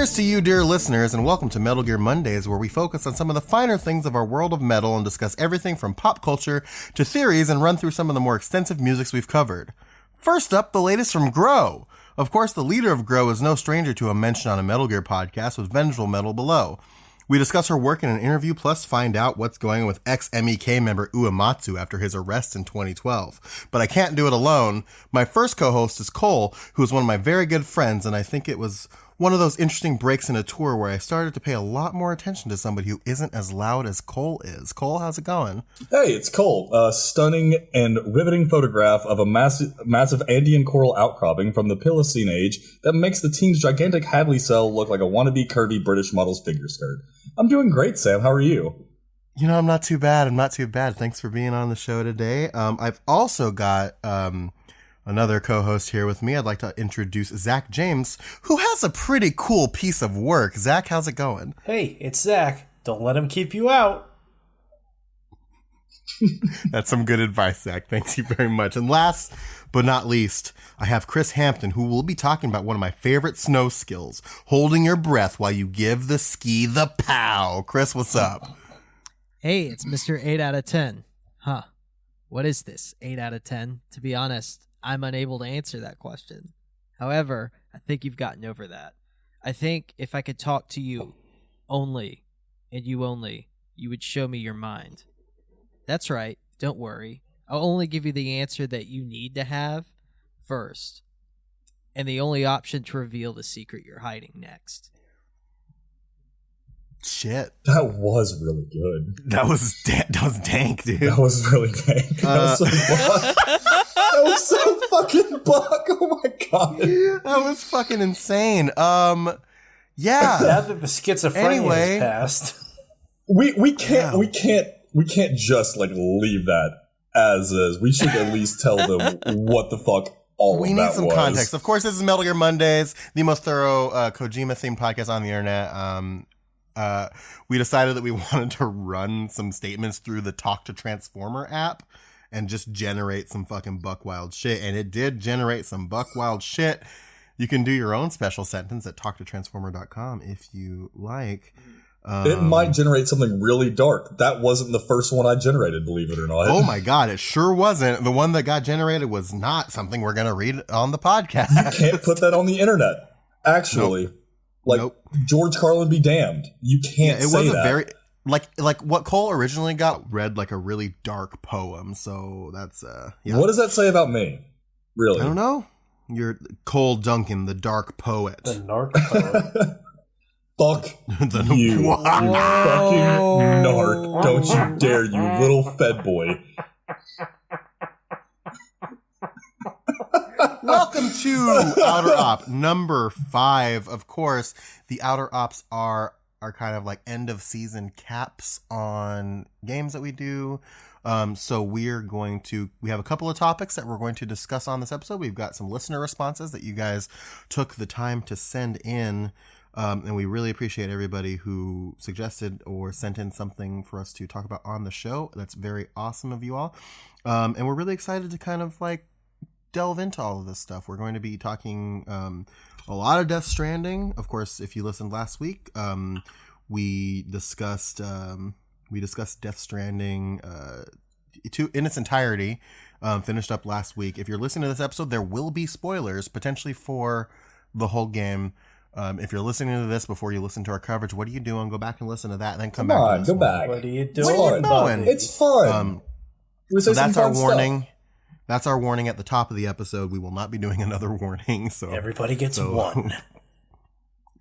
Cheers to you, dear listeners, and welcome to Metal Gear Mondays, where we focus on some of the finer things of our world of metal and discuss everything from pop culture to theories and run through some of the more extensive musics we've covered. First up, the latest from Grow. Of course, the leader of Grow is no stranger to a mention on a Metal Gear podcast with Vengeful Metal below. We discuss her work in an interview, plus find out what's going on with ex-MEK member Uematsu after his arrest in 2012. But I can't do it alone. My first co-host is Cole, who is one of my very good friends, and I think it was one of those interesting breaks in a tour where I started to pay a lot more attention to somebody who isn't as loud as Cole is. Cole, how's it going? Hey, it's Cole. A stunning and riveting photograph of a massive Andean coral outcropping from the Pliocene age that makes the team's gigantic Hadley cell look like a wannabe curvy British model's figure skirt. I'm doing great, Sam. How are you? You know, I'm not too bad. Thanks for being on the show today. I've also got another co-host here with me. I'd like to introduce Zach James, who has a pretty cool piece of work. Zach, how's it going? Hey, it's Zach. Don't let him keep you out. That's some good advice, Zach. Thank you very much. And last but not least, I have Chris Hampton, who will be talking about one of my favorite snow skills, holding your breath while you give the ski the pow. Chris, what's up? Hey, it's Mr. 8 out of 10. Huh. What is this, 8 out of 10? To be honest, I'm unable to answer that question. However, I think you've gotten over that. I think if I could talk to you only, and you only, you would show me your mind. That's right, don't worry. I'll only give you the answer that you need to have first, and the only option to reveal the secret you're hiding next. Shit. That was really good. That was dank, dude. That was really dank. That was so fucking buck. Oh my god. That was fucking insane. Yeah. Now that the schizophrenia has passed. We can't just like leave that as is. We should at least tell them what the fuck all of that was. We need some context. Of course, this is Metal Gear Mondays, the most thorough Kojima-themed podcast on the internet. We decided that we wanted to run some statements through the Talk to Transformer app and just generate some fucking buck wild shit. And it did generate some buck wild shit. You can do your own special sentence at talktotransformer.com if you like. It might generate something really dark. That wasn't the first one I generated, believe it or not. Oh my god, it sure wasn't. The one that got generated was not something we're going to read on the podcast. You can't put that on the internet. Actually. Nope. George Carlin be damned. You can't say that. It was a very... Like what Cole originally got read like a really dark poem. So that's, yeah. What does that say about me? Really? I don't know. You're Cole Duncan, the dark poet. The narc poet. Fuck you, you fucking narc. Don't you dare, you little fed boy. Welcome to Outer Op number 5. Of course, the Outer Ops are kind of like end of season caps on games that we do. So we have a couple of topics that we're going to discuss on this episode. We've got some listener responses that you guys took the time to send in. And we really appreciate everybody who suggested or sent in something for us to talk about on the show. That's very awesome of you all. And we're really excited to kind of like delve into all of this stuff. We're going to be talking a lot of Death Stranding. Of course, if you listened last week, we discussed Death Stranding in its entirety. Finished up last week. If you're listening to this episode, there will be spoilers potentially for the whole game. If you're listening to this before you listen to our coverage, what are you doing? Go back and listen to that, and then come back. On, go back. What are you doing? It's fun. So that's our warning. That's our warning at the top of the episode. We will not be doing another warning. So everybody gets one.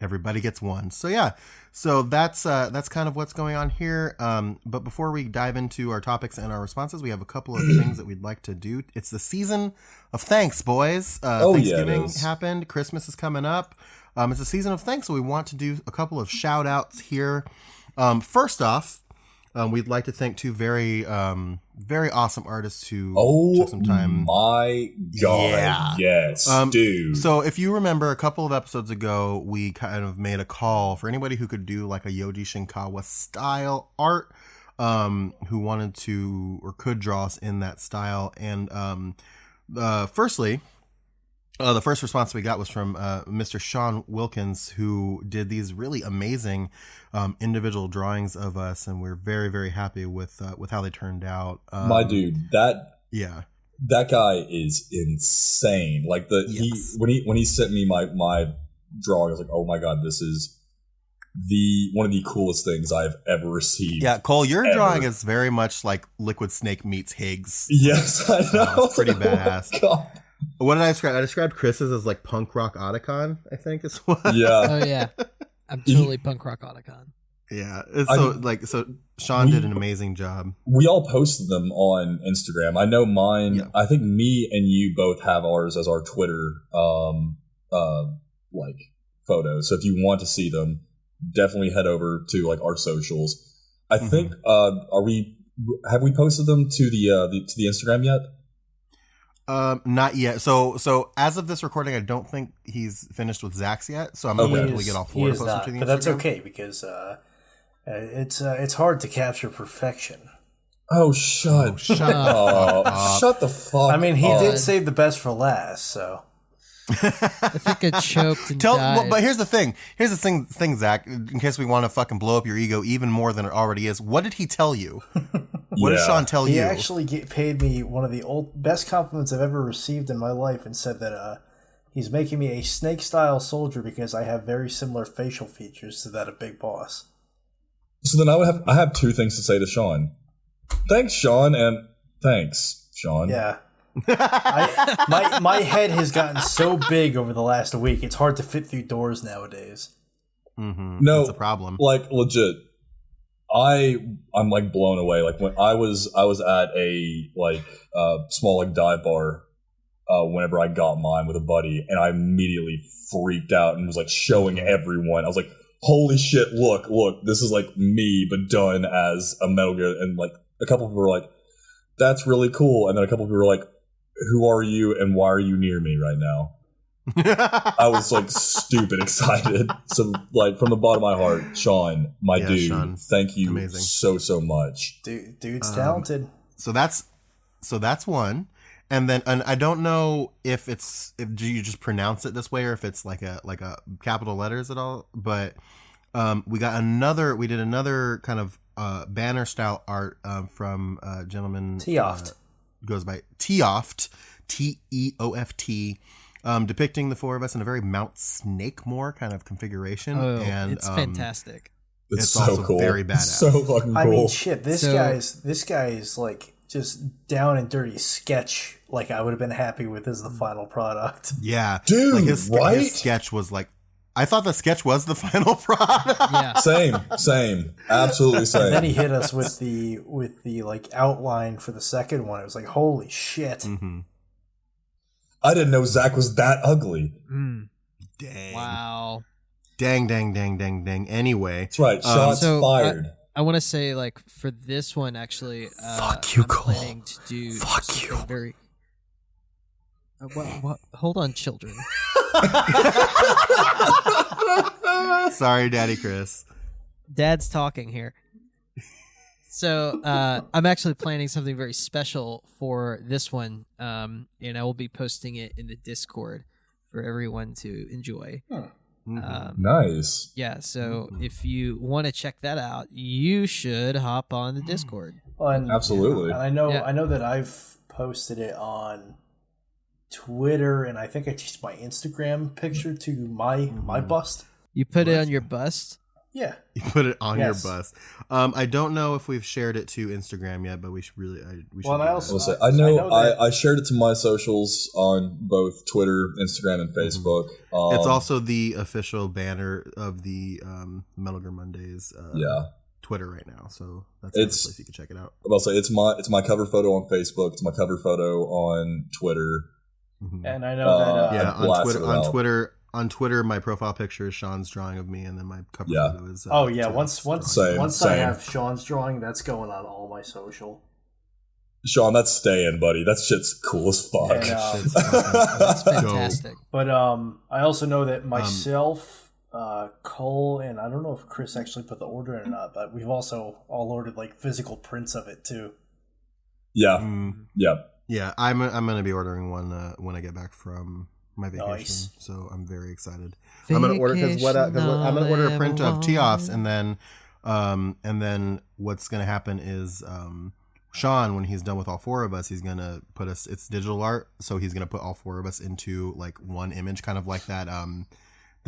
Everybody gets one. So yeah. So that's kind of what's going on here. But before we dive into our topics and our responses, we have a couple of things that we'd like to do. It's the season of thanks, boys. Thanksgiving happened. Christmas is coming up. It's a season of thanks, so we want to do a couple of shout outs here. First off, we'd like to thank two very awesome artists who took some time. Oh my god. Yeah. Yes, dude. So if you remember a couple of episodes ago, we kind of made a call for anybody who could do like a Yoji Shinkawa style art, who wanted to or could draw us in that style. And firstly, The first response we got was from Mr. Sean Wilkins, who did these really amazing individual drawings of us, and we're very, very happy with how they turned out. My dude, that guy is insane. Like when he sent me my drawing, I was like, oh my god, this is one of the coolest things I've ever received. Yeah, Cole, your drawing is very much like Liquid Snake meets Higgs. Yes, I know. It's pretty badass. God. What did I describe? I described Chris's as like punk rock Otacon, I think is what. Yeah. Oh yeah, I'm totally punk rock Otacon. Yeah, so Sean did an amazing job. We all posted them on Instagram. I know mine. Yeah. I think me and you both have ours as our Twitter like photos. So if you want to see them, definitely head over to like our socials. I think have we posted them to the Instagram yet? Not yet. So as of this recording, I don't think he's finished with Zach's yet. So I'm gonna wait until we get all four to post them to the Instagram. But that's okay because it's hard to capture perfection. Oh, shut the fuck. I mean, he did save the best for last, so. I think it choked and died. But here's the thing. Thing, Zach, in case we want to fucking blow up your ego even more than it already is. What did he tell you? What did Sean tell you? He actually paid me one of the best compliments I've ever received in my life and said that he's making me a snake-style soldier because I have very similar facial features to that of Big Boss. So then I have two things to say to Sean. Thanks, Sean, and thanks, Sean. Yeah. My head has gotten so big over the last week, it's hard to fit through doors nowadays. Mm-hmm. No, that's a problem. Like, legit. I'm like blown away. Like when I was at a like small like dive bar whenever I got mine with a buddy, and I immediately freaked out and was like showing everyone. I was like, holy shit, look, this is like me but done as a Metal Gear. And like a couple people were like, that's really cool. And then a couple people were like, who are you and why are you near me right now? I was like stupid excited. So like from the bottom of my heart, Sean, my dude, Sean, thank you so much. Dude's talented. So that's one. And then I don't know if do you just pronounce it this way or if it's like a capital letters at all, but we did another kind of banner style art from a gentleman Teoft. Goes by Teoft, Teoft, depicting the four of us in a very Mount Snakemore kind of configuration. Oh, and it's fantastic. It's so also cool. Very badass. So fucking cool. I mean, shit. This guy is like just down and dirty sketch. Like I would have been happy with as the final product. Yeah, dude. Like his sketch was like. I thought the sketch was the final product. Yeah. Same. Absolutely same. And then he hit us with the like outline for the second one. It was like, holy shit. Mm-hmm. I didn't know Zach was that ugly. Dang. Wow. Dang. Anyway. That's right. Shots fired. I want to say, like, for this one, actually, fuck you, Cole. Planning to do fuck you. Very. What? Hold on, children. Sorry, Daddy Chris. Dad's talking here. So I'm actually planning something very special for this one, and I will be posting it in the Discord for everyone to enjoy. Nice. Yeah, so if you want to check that out, you should hop on the Discord. Absolutely. And I know that I've posted it on Twitter, and I think I changed my Instagram picture to my bust. You put it on your bust? Yeah. You put it on your bust. I don't know if we've shared it to Instagram yet, but we should really. I shared it to my socials on both Twitter, Instagram, and Facebook. It's also the official banner of the Metal Gear Mondays. Twitter right now, so that's the place you can check it out. I'll say it's my cover photo on Facebook. It's my cover photo on Twitter. And I know that on Twitter, my profile picture is Sean's drawing of me, and then my cover photo is. Once I have Sean's drawing, that's going on all my social. Sean, that's staying, buddy. That shit's cool as fuck. That's fantastic. But I also know that myself, Cole, and I don't know if Chris actually put the order in or not, but we've also all ordered like physical prints of it too. Yeah. Yeah, I'm gonna be ordering one when I get back from my vacation. Nice. So I'm very excited. I'm gonna order I'm gonna order a print of Tioff's, and then what's gonna happen is Sean, when he's done with all four of us, he's gonna put us. It's digital art, so he's gonna put all four of us into like one image, kind of like that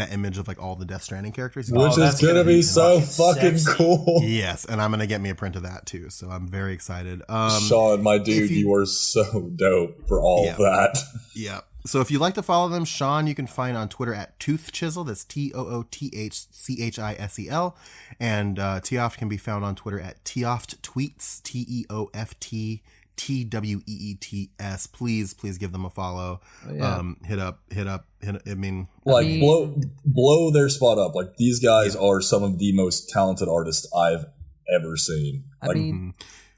image of like all the Death Stranding characters, which is gonna be so fucking cool. Yes, and I'm gonna get me a print of that too, so I'm very excited. Sean, my dude, you are so dope for all of that. Yeah. So if you'd like to follow them, Sean, you can find on Twitter at Toothchisel. That's TOOTHCHISEL. And Tioft can be found on Twitter at Tioft Tweets, TEOFT TWEETS. Please give them a follow. Oh, yeah. Hit up. I mean, blow their spot up. Like, these guys are some of the most talented artists I've ever seen. Like,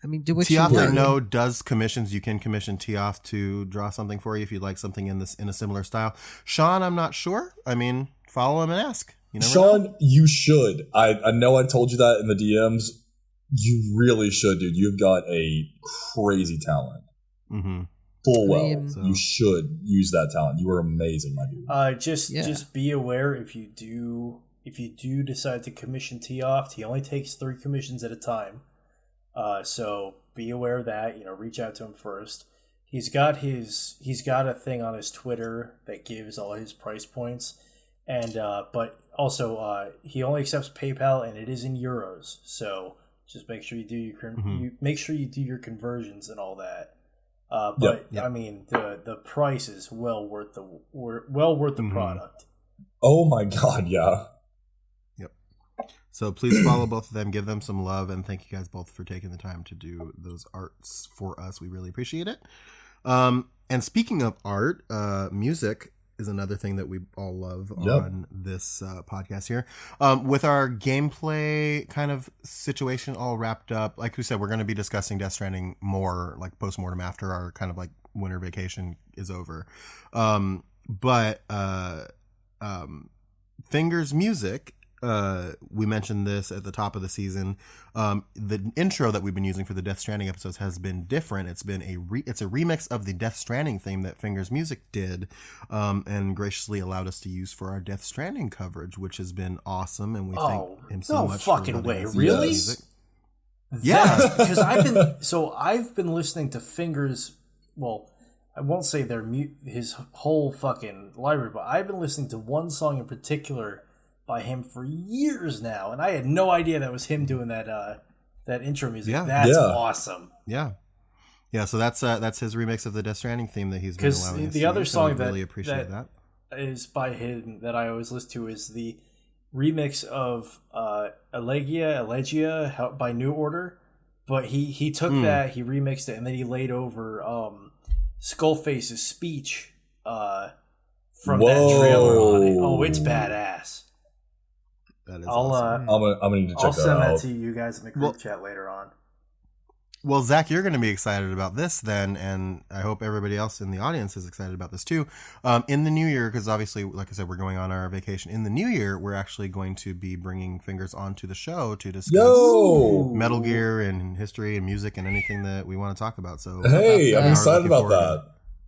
I mean, do what Tioft, you want. I know, does commissions. You can commission Tioft to draw something for you if you'd like something in a similar style. Sean, I'm not sure. I mean, follow him and ask. Sean, you should. I know I told you that in the DMs. You really should, dude. You've got a crazy talent. Full well. You should use that talent. You are amazing, my dude. Just be aware if you do decide to commission Tioft, he only takes 3 commissions at a time. So be aware of that. Reach out to him first. He's got a thing on his Twitter that gives all his price points, and but also he only accepts PayPal, and it is in euros. So just make sure you do your conversions and all that. But I mean, the price is well worth the product. Oh my god, yeah. So please follow both of them, give them some love, and thank you guys both for taking the time to do those arts for us. We really appreciate it. And speaking of art, music is another thing that we all love on this podcast here. With our gameplay kind of situation all wrapped up, like we said, we're going to be discussing Death Stranding more like post-mortem after our kind of like winter vacation is over. But Fingers Music, we mentioned this at the top of the season. The intro that we've been using for the Death Stranding episodes has been different. It's been it's a remix of the Death Stranding theme that Fingers Music did, and graciously allowed us to use for our Death Stranding coverage, which has been awesome. And we thank him so much. No fucking way, really? Yeah, because I've been listening to Fingers. Well, I won't say his whole fucking library, but I've been listening to one song in particular by him for years now, and I had no idea that was him doing that intro music. That's awesome. Yeah. So that's his remix of the Death Stranding theme that he's been allowing us the to other use, song so we really appreciate that is by him that I always listen to is the remix of Elegia by New Order, but he took that, he remixed it, and then he laid over Skullface's speech from that trailer on it. Oh, it's badass. That is awesome. I'm gonna need to check that out. I'll send that to you guys in the group chat later on. Well, Zach, you're going to be excited about this then, and I hope everybody else in the audience is excited about this too. In the new year, because obviously, like I said, we're going on our vacation. In the new year, we're actually going to be bringing Fingers onto the show to discuss Metal Gear and history and music and anything that we want to talk about. So, hey, I'm excited about that.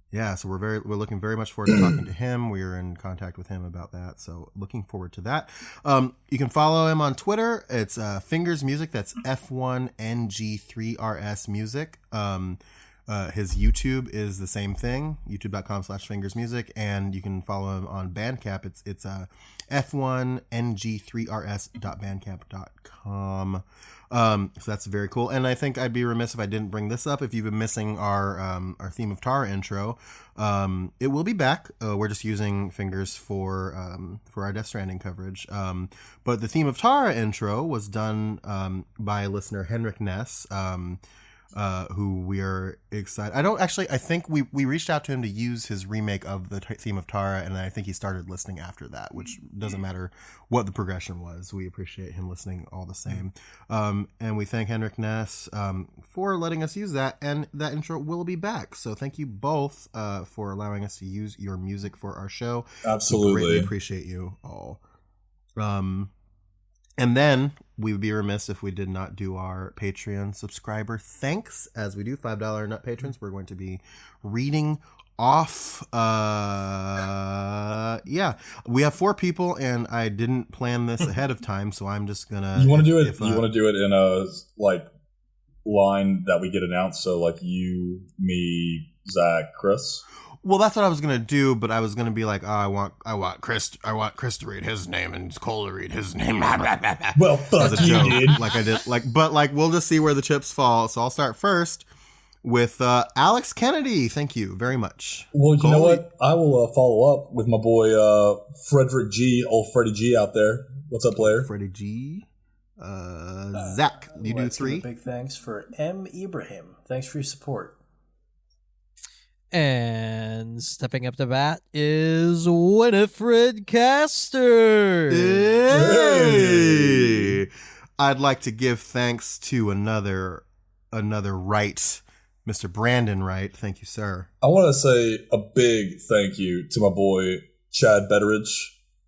Yeah, so we're looking very much forward to talking to him. We are in contact with him about that, so looking forward to that. You can follow him on Twitter. It's Fingers Music. That's F1NG3RS Music. His YouTube is the same thing, youtube.com/fingersmusic, and you can follow him on Bandcamp. It's f1ng3rs.bandcamp.com. So that's very cool. And I think I'd be remiss if I didn't bring this up. If you've been missing our Theme of Tara intro, it will be back. We're just using Fingers for our Death Stranding coverage. But the Theme of Tara intro was done by listener Henrik Ness, who we are excited. I think we reached out to him to use his remake of the Theme of Tara, and I think he started listening after that, which doesn't matter what the progression was. We appreciate him listening all the same. And we thank Henrik Ness for letting us use that, and that intro will be back. So thank you both for allowing us to use your music for our show. Absolutely. We greatly appreciate you all. And then we would be remiss if we did not do our Patreon subscriber thanks. As we do, $5 nut patrons, we're going to be reading off. Yeah, we have 4 people, and I didn't plan this ahead of time, so I'm just gonna. You want to do it? You want to do it in a line that we get announced? So you, me, Zach, Chris. Well, that's what I was gonna do, but I was gonna be like, oh, I want Chris to read his name and Cole to read his name. Well, fuck you, dude. I did. But we'll just see where the chips fall. So I'll start first with Alex Kennedy. Thank you very much. Well, you know what? I will follow up with my boy Frederick G, old Freddie G out there. What's up, player? Freddie G. Zach, you do 3. Big thanks for M. Ibrahim. Thanks for your support. And stepping up to bat is Winifred Caster. Hey! I'd like to give thanks to another Wright, Mr. Brandon Wright. Thank you, sir. I want to say a big thank you to my boy Chad Betteridge.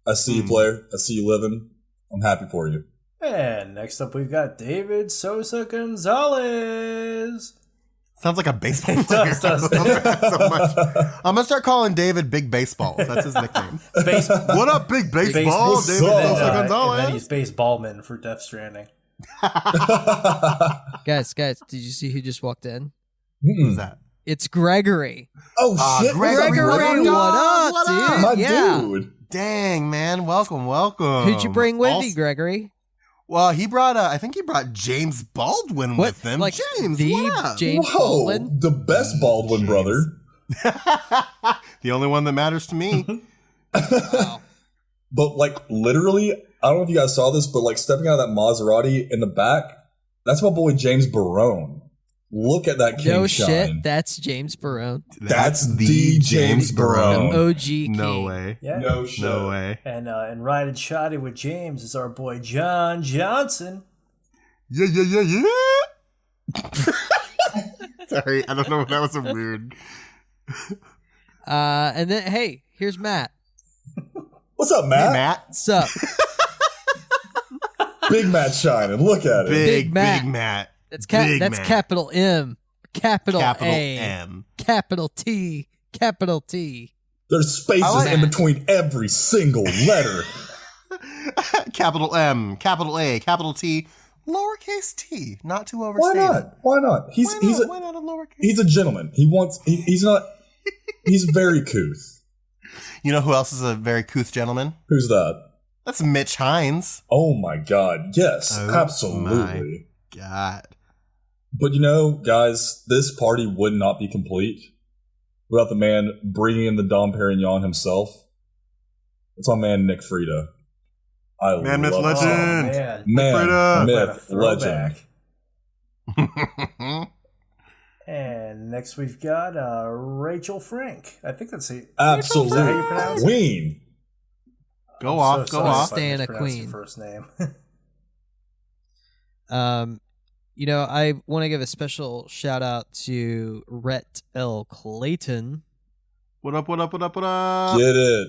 I see you, player. I see you living. I'm happy for you. And next up, we've got David Sosa Gonzalez. Sounds like a baseball player. It does. So much. I'm gonna start calling David Big Baseball. That's his nickname. What up, Big Baseball? What's David up? Sosa Gonzalez. And then he's Baseballman for Death Stranding. Guys, did you see who just walked in? Who's that? It's Gregory. Oh shit, Gregory, what up, dude? my Yeah. dude. Dang, man, welcome. Who'd you bring with you, Gregory? Well, he brought I think he brought James Baldwin with him. Like James, the what up? James Whoa, Baldwin? the best Baldwin brother. The only one that matters to me. Wow. But literally, I don't know if you guys saw this, but stepping out of that Maserati in the back, that's my boy James Barone. Look at that king No shine. shit, that's James Barone. That's the James Barone. OG king. No way. Yeah. No shit. No way. And riding shotty with James is our boy John Johnson. Yeah. Sorry, I don't know. That was a weird. And then, hey, here's Matt. What's up, Matt? Hey, Matt. What's up? Big Matt shining. Look at it. Big Matt. Matt. That's Matt. capital M, capital A, M, capital T, capital T. There's spaces in between every single letter. capital M, capital A, capital T, lowercase t. Not too overstated. Why not? Why not a lowercase? He's a gentleman. He's not. He's very couth. You know who else is a very couth gentleman? Who's that? That's Mitch Hines. Oh my God! Yes, absolutely. My God. But guys, this party would not be complete without the man bringing in the Dom Perignon himself. It's my man Nick Frida. Man, myth, legend. Oh, Man, myth, throwback. legend. And next we've got Rachel Frank. I think that's it. Absolute Is that how you pronounce it? queen. Go I'm off. so sorry if I Stan a mispronounced queen. your first name. I want to give a special shout out to Rhett L. Clayton. What up? Get it.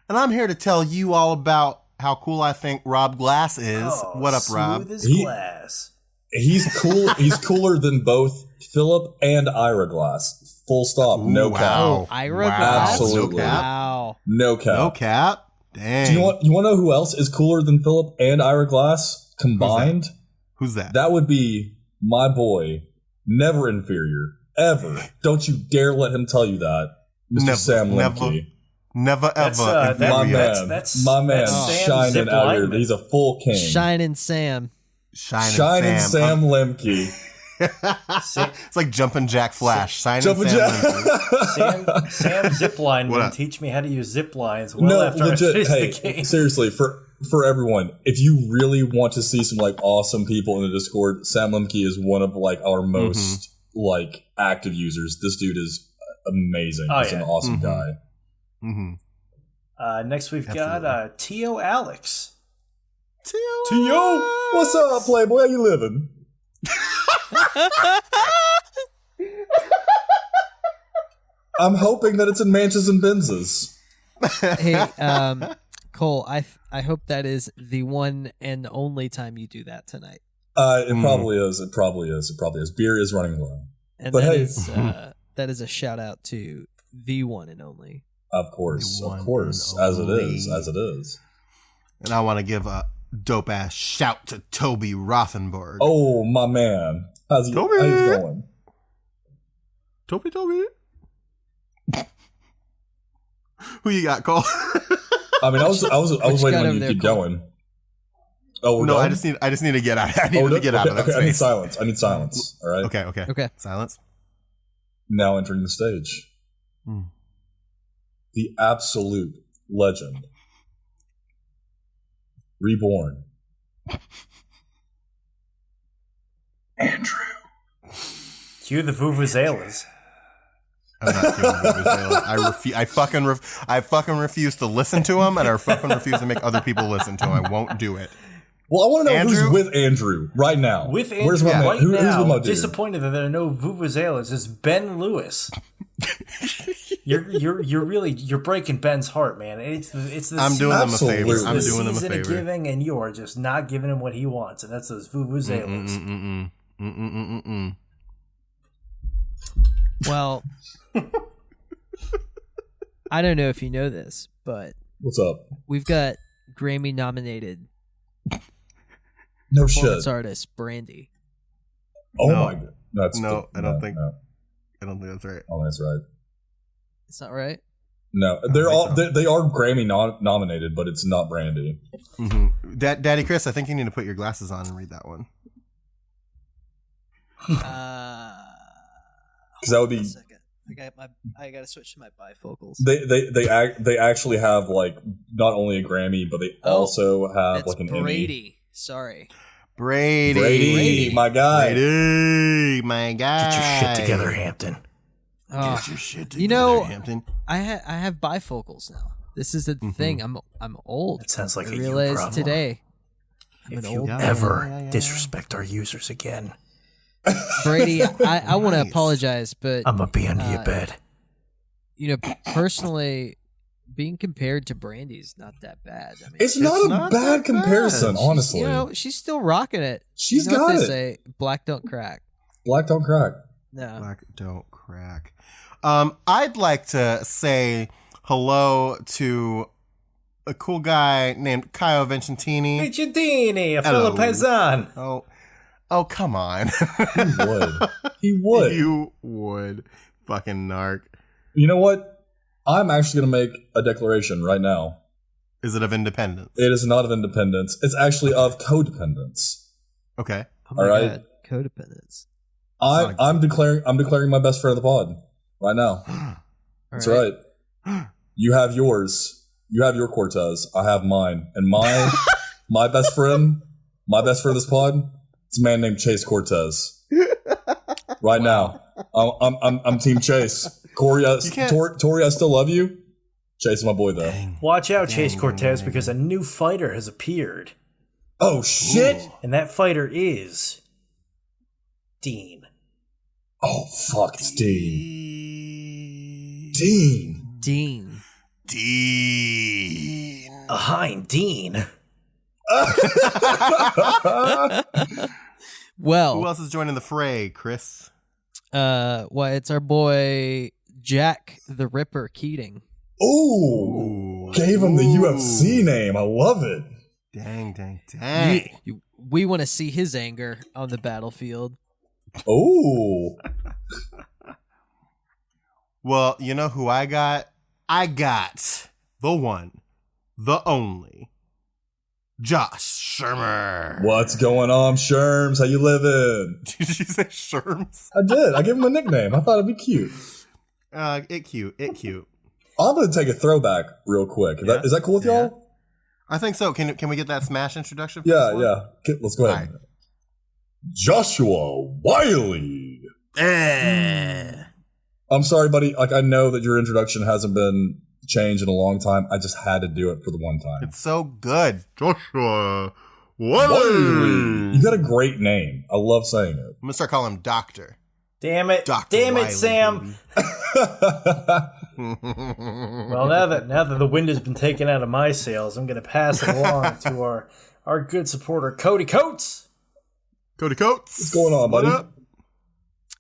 And I'm here to tell you all about how cool I think Rob Glass is. What up, Rob? Smooth as glass. He's cool. He's cooler than both Philip and Ira Glass. Full stop. No cap. Oh, Ira Glass? Absolutely. No cap. Wow. No cap. No cap. Dang. Do you want to know who else is cooler than Philip and Ira Glass combined? Who's that? That would be my boy, never inferior, ever. Don't you dare let him tell you that, Mr. Sam Lemke. Never ever. My man, Sam shining out here. He's a full king. Shining Sam. Shining Sam Lemke. It's like Jumpin' Jack Flash. Shining Jumpin' Sam Jack. Lemke. Sam Zipline What would up? teach me how to use zip lines No, after legit. I finish Hey, the game. seriously, for everyone, if you really want to see some awesome people in the Discord, Sam Lemke is one of our most active users. This dude is amazing. He's an awesome guy. Mm-hmm. Next we've got Tio Alex. Tio, what's up, Playboy? How you living? I'm hoping that it's in Manches and Benzes. Hey, Cole, I hope that is the one and only time you do that tonight. It probably is. It probably is. Beer is running low. And But that hey. is that is a shout out to the one and only. Of course, as it is. And I want to give a dope ass shout to Toby Rothenberg. Oh, my man. How's he going? Toby. Who you got, Cole? I mean, I was waiting on you to keep going. Oh, we're done? I just need to get out. I need to get out of that space. I need silence. All right. Okay. Silence. Now entering the stage. The absolute legend. Reborn. Andrew. Cue the vuvuzelas. I'm not doing vuvuzelas. I fucking refuse to listen to them, and I fucking refuse to make other people listen to them. I won't do it. Well, I want to know who's with Andrew right now. With Andrew Where's my man? right Who's now. my dude? Disappointed that there are no vuvuzelas. It's Ben Lewis. You're breaking Ben's heart, man. It's the I'm doing them a favor. I'm doing him a favor. Giving, and you are just not giving him what he wants, and that's those vuvuzelas. Well, I don't know if you know this, but what's up? We've got Grammy nominated no performance shit artist Brandy. Oh my god! I don't think that's right. Oh, that's right. It's not right. No, they are Grammy nominated, but it's not Brandy. Mm-hmm. Daddy Chris, I think you need to put your glasses on and read that one. Because that would be. I gotta switch to my bifocals. They actually have like not only a Grammy, but they also have like an Brady. Emmy. Sorry, Brady, my guy. Brady, my guy. Get your shit together, Hampton. Get your shit together, Hampton. I have bifocals now. This is the thing. I'm old. It sounds like I realized today. If you ever disrespect our users again. Brady, I want to apologize, but I'm gonna be under your bed. You know, personally, being compared to Brandy's not that bad. I mean, it's not a bad comparison, honestly. You know, she's still rocking it. She's got it. Say, black don't crack. Black don't crack. No, black don't crack. I'd like to say hello to a cool guy named Caio Vincentini. A fellow paisan. Oh, come on. He would. You would. Fucking narc. You know what? I'm actually going to make a declaration right now. Is it of independence? It is not of independence. It's actually of codependence. Okay. Oh my God. Codependence. I'm declaring my best friend of the pod right now. That's right. You have yours. You have your Cortez. I have mine. And my best friend of this pod, it's a man named Chase Cortez. Right now. I'm Team Chase. Corey, Tori, I still love you. Chase is my boy, though. Watch out, Chase Cortez, because a new fighter has appeared. Oh, shit. Ooh. And that fighter is Dean. Oh, fuck, it's Dean. Dean. Behind Dean. Well, who else is joining the fray, Chris? It's our boy Jack the Ripper Keating. Ooh, gave him the UFC name. I love it. Dang. We want to see his anger on the battlefield. Ooh. Well, you know who I got? I got the one, the only, Josh Shermer. What's going on, Sherms? How you living? Did you say Sherms? I did. I gave him a nickname. I thought it'd be cute. It cute. I'm going to take a throwback real quick. Is that cool with y'all? I think so. Can we get that Smash introduction? Yeah. Okay, let's go ahead. Right. Joshua Wiley. I'm sorry, buddy. Like, I know that your introduction hasn't been changed in a long time. I just had to do it for the one time. It's so good. Joshua Wiley. You got a great name. I love saying it. I'm going to start calling him Doctor. Damn it. Dr. Damn Wiley, it, Sam. Well, now that the wind has been taken out of my sails, I'm going to pass it along to our good supporter, Cody Coates. Cody Coates. What's going on, buddy? What up?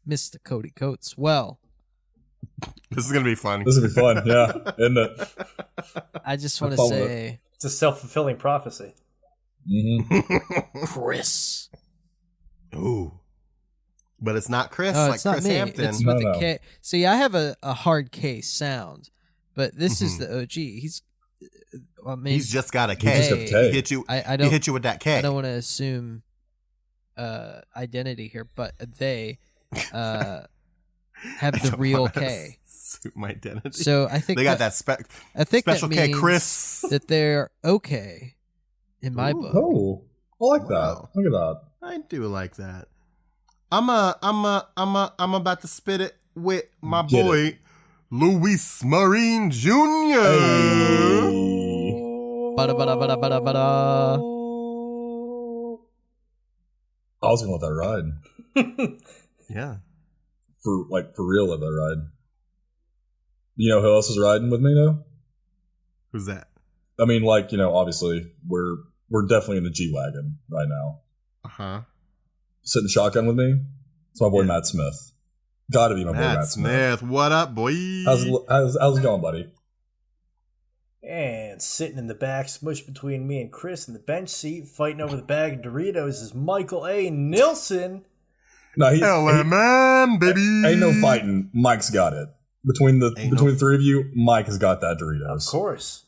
Mr. Cody Coates. Well, This is gonna be fun. This is gonna be fun, yeah, isn't it? I just want to say it's a self-fulfilling prophecy. Mm-hmm. Chris. Ooh. But it's not Chris, Oh, like it's not Chris me. Hampton. It's with the K. See, I have a hard K sound, but this is the OG. He's just got a K. He just got a K. He hit you. I don't he hit you with that K. I don't want to assume identity here, but they have the real K. My identity. So I think they got that I think special that K, means Chris. that they're okay in my book. Oh, I like that. Look at that. I do like that. I'm about to spit it with my boy Luis Marine Jr. Hey. Bada, bada, bada, bada, bada. I was gonna let that ride. Yeah. For real, let that ride. You know who else is riding with me though? Who's that? I mean, obviously we're definitely in the G-Wagon right now. Uh-huh. Sitting shotgun with me. It's my boy Matt Smith. Gotta be my boy Matt Smith. What up, boy? How's it going, buddy? And sitting in the back, smushed between me and Chris in the bench seat, fighting over the bag of Doritos is Michael A. Nilsson. No, man, baby. Ain't no fighting. Mike's got it. Between the three of you, Mike has got that Doritos. Of course.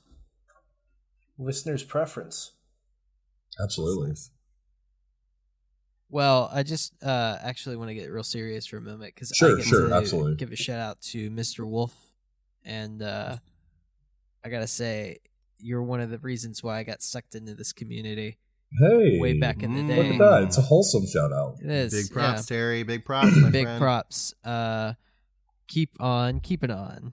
Listener's preference. Absolutely. Well, I just actually want to get real serious for a moment because sure, absolutely give a shout out to Mr. Wolf, and I gotta say you're one of the reasons why I got sucked into this community. Hey, way back in the day. Look at that! It's a wholesome shout out. It is. Big props, Terry. Big props, my big friend. props. Keep on keeping on.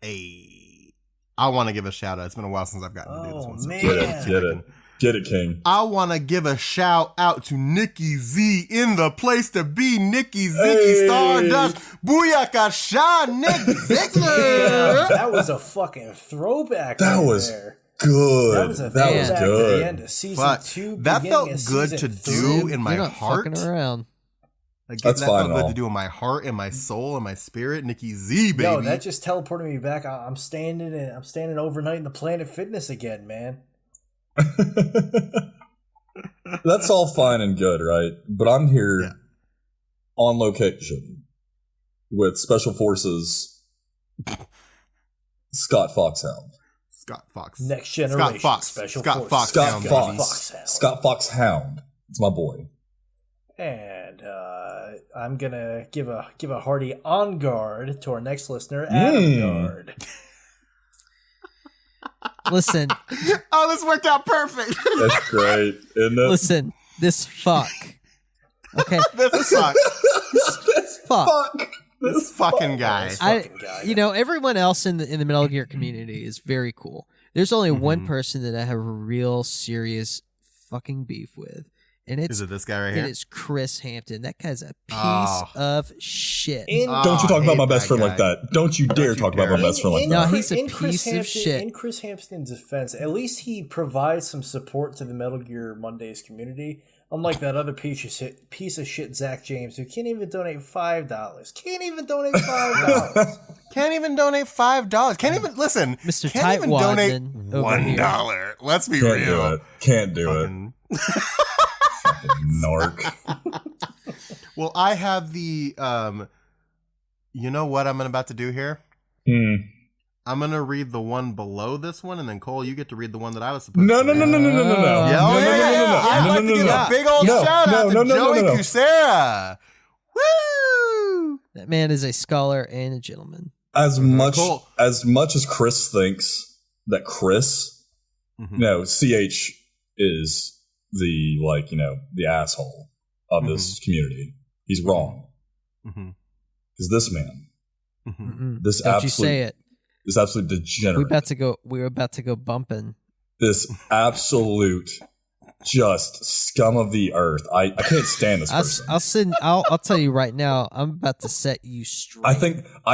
Hey, I want to give a shout out. It's been a while since I've gotten to do this one. So Man. Get it, King. I want to give a shout out to Nikki Z in the place to be. Nikki Z Stardust. Booyaka Sha Nick Ziegler. That was a fucking throwback. That was good. That was a that was good. To the end of season 2. That felt good to do in my You're not heart. fucking around. Like, that's that fine. felt good to do in my heart, and my soul, and my spirit. Nikki Z, baby. Yo, that just teleported me back. I'm standing overnight in the Planet Fitness again, man. That's all fine and good, right? But I'm here on location with Special Forces Scott Foxhound. Scott Fox. Next generation. Scott Fox. Special Scott Forces. Fox. Scott Fox. Fox. Scott Foxhound. It's my boy. And I'm gonna give a hearty on guard to our next listener, Adam Guard. Listen. Oh, this worked out perfect. That's great, isn't it? Listen, this fuck. Okay. This fuck. This fuck. This fucking guy. Everyone else in the Metal Gear community is very cool. There's only one person that I have a real serious fucking beef with. And is it this guy right here? It is Chris Hampton. That guy's a piece of shit. Don't you talk about my best friend like that. Don't you dare talk about my best friend like that. No, he's a piece of shit. In Chris Hampton's defense, at least he provides some support to the Metal Gear Mondays community. Unlike that other piece of shit, Zach James, who can't even donate $5. Can't even donate $5. Can't even listen. Mr. Can't even donate $1. Let's be real. Can't do it. Narc. Well, I have the you know what I'm about to do here? I'm going to read the one below this one, and then Cole, you get to read the one that I was supposed to read. No. I'd like to give a big old shout out to Joey Kucera. Woo! That man is a scholar and a gentleman. As much as Chris thinks that Chris, CH is the asshole of this community. He's wrong. Because this man, this Don't absolute, you say it. This absolute degenerate. We're about to go bumping. This absolute just scum of the earth. I can't stand this person. I'll tell you right now. I'm about to set you straight. I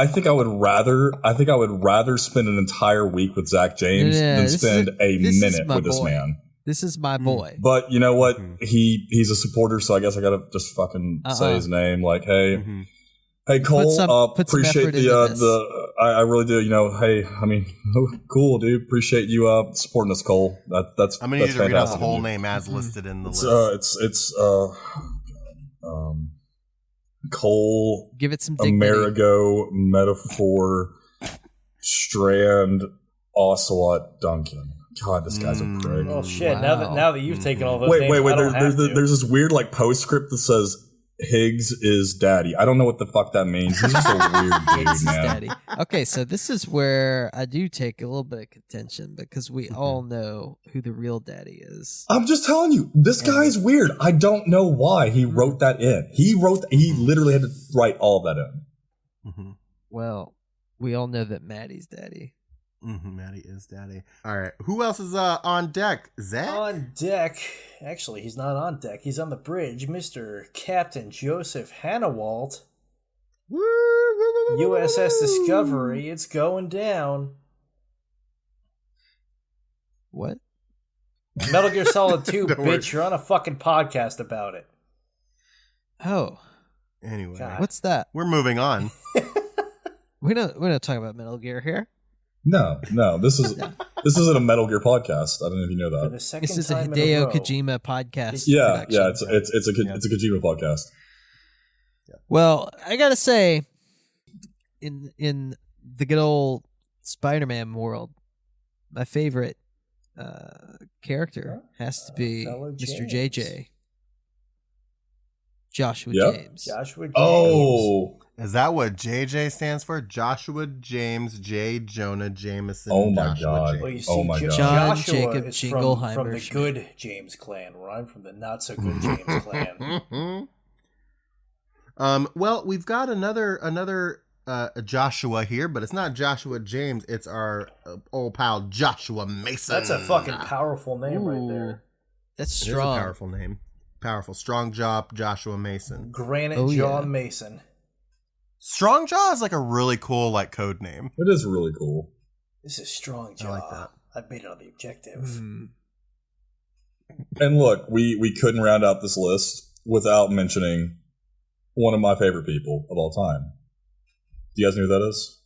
think I would rather spend an entire week with Zach James than spend a minute with this man. This is my boy. But you know what? He's a supporter, so I guess I gotta just fucking say his name. Like, hey, Hey Cole, appreciate I really do. Hey, I mean, cool, dude. Appreciate you supporting us, Cole. That's I'm gonna need you to read out the whole name as listed in the list. It's Cole. Give it some dignity. Amerigo, Metaphor, Strand, Ocelot, Duncan. God, this guy's a prick. Oh shit! Wow. Now that you've taken all those wait, there's this weird like postscript that says Higgs is daddy. I don't know what the fuck that means. He's just a weird dude, man. Daddy. Okay, so this is where I do take a little bit of contention because we all know who the real daddy is. I'm just telling you, this guy's weird. I don't know why he wrote that in. He literally had to write all of that in. Mm-hmm. Well, we all know that Maddie's daddy. Maddie is daddy. All right. Who else is on deck? Zach? On deck. Actually, he's not on deck. He's on the bridge. Mr. Captain Joseph Hannawalt. USS Discovery. It's going down. What? Metal Gear Solid 2, bitch. You're on a fucking podcast about it. Oh. Anyway. God. What's that? We're moving on. We're not talking about Metal Gear here. No, this isn't a Metal Gear podcast. I don't know if you know that. For the second this is a time Hideo Kojima podcast. Yeah, it's a Kojima podcast. Yeah. Well, I gotta say, in the good old Spider-Man world, my favorite character has to be Mr. JJ. Joshua James. Joshua James. Oh. Is that what JJ stands for? Joshua James J. Jonah Jameson. Oh my Joshua God! James. Well, you see, oh my God! John Joshua Jacob is Jingleheimer from the Schmidt. good James clan, where I'm from the not so good James clan. Well, we've got another Joshua here, but it's not Joshua James. It's our old pal Joshua Mason. That's a fucking powerful name right there. That's strong. strong. It's a powerful name. Powerful. Strong Jaw Joshua Mason. Granite Jaw Mason. Strong Jaw is like a really cool like code name. It is really cool. This is Strong Jaw. I like that. I've made it on the objective. And look, we couldn't round out this list without mentioning one of my favorite people of all time. Do you guys know who that is?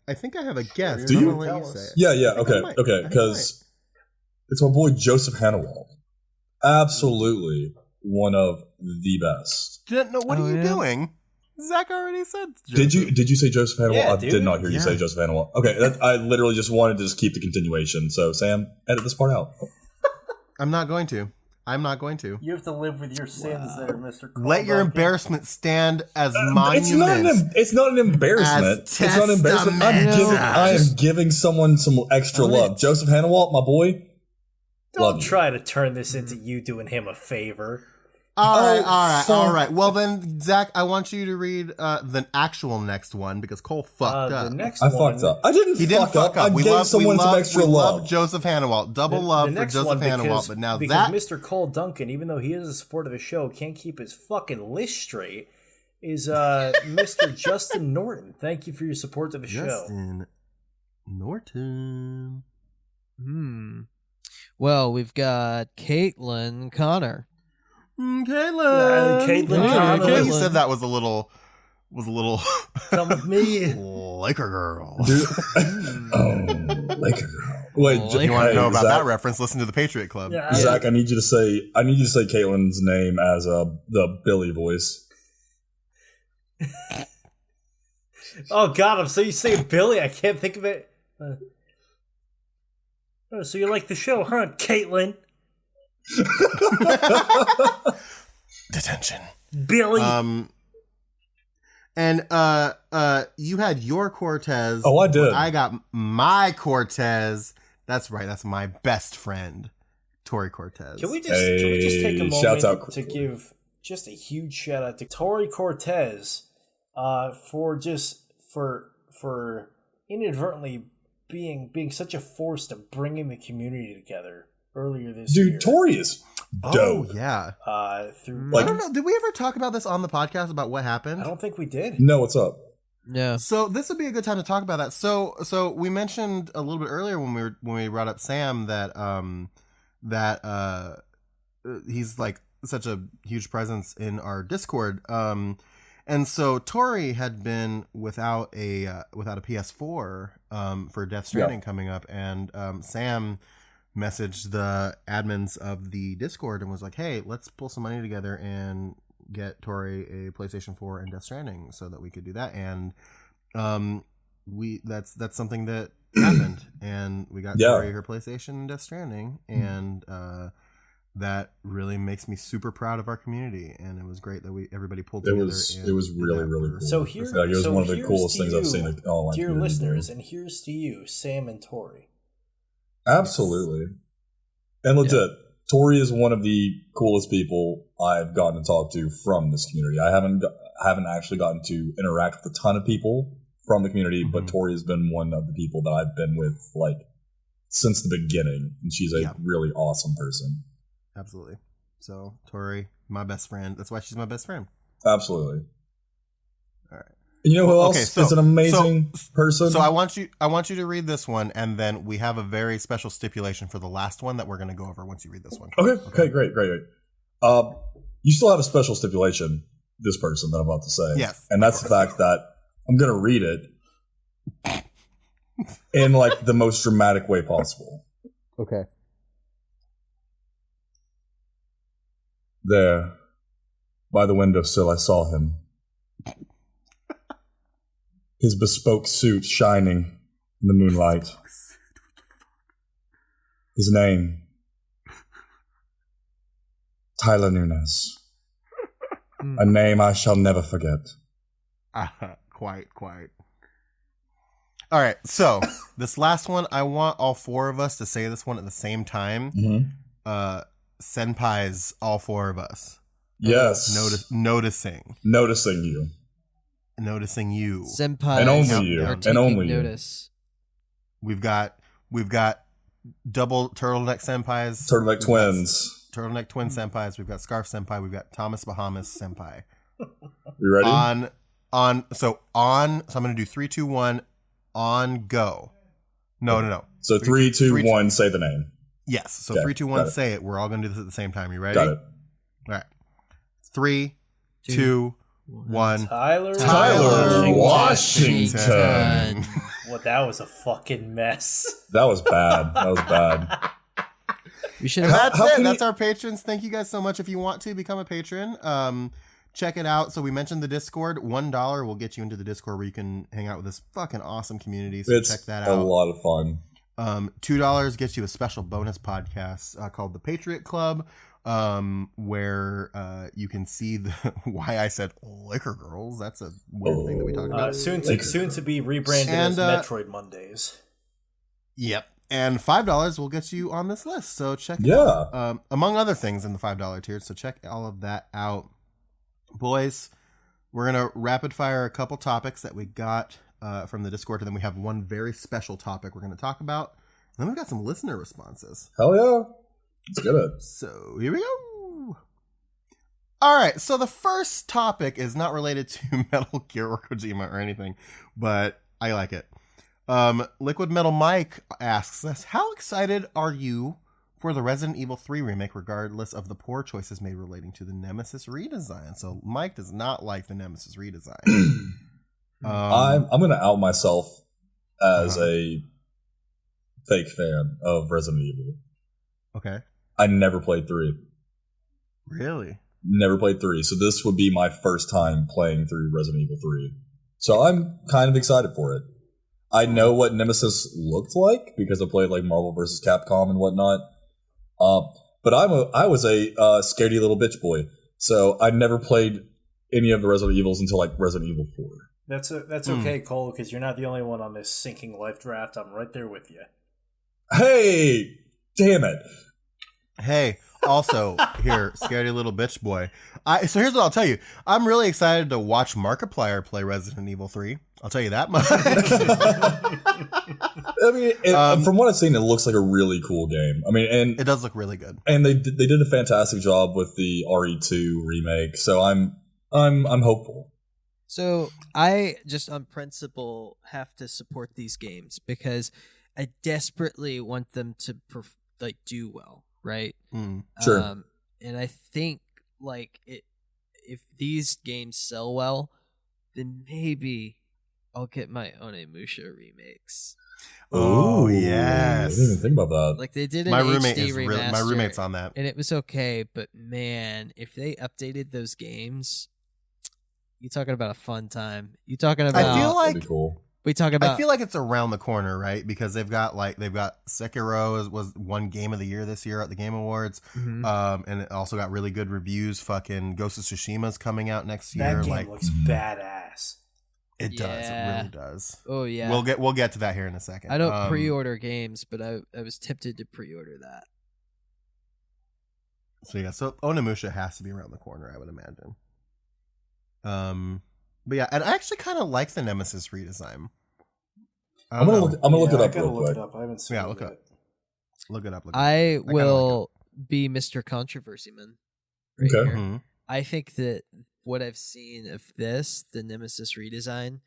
I think I have a guess. Do you? Let you say it. Yeah. Okay. Because it's my boy Joseph Hannawalt. Absolutely one of the best. What are you doing? Zach already said Joseph. Did you say Joseph Hannawalt? Yeah, I did not hear you say Joseph Hannawalt. Okay, I literally just wanted to just keep the continuation. So Sam, edit this part out. I'm not going to. You have to live with your sins there, Mr. Cole. Let your embarrassment stand as monument. It's not an embarrassment. It's not an embarrassment. I am giving someone some extra love. Joseph Hannawalt, my boy. Don't try to turn this into you doing him a favor. All right. Well then, Zach, I want you to read the actual next one because Cole fucked up. I fucked up. I didn't fuck up. I gave someone some extra love. Joseph Hannawalt. Double love for Joseph Hannawalt. But now because Mr. Cole Duncan, even though he is a support of the show, can't keep his fucking list straight, is Mr. Justin Norton. Thank you for your support of the show. Justin Norton. Well, we've got Caitlin Connor. Caitlin Connor. The way you said that was a little Come with me. Laker girl. Laker girl. Wait, you want to know about that reference? Listen to the Patriot Club. Yeah. Zach, I need you to say Caitlin's name as the Billy voice. Oh God, I'm so used to saying Billy, I can't think of it. So you like the show, huh, Caitlin? Detention. Billy. And you had your Cortez. Oh, I did. I got my Cortez. That's right. That's my best friend, Tori Cortez. Can we just take a moment to give just a huge shout out to Tori Cortez for inadvertently being such a force to bringing the community together earlier this year. Dude, Tori is dope. Oh, yeah. I don't know. Did we ever talk about this on the podcast about what happened? I don't think we did. No, what's up? Yeah. So this would be a good time to talk about that. So we mentioned a little bit earlier when we brought up Sam that he's like such a huge presence in our Discord. And so Tori had been without a PS4 for Death Stranding coming up, and Sam messaged the admins of the Discord and was like, "Hey, let's pull some money together and get Tori a PlayStation 4 and Death Stranding so that we could do that." And that's something that happened, and we got Tori her PlayStation and Death Stranding, and that really makes me super proud of our community, and it was great that everybody pulled together. It was really cool. So it was one of the coolest things I've seen. Dear listeners, and here's to you, Sam and Tori. Absolutely, and legit, Tori is one of the coolest people I've gotten to talk to from this community. I haven't actually gotten to interact with a ton of people from the community, but Tori has been one of the people that I've been with since the beginning, and she's a really awesome person. Absolutely. So Tori, my best friend. That's why she's my best friend. Absolutely. All right. And you know who else is an amazing person? So I want you to read this one, and then we have a very special stipulation for the last one that we're going to go over once you read this one. Okay, great. You still have a special stipulation, this person that I'm about to say. Yes. And that's the fact that I'm going to read it in the most dramatic way possible. Okay. There, by the windowsill, I saw him. His bespoke suit shining in the moonlight. His name, Tyler Nunes. A name I shall never forget. Quite. All right, so this last one, I want all four of us to say this one at the same time. Senpais, all four of us. Yes. Noticing you. Senpai. And only you. And only notice. You. We've got double turtleneck senpais. Turtleneck twins. Turtleneck twin senpais. We've got Scarf Senpai. We've got Thomas Bahamas Senpai. You ready? So I'm gonna do 3, 2, 1, on go. No. So 3, 2, 1, say the name. Yes. So 3, 2, 1, say it. We're all going to do this at the same time. You ready? Got it. All right. 3, 2, 1. Tyler Washington. Well, that was a fucking mess. That was bad. We should. That's our patrons. Thank you guys so much. If you want to become a patron, check it out. So we mentioned the Discord. $1 will get you into the Discord where you can hang out with this fucking awesome community. So check that out. It's a lot of fun. $2 gets you a special bonus podcast called the Patriot Club, where you can see why I said liquor girls. That's a weird thing that we talked about. Soon to be rebranded as Metroid Mondays. Yep. And $5 will get you on this list. So check it out. Among other things in the $5 tier. So check all of that out. Boys, we're going to rapid fire a couple topics that we got from the Discord, and then we have one very special topic we're going to talk about. And then we've got some listener responses. Hell yeah. Let's get it. So here we go. All right. So the first topic is not related to Metal Gear or Kojima or anything, but I like it. Liquid Metal Mike asks us, how excited are you for the Resident Evil 3 remake, regardless of the poor choices made relating to the Nemesis redesign? So Mike does not like the Nemesis redesign. I'm going to out myself as a fake fan of Resident Evil. Okay. I never played 3. Really? Never played 3. So this would be my first time playing through Resident Evil 3. So I'm kind of excited for it. I know what Nemesis looked like because I played Marvel vs. Capcom and whatnot. But I was a scaredy little bitch boy. So I never played any of the Resident Evils until Resident Evil 4. That's okay, Cole, because you're not the only one on this sinking life draft. I'm right there with you. Hey, damn it. Hey, also, here, scaredy little bitch boy. So here's what I'll tell you. I'm really excited to watch Markiplier play Resident Evil 3. I'll tell you that much. I mean, from what I've seen, it looks like a really cool game. I mean, and it does look really good. And they did a fantastic job with the RE2 remake. So I'm hopeful. So I just on principle have to support these games because I desperately want them to do well, right? Sure. And I think if these games sell well, then maybe I'll get my Onimusha remakes. Oh, Ooh, yes. I didn't even think about that. Like they did an HD remaster, my roommate's on that, and it was okay. But man, if they updated those games, you talking about a fun time. You talking about? I feel like that'd be cool. We talk about. I feel like it's around the corner, right? Because they've got Sekiro was one game of the year this year at the Game Awards, and it also got really good reviews. Fucking Ghost of Tsushima's coming out next year. That game looks badass. It does. It really does. Oh yeah. We'll get to that here in a second. I don't pre-order games, but I was tempted to pre-order that. So Onimusha has to be around the corner, I would imagine. But yeah, and I actually kind of like the Nemesis redesign. I'm gonna look it up real quick. I haven't seen it. Look it up. I will be Mr. Controversy Man. Right Okay. here. Mm-hmm. I think that what I've seen of this, the Nemesis redesign,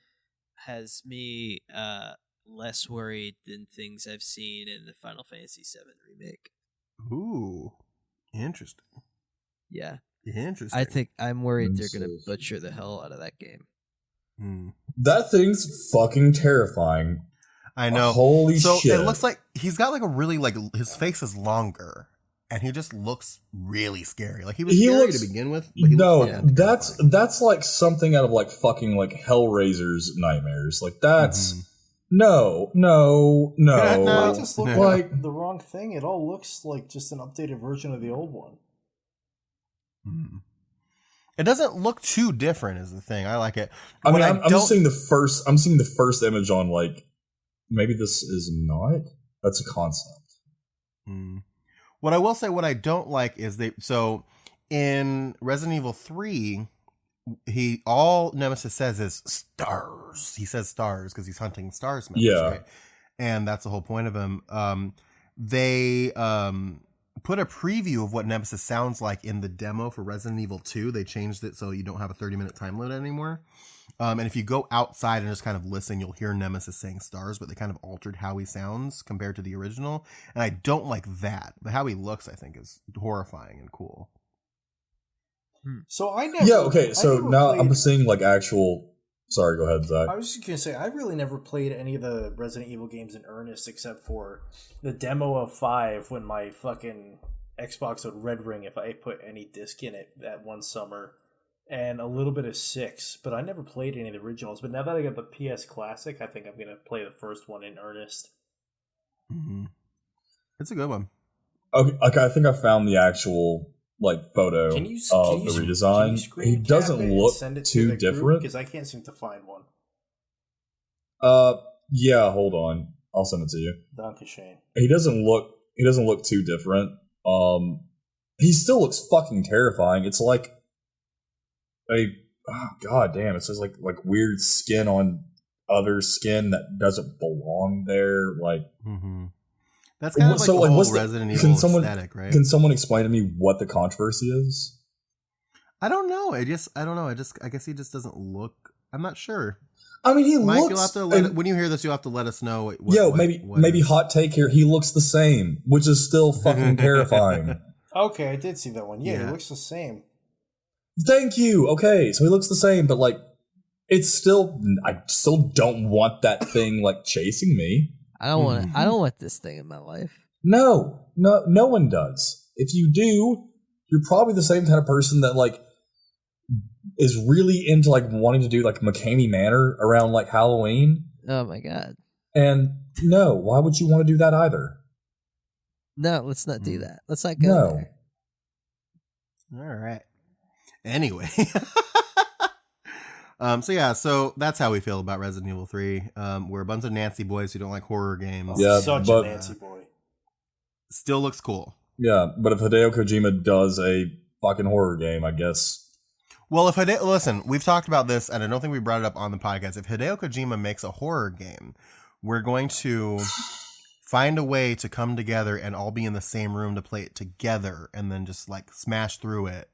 has me less worried than things I've seen in the Final Fantasy VII remake. Ooh, interesting. Yeah. Interesting. I think I'm worried they're going to butcher the hell out of that game. That thing's fucking terrifying. I know. Holy shit. It looks like he's got like a really his face is longer and he just looks really scary. Like he was scary to begin with. That's like something out of like fucking like Hellraiser's nightmares. Like that's no. It just looked like the wrong thing. It all looks like just an updated version of the old one. It doesn't look too different is the thing. I like it. I'm seeing the first image on like maybe this is not. That's a concept. What I will say, what I don't like is in Resident Evil 3, all Nemesis says is stars. He says stars because he's hunting stars. Right? And that's the whole point of him. They put a preview of what Nemesis sounds like in the demo for Resident Evil 2. They changed it so you don't have a 30-minute time limit anymore. And if you go outside and just kind of listen, you'll hear Nemesis saying stars, but they kind of altered how he sounds compared to the original. And I don't like that. But how he looks, I think, is horrifying and cool. So I never... Yeah, okay, so now I'm seeing like actual... Sorry, go ahead, Zach. I was just going to say, I really never played any of the Resident Evil games in earnest except for the demo of 5 when my fucking Xbox would red ring if I put any disc in it that one summer, and a little bit of 6, but I never played any of the originals. But now that I got the PS Classic, I think I'm going to play the first one in earnest. It's a good one. Okay, I think I found the actual... like photo of the redesign. He doesn't look too different because I can't seem to find one. Yeah, hold on. I'll send it to you. Danke schön. He doesn't look too different. He still looks fucking terrifying. It's like god damn, it's just like weird skin on other skin that doesn't belong there. Like that's kind of like the whole Resident Evil aesthetic, right? Can someone explain to me what the controversy is? I don't know. I guess he just doesn't look. I'm not sure. I mean, he Mike, looks... you'll have to when you hear this, you'll have to let us know. Maybe hot take here. He looks the same, which is still fucking terrifying. Okay, I did see that one. Yeah, he looks the same. Thank you. Okay, so he looks the same, but like, it's still... I still don't want that thing like chasing me. I don't want this thing in my life. No one does. If you do, you're probably the same kind of person that like is really into like wanting to do like McCamey Manor around like Halloween. Oh my god. And no, why would you want to do that either? No, let's not do that. Let's not go there. All right. Anyway. So that's how we feel about Resident Evil 3. We're a bunch of Nancy boys who don't like horror games. Yeah, such a Nancy boy. Still looks cool. Yeah, but if Hideo Kojima does a fucking horror game, I guess. Well, listen, we've talked about this, and I don't think we brought it up on the podcast. If Hideo Kojima makes a horror game, we're going to find a way to come together and all be in the same room to play it together, and then just like smash through it,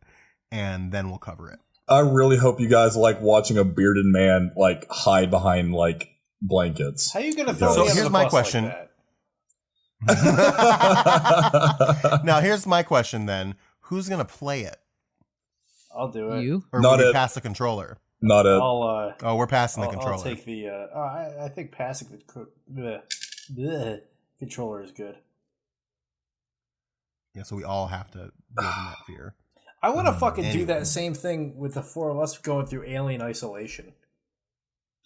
and then we'll cover it. I really hope you guys like watching a bearded man like hide behind like blankets. How are you gonna throw So me here's under the my bus question. Like that? Now here's my question then. Who's gonna play it? I'll do it. You? Or will you pass the controller? Not it. We're passing the controller. I'll take the. I think passing the controller is good. Yeah, so we all have to live in that fear. I want to fucking do that same thing with the four of us going through Alien Isolation.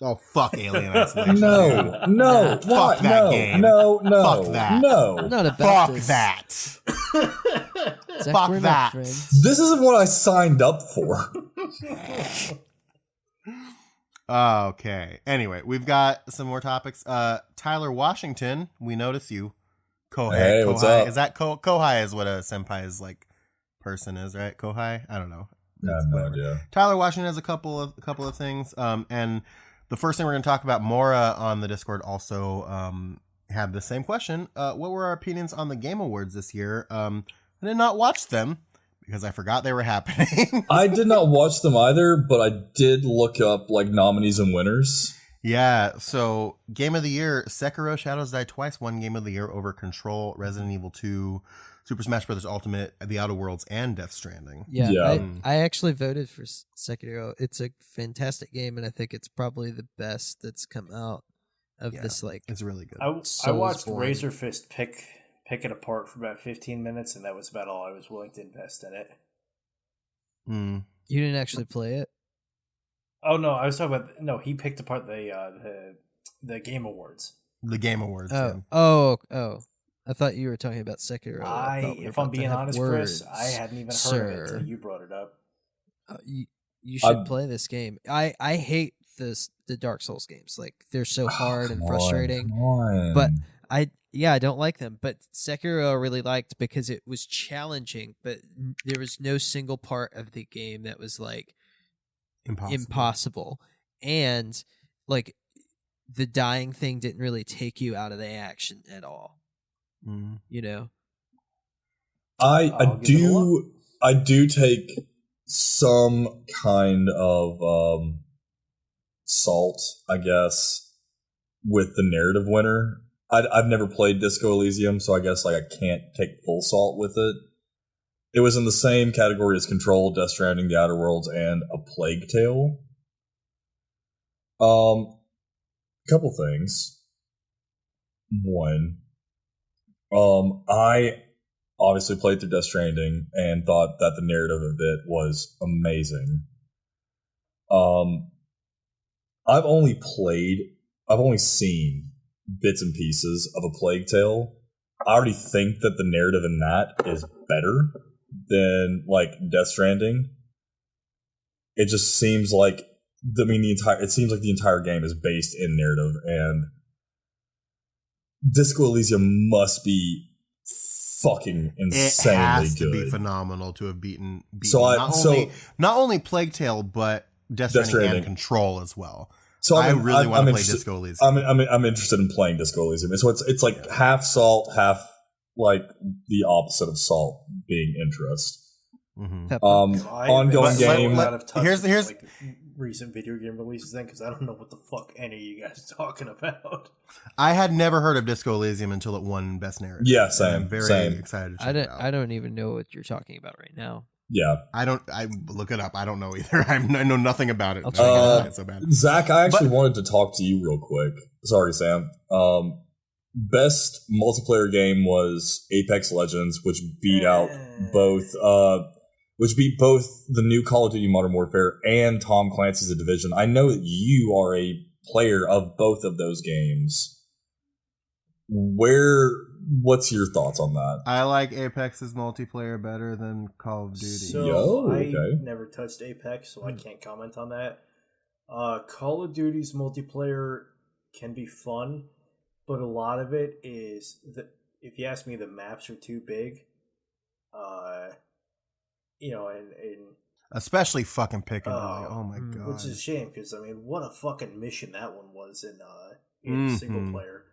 Oh, fuck Alien Isolation. No. Fuck that game. No. Fuck that. No. Not about Fuck this. that. Zach, Fuck we're not that. friends. This isn't what I signed up for. Okay. Anyway, we've got some more topics. Tyler Washington, we notice you. Kohai. Hey, what's up? Is that Kohai is what a senpai's like person is, right? Kohai? I don't know. I have no idea. Tyler Washington has a couple of things. And the first thing we're going to talk about, Mora on the Discord also had the same question. What were our opinions on the Game Awards this year? I did not watch them because I forgot they were happening. I did not watch them either, but I did look up like nominees and winners. Yeah, so Game of the Year, Sekiro Shadows Die Twice won Game of the Year over Control, Resident Evil 2, Super Smash Bros. Ultimate, The Outer Worlds, and Death Stranding. Yeah. I actually voted for Sekiro. It's a fantastic game, and I think it's probably the best that's come out of this. Like, it's really good. I watched Razor Fist pick it apart for about 15 minutes, and that was about all I was willing to invest in it. You didn't actually play it? Oh no, I was talking about he picked apart the Game Awards. The Game Awards. Oh. I thought you were talking about Sekiro. If I'm being honest, Chris, I hadn't even heard of it until you brought it up. You should play this game. I hate the Dark Souls games. Like, they're so hard and frustrating. But I don't like them. But Sekiro I really liked because it was challenging, but there was no single part of the game that was like impossible. And like the dying thing didn't really take you out of the action at all. You know, I do take some kind of salt, I guess, with the narrative winner. I've never played Disco Elysium, so I guess like I can't take full salt with it. It was in the same category as Control, Death Stranding, The Outer Worlds, and A Plague Tale. Couple things. One, I obviously played through Death Stranding and thought that the narrative of it was amazing. I've only seen bits and pieces of A Plague Tale. I already think that the narrative in that is better than like Death Stranding. It just seems like the entire game is based in narrative, and Disco Elysium must be fucking insanely it has good. To be phenomenal to have beaten not only Plague Tale but Death Stranding and Control as well. So I really want to play Disco Elysium. I'm interested in playing Disco Elysium. So it's like half salt, half like the opposite of salt being interest. Ongoing game. Here's like recent video game releases then, because I don't know what the fuck any of you guys are talking about. I had never heard of Disco Elysium until it won Best Narrative. Yeah, same. I'm very excited to check it out. I don't even know what you're talking about right now. Yeah, I look it up. I don't know either. I know nothing about it. It's so bad. Zach, I actually wanted to talk to you real quick. Sorry, Sam. Best multiplayer game was Apex Legends, which beat both the new Call of Duty Modern Warfare and Tom Clancy's The Division. I know that you are a player of both of those games. What's your thoughts on that? I like Apex's multiplayer better than Call of Duty. So I never touched Apex, so I can't comment on that. Call of Duty's multiplayer can be fun, but a lot of it is that, if you ask me, the maps are too big. And especially fucking Piccadilly. Oh my god, which is a shame, because I mean, what a fucking mission that one was in single player.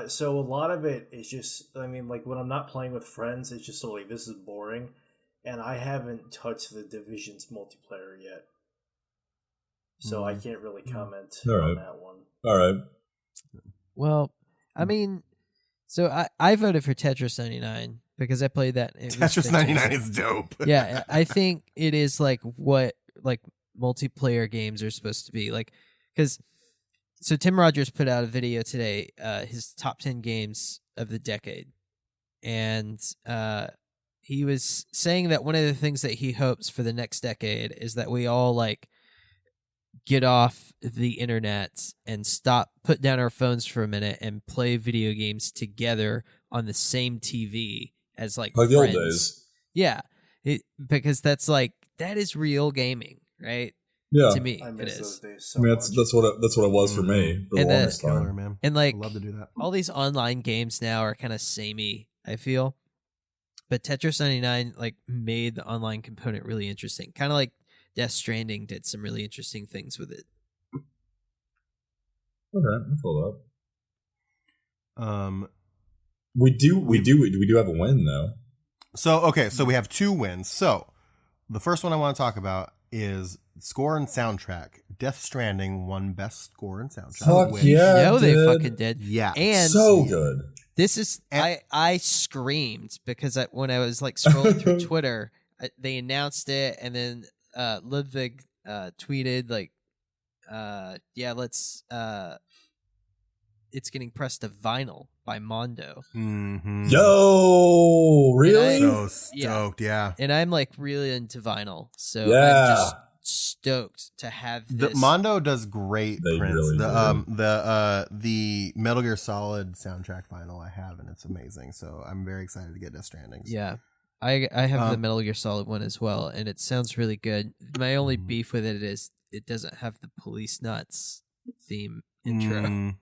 So a lot of it is just, I mean, like when I'm not playing with friends, it's just so like, this is boring, and I haven't touched the Division's multiplayer yet, so I can't really comment on that one. All right. Well, I mean, so I voted for Tetris 99 because I played that. Tetris 99 is dope. Yeah, I think it is like what like multiplayer games are supposed to be like, because so Tim Rogers put out a video today, his top 10 games of the decade, and he was saying that one of the things that he hopes for the next decade is that we all like get off the internet and put down our phones for a minute and play video games together on the same TV as like the old days. Yeah, because that is real gaming, right? Yeah, to me, I miss those days so I mean, much. that's what it was for me for the longest time. Killer, man. And like, I'd love to do that. all these online games now are kind of samey, I feel. But Tetris 99 like made the online component really interesting. Kind of like Death Stranding did some really interesting things with it. Okay, I feel that. Um, we do have a win though. So we have 2 wins. So the first one I want to talk about is score and soundtrack. Death Stranding won best score and soundtrack. Fuck yeah, they fucking did. Yeah, and so good. This is I screamed because when I was like scrolling through Twitter, they announced it, and then Ludwig tweeted like, let's it's getting pressed to vinyl by Mondo. Mm-hmm. Yo, really? So stoked, yeah. And I'm like really into vinyl, so yeah. I'm just stoked to have this. Mondo does great They prints. really The Metal Gear Solid soundtrack vinyl I have, and it's amazing. So I'm very excited to get Death Stranding. Yeah. I have the Metal Gear Solid one as well, and it sounds really good. My only beef with it is it doesn't have the Police Nuts theme intro.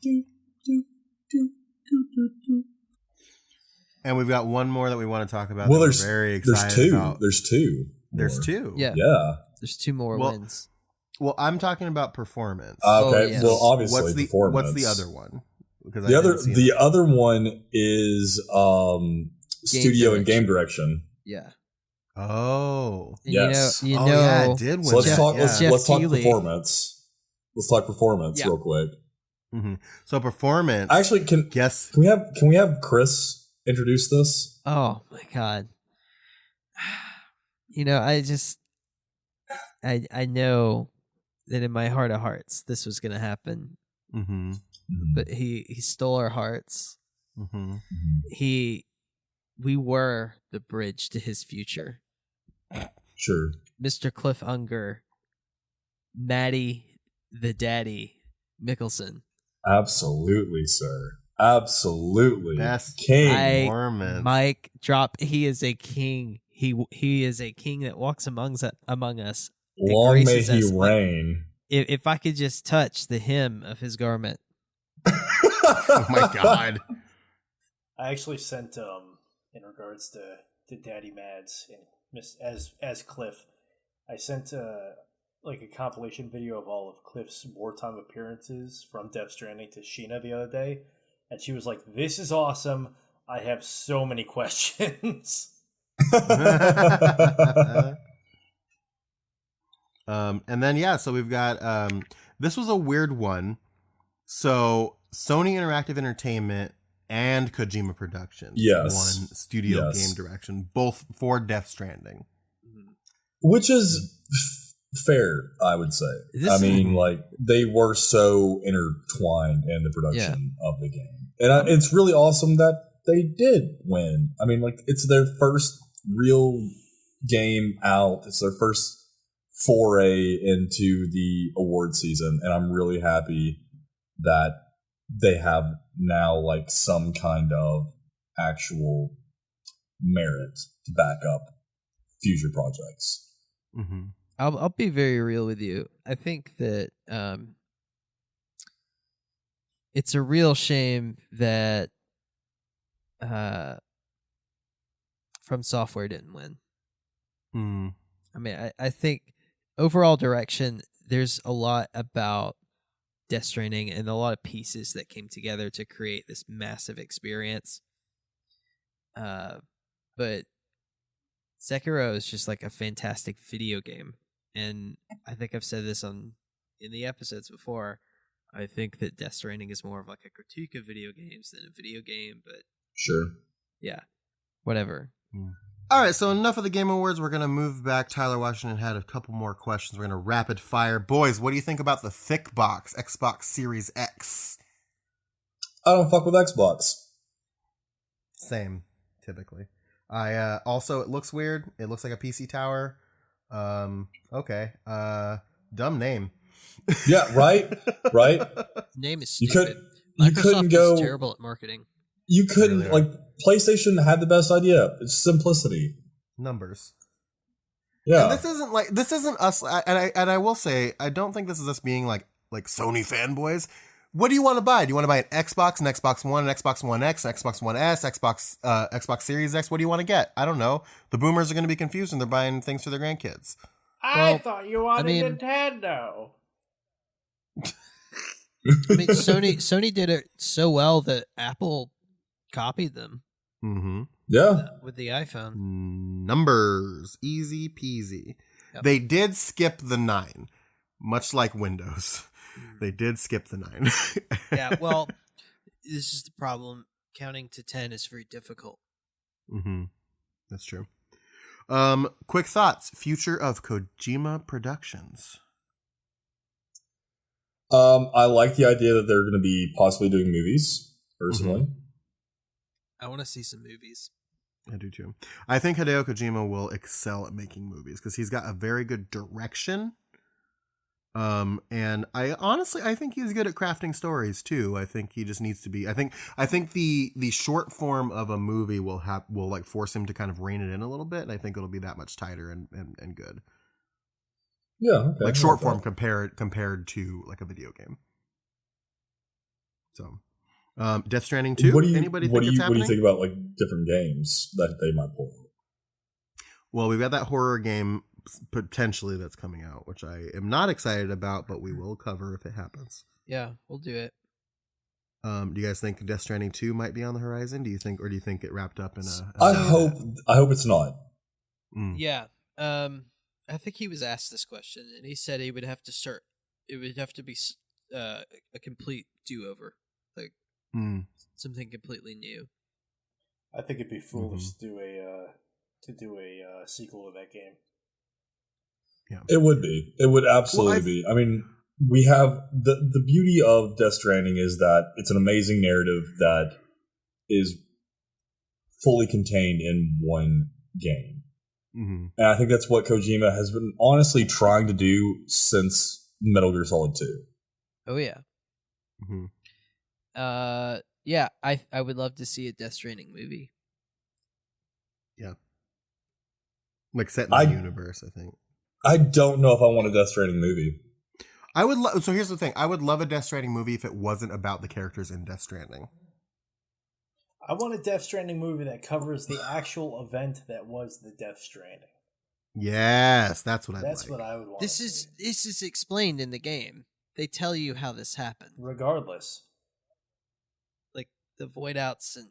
And we've got one more that we want to talk about. Well, there's very excited about. There's two. There's more. 2. Yeah. Yeah. There's 2 more wins. Well, I'm talking about performance. Okay. yes. Well, obviously, performance. What's the other one? Because the other one is studio and game direction. Yeah. Oh. And yes. You know, yeah, it did win. So let's talk. Jeff Let's talk Keighley. performance. Let's talk performance real quick. Mm-hmm. So performance. Actually, can we have Chris introduce this? Oh my god. You know, I know that in my heart of hearts this was going to happen. Mm-hmm. But he stole our hearts. Mm-hmm. We were the bridge to his future. Sure. Mr. Cliff Unger, Maddie the Daddy Mickelson. Absolutely, sir. Absolutely. Best king. performance. Mike drop. He is a king. He is a king that walks among us. Long may he reign. If I could just touch the hem of his garment. Oh my god. I actually sent in regards to Daddy Mads and as Cliff, I sent like a compilation video of all of Cliff's wartime appearances from Death Stranding to Sheena the other day, and she was like, "This is awesome. I have so many questions." And then so we've got this was a weird one. So Sony Interactive Entertainment and Kojima Productions won studio game direction, both for Death Stranding, which is fair, I would say. I mean, like, they were so intertwined in the production of the game, and it's really awesome that they did win. I mean, like, it's their first real game out. It's their first foray into the award season, and I'm really happy that they have now like some kind of actual merit to back up future projects. Mm-hmm. I'll be very real with you. I think that it's a real shame that From Software didn't win. Mm. I mean, I think overall direction, there's a lot about Death Stranding and a lot of pieces that came together to create this massive experience. But Sekiro is just like a fantastic video game. And I think I've said this in the episodes before. I think that Death Stranding is more of like a critique of video games than a video game, but sure. Yeah. whatever. All right, so enough of the Game Awards. We're going to move back. Tyler Washington had a couple more questions. We're going to rapid fire. Boys, what do you think about the thick box Xbox Series X? I don't fuck with Xbox. Same, typically. I also, it looks weird. It looks like a PC tower. Okay. Dumb name. Yeah, right? Right? Name is stupid. Microsoft is terrible at marketing. You couldn't, really PlayStation had the best idea. It's simplicity. Numbers. Yeah. And this isn't us, and I will say, I don't think this is us being like Sony fanboys. What do you want to buy? Do you want to buy an Xbox, an Xbox One, an Xbox One X, an Xbox One S, Xbox Series X? What do you want to get? I don't know. The boomers are going to be confused and they're buying things for their grandkids. I thought you wanted Nintendo. I mean, Sony did it so well that Apple copied them. Mm-hmm. Yeah. With the iPhone. Numbers. Easy peasy. Yep. They did skip the 9, much like Windows. They did skip the 9. Yeah, well, this is the problem. Counting to 10 is very difficult. Mm-hmm. That's true. Quick thoughts. Future of Kojima Productions. I like the idea that they're going to be possibly doing movies, personally. Mm-hmm. I want to see some movies. I do too. I think Hideo Kojima will excel at making movies because he's got a very good direction. And I think he's good at crafting stories too. I think he just needs to be. I think the short form of a movie will force him to kind of rein it in a little bit, and I think it'll be that much tighter and good. Yeah, okay. Like short form compared to like a video game. So, Death Stranding 2. What do you think about like different games that they might pull? Well, we've got that horror game potentially that's coming out, which I am not excited about, but we will cover if it happens. Yeah, we'll do it. Do you guys think Death Stranding 2 might be on the horizon? Do you think it wrapped up in a I hope it's not. Yeah. I think he was asked this question, and he said he would have to start. It would have to be a complete do-over, like something completely new. I think it'd be foolish to do a sequel to that game. Yeah, it would be. It would absolutely be. I mean, we have the beauty of Death Stranding is that it's an amazing narrative that is fully contained in one game. Mm-hmm. And I think that's what Kojima has been honestly trying to do since Metal Gear Solid 2. Oh, yeah. Mm-hmm. Yeah, I would love to see a Death Stranding movie. Yeah. Like set in the universe, I think. I don't know if I want a Death Stranding movie. I would so here's the thing. I would love a Death Stranding movie if it wasn't about the characters in Death Stranding. I want a Death Stranding movie that covers the actual event that was the Death Stranding. Yes, that's what That's what I would want. This is explained in the game. They tell you how this happened. Regardless. Like the void outs and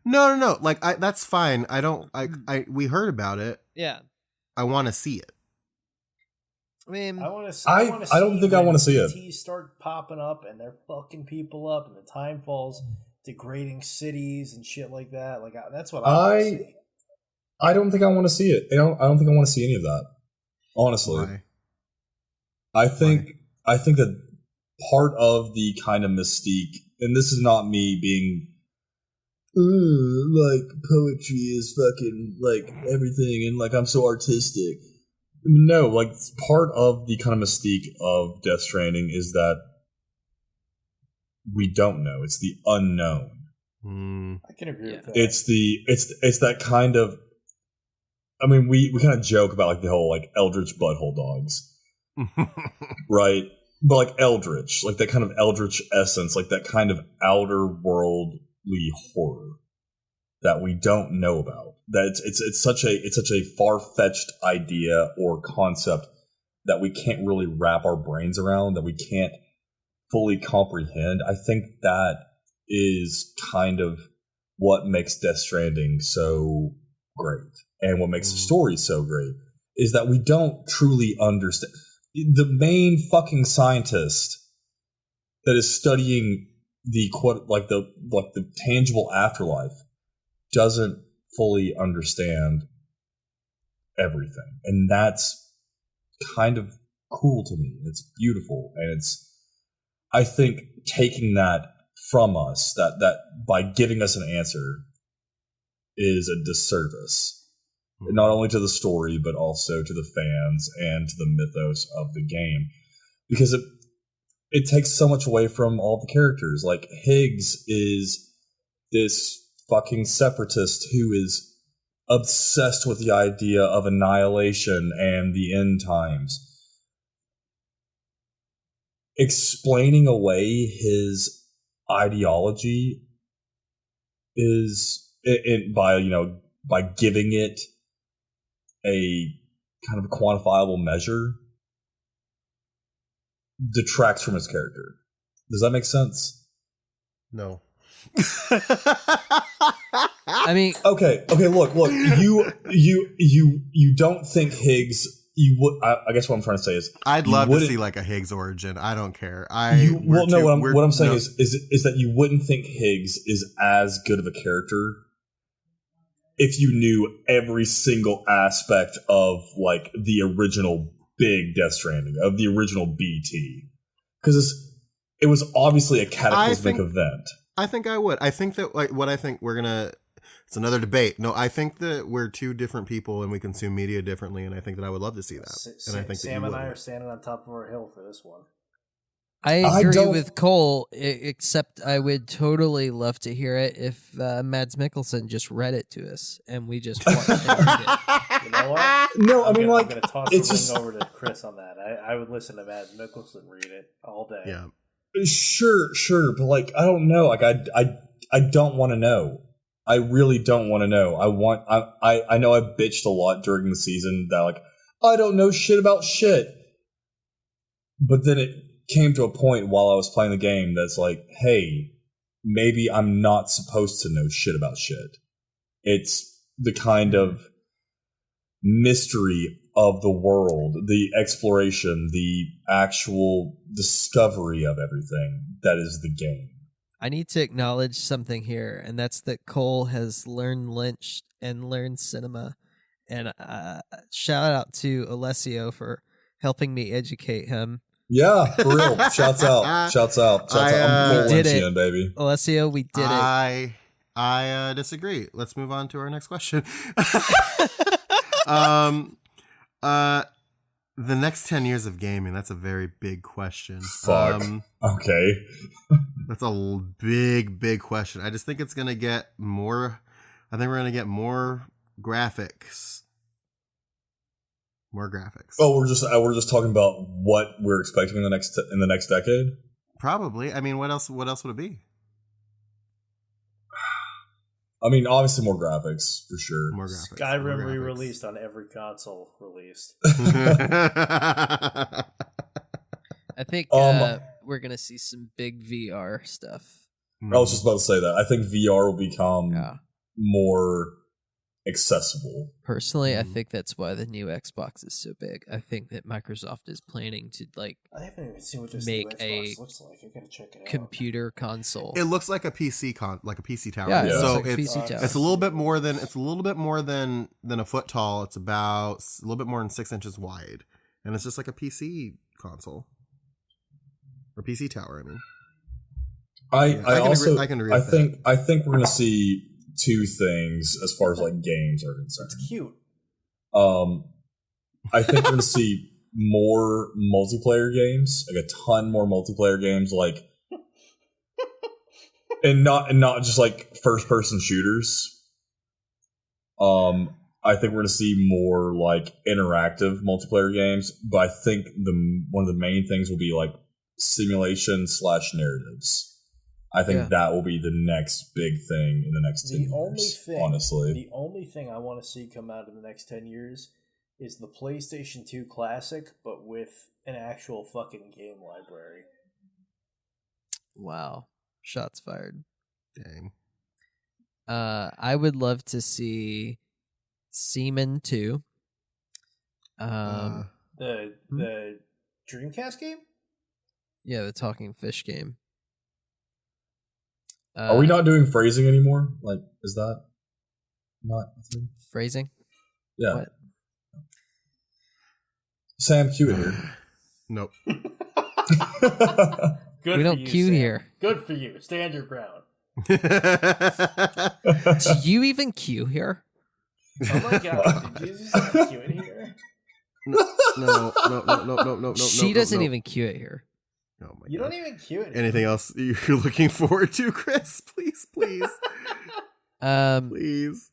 No. Like that's fine. We heard about it. Yeah. I want to see it. I mean, I don't think I want to see it. ETs start popping up and they're fucking people up, and the time falls, degrading cities and shit like that. Like that's what I want to see. I don't think I want to see it. I don't think I want to see any of that. Honestly, why? I think that part of the kind of mystique, and this is not me being, like poetry is fucking like everything, and like I'm so artistic. No, like part of the kind of mystique of Death Stranding is that we don't know. It's the unknown. I can agree with that. It's that kind of. I mean, we kind of joke about like the whole like eldritch butthole dogs, right? But like eldritch, like that kind of eldritch essence, like that kind of outer worldly horror that we don't know about. That it's such a far-fetched idea or concept that we can't really wrap our brains around, that we can't fully comprehend. I think that is kind of what makes Death Stranding so great, and what makes the story so great is that we don't truly understand. The main fucking scientist that is studying the tangible afterlife doesn't fully understand everything. And that's kind of cool to me. It's beautiful. And I think taking that from us, that by giving us an answer is a disservice. Not only to the story, but also to the fans and to the mythos of the game. Because it takes so much away from all the characters. Like, Higgs is this fucking separatist who is obsessed with the idea of annihilation and the end times. Explaining away his ideology is by giving it a kind of a quantifiable measure detracts from his character. Does that make sense? No. I mean, okay. Look. You don't think Higgs? You would. I guess what I'm trying to say is, I'd love to see like a Higgs origin. I don't care. What I'm saying is that you wouldn't think Higgs is as good of a character if you knew every single aspect of like the original big Death Stranding, of the original BT, because it was obviously a cataclysmic event. I think I would. I think that it's another debate. No, I think that we're two different people and we consume media differently, and I think that I would love to see that. And I think Sam and I are standing on top of our hill for this one. I agree with Cole, except I would totally love to hear it if Mads Mikkelsen just read it to us and we just watched it. You know what? No, I'm going to toss the ring over to Chris on that. I would listen to Mads Mikkelsen read it all day. Yeah. Sure, but like I don't know. Like I don't want to know. I really don't want to know. I know I bitched a lot during the season that like I don't know shit about shit. But then it came to a point while I was playing the game that's like, hey, maybe I'm not supposed to know shit about shit. It's the kind of mystery of the world, the exploration, the actual discovery of everything that is the game. I need to acknowledge something here, and that's that Cole has learned Lynch and learned cinema. And shout out to Alessio for helping me educate him. Yeah, for real. Shouts out. I'm full Lynchian, baby. Alessio, we did it. I disagree. Let's move on to our next question. The next 10 years of gaming, that's a very big question. Fuck. Okay. That's a big question. I just think it's going to get more. I think we're going to get more graphics. More graphics. Oh, we're just talking about what we're expecting in the next decade? Probably. I mean, what else would it be? I mean, obviously more graphics, for sure. More graphics. Skyrim re-released on every console released. I think we're going to see some big VR stuff. I was just about to say that. I think VR will become more accessible. Personally, I think that's why the new Xbox is so big. I think that Microsoft is planning to I haven't even seen what this make new Xbox looks like. I gotta check it out. Computer console. It looks like a PC like a PC tower. Yeah, so like a PC tower. It's a little bit more than a foot tall. It's about a little bit more than 6 inches wide, and it's just like a PC console or PC tower. I mean, I think we're gonna see two things as far as like games are concerned. It's cute. I think we're gonna see more multiplayer games, like a ton more multiplayer games, like, and not just like first person shooters. I think we're gonna see more like interactive multiplayer games, but I think one of the main things will be like simulation/narratives. I think that will be the next big thing in the next 10 years, honestly. The only thing I want to see come out in the next 10 years is the PlayStation 2 Classic, but with an actual fucking game library. Wow. Shots fired. Dang. I would love to see Seaman 2. The Dreamcast game? Yeah, the talking fish game. Are we not doing phrasing anymore? Like, is that Not Phrasing? Yeah. What? Sam, cue it here. Nope. Good we don't you, cue Sam. here. Good for you. Stand your ground. Do you even cue here? Oh my god, did you just not cue it here? No. She doesn't even cue it here. Oh my You God. don't even cue it. Anything else you're looking forward to, Chris? Please. Please.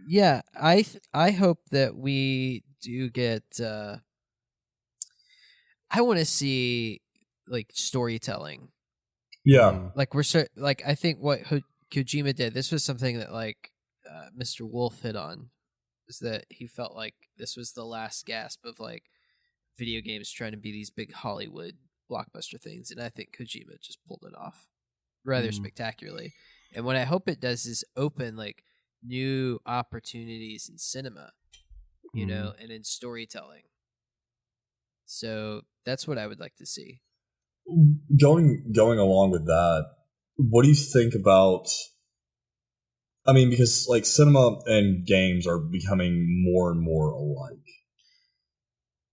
Yeah, I hope that we do get. I want to see like storytelling. Yeah, Like I think what Kojima did. This was something that like Mr. Wolf hit on, is that he felt like this was the last gasp of like video games trying to be these big Hollywood blockbuster things, and I think Kojima just pulled it off rather spectacularly. And what I hope it does is open like new opportunities in cinema, you know, and in storytelling. So that's what I would like to see. going along with that, what do you think about? I mean, because like cinema and games are becoming more and more alike.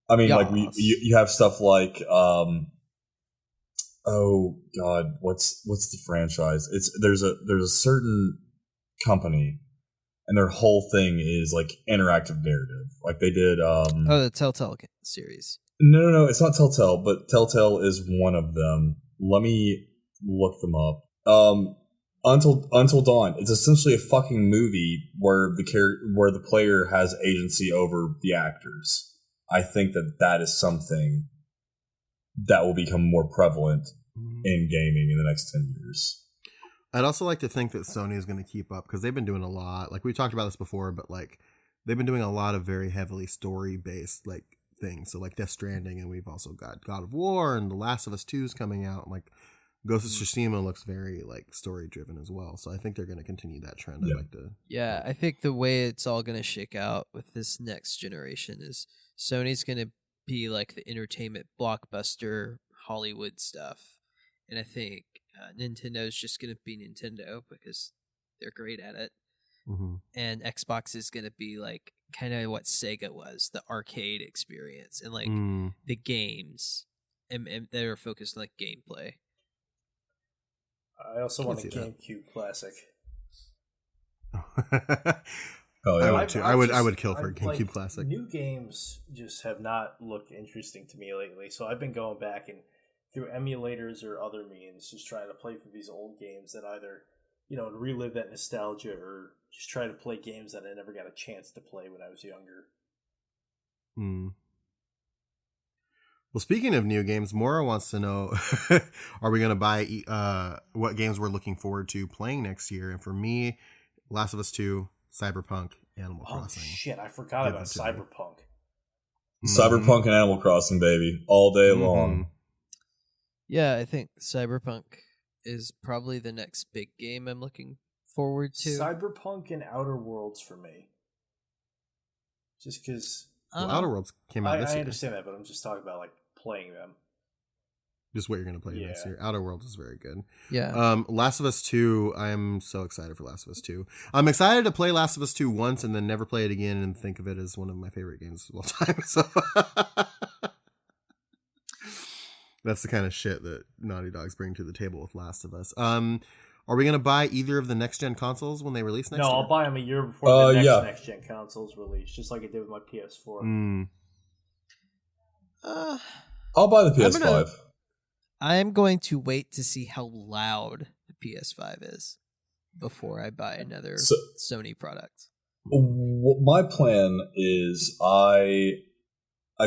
I mean, like you have stuff like oh god, what's the franchise? There's a certain company, and their whole thing is like interactive narrative. Like they did the Telltale series. No, it's not Telltale, but Telltale is one of them. Let me look them up. Until Dawn. It's essentially a fucking movie where the player has agency over the actors. I think that is something that will become more prevalent in gaming in the next 10 years. I'd also like to think that Sony is going to keep up because they've been doing a lot. Like we talked about this before, but like they've been doing a lot of very heavily story-based like things. So like Death Stranding, and we've also got God of War, and The Last of Us 2 is coming out. Like Ghost of Tsushima looks very like story-driven as well. So I think they're going to continue that trend. Yeah. I'd like to. Yeah, I think the way it's all going to shake out with this next generation is Sony's going to be like the entertainment blockbuster Hollywood stuff. And I think Nintendo's just going to be Nintendo because they're great at it. Mm-hmm. And Xbox is going to be like kind of what Sega was, the arcade experience and like the games. And they're focused on like gameplay. I also want a GameCube classic. Oh, yeah. I would too. I would kill for a GameCube classic. New games just have not looked interesting to me lately, so I've been going back and through emulators or other means, just trying to play through these old games that either, you know, relive that nostalgia or just try to play games that I never got a chance to play when I was younger. Well, speaking of new games, Maura wants to know, are we going to buy what games we're looking forward to playing next year? And for me, Last of Us 2, Cyberpunk, Animal Crossing. Oh, shit, I forgot about Cyberpunk. Cyberpunk and Animal Crossing, baby. All day long. Yeah, I think Cyberpunk is probably the next big game I'm looking forward to. Cyberpunk and Outer Worlds for me. Just because... Well, Outer Worlds came out this year. I understand that, but I'm just talking about like playing them. Just what you're going to play next year. Outer Worlds is very good. Yeah. Last of Us 2, I'm so excited for Last of Us 2. I'm excited to play Last of Us 2 once and then never play it again and think of it as one of my favorite games of all time. So that's the kind of shit that Naughty Dogs bring to the table with Last of Us. Are we going to buy either of the next-gen consoles when they release next year? No, I'll buy them a year before the next-gen consoles release, just like I did with my PS4. I'll buy the PS5. I'm going to wait to see how loud the PS5 is before I buy another Sony product. My plan is I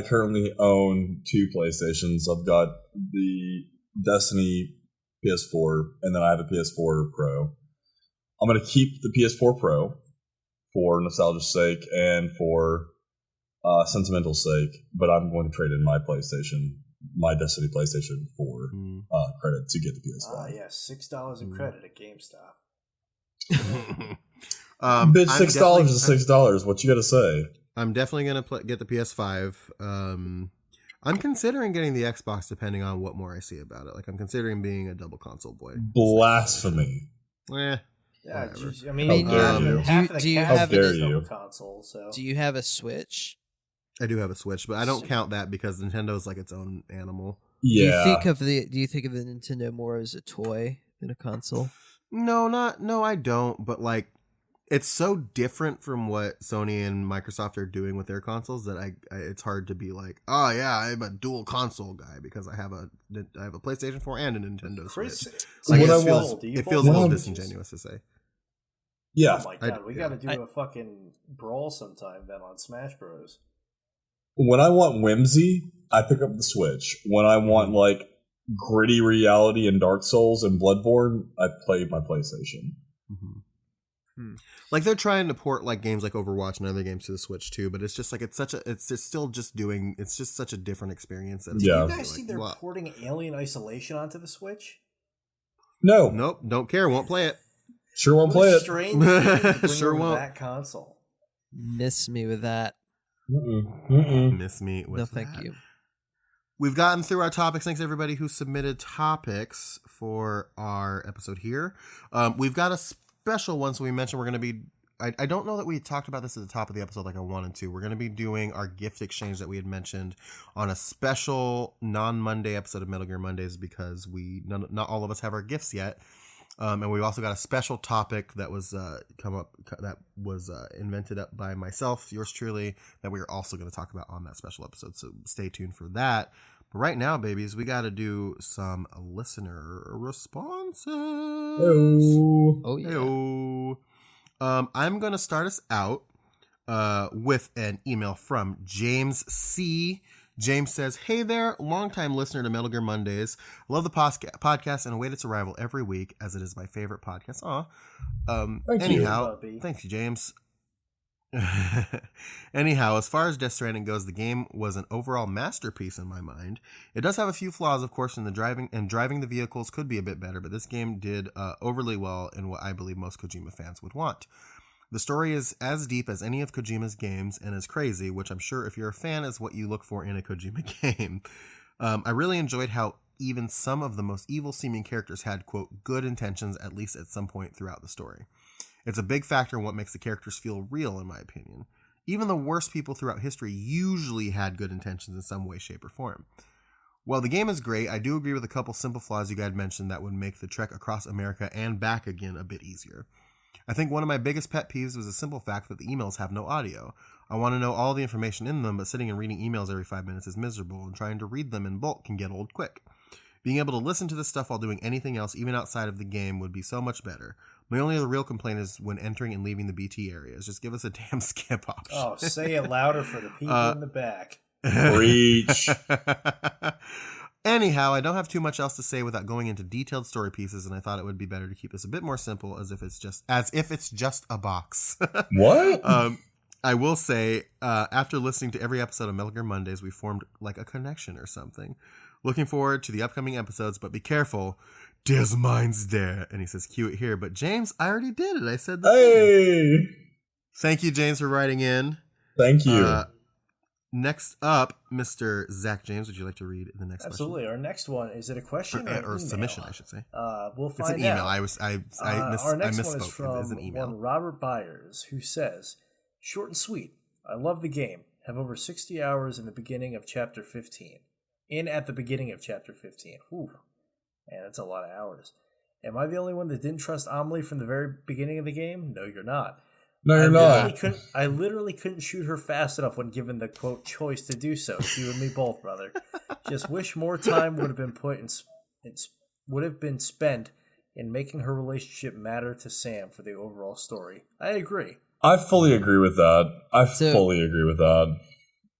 currently own 2 PlayStations. I've got the Destiny PS4, and then I have a PS4 Pro. I'm going to keep the PS4 Pro for nostalgia's sake and for sentimental sake, but I'm going to trade in my Destiny PlayStation for credit to get the PS5. Yeah, $6 in credit at GameStop. Bitch, $6 is $6. What you got to say? I'm definitely going to get the PS5. I'm considering getting the Xbox depending on what more I see about it. Like I'm considering being a double console boy. Blasphemy. Yeah, whatever. I mean, half of the cast is on console. So do you have a Switch? I do have a Switch, but I don't count that because Nintendo's like its own animal. Yeah. Do you think of the Nintendo more as a toy than a console? No, I don't. But like, it's so different from what Sony and Microsoft are doing with their consoles that it's hard to be like, oh yeah, I'm a dual console guy because I have a PlayStation 4 and a Nintendo Switch. Like, it feels a little disingenuous to say. Yeah. Oh my god, we got to do a fucking brawl sometime then on Smash Bros. When I want whimsy, I pick up the Switch. When I want like gritty reality and Dark Souls and Bloodborne, I play my PlayStation. Mm-hmm. Like they're trying to port like games like Overwatch and other games to the Switch too, but it's just like it's just such a different experience. Did you guys see they're porting Alien Isolation onto the Switch? No. Nope. Don't care. Won't play it. Sure won't play it. Strange. Sure won't. That console. Miss me with that. Miss me with no, thank you. We've gotten through our topics. Thanks everybody who submitted topics for our episode here. We've got a special one, so we mentioned we're going to be. I don't know that we talked about this at the top of the episode like I wanted to. We're going to be doing our gift exchange that we had mentioned on a special non-Monday episode of Metal Gear Mondays because not all of us have our gifts yet. And we've also got a special topic that was invented up by myself, yours truly, that we are also going to talk about on that special episode. So stay tuned for that. But right now, babies, we got to do some listener responses. Hello. Oh yeah. Hello. I'm going to start us out with an email from James C. James says, hey there, longtime listener to Metal Gear Mondays. Love the podcast and await its arrival every week as it is my favorite podcast. Thank you, James. Anyhow, as far as Death Stranding goes, the game was an overall masterpiece in my mind. It does have a few flaws, of course, in the driving the vehicles could be a bit better, but this game did overly well in what I believe most Kojima fans would want. The story is as deep as any of Kojima's games and as crazy, which I'm sure if you're a fan is what you look for in a Kojima game. I really enjoyed how even some of the most evil-seeming characters had, quote, good intentions at least at some point throughout the story. It's a big factor in what makes the characters feel real, in my opinion. Even the worst people throughout history usually had good intentions in some way, shape, or form. While the game is great, I do agree with a couple simple flaws you guys mentioned that would make the trek across America and back again a bit easier. I think one of my biggest pet peeves was the simple fact that the emails have no audio. I want to know all the information in them, but sitting and reading emails every 5 minutes is miserable, and trying to read them in bulk can get old quick. Being able to listen to this stuff while doing anything else, even outside of the game, would be so much better. My only other real complaint is when entering and leaving the BT areas. Just give us a damn skip option. Oh, say it louder for the people in the back. Preach. Anyhow, I don't have too much else to say without going into detailed story pieces, and I thought it would be better to keep this a bit more simple, as if it's just a box. What? I will say, after listening to every episode of Metal Gear Mondays, we formed like a connection or something. Looking forward to the upcoming episodes, but be careful. There's mines there. And he says, cue it here. But James, I already did it. I said that. Hey! Thank you, James, for writing in. Thank you. Next up, Mr. Zach James, would you like to read the next Absolutely. question? Our next one, is it a question or submission, I should say. We'll find out. It's an email. I Our next misspoke. one is from one Robert Byers, who says, short and sweet. I love the game. Have over 60 hours in the beginning of Chapter 15. At the beginning of Chapter 15. Whew. Man, that's a lot of hours. Am I the only one that didn't trust Amelie from the very beginning of the game? No, you're not. No, you're not. I literally couldn't shoot her fast enough when given the, quote, choice to do so. You and me both, brother. Just wish more time would have been spent in making her relationship matter to Sam for the overall story. I agree. I fully agree with that.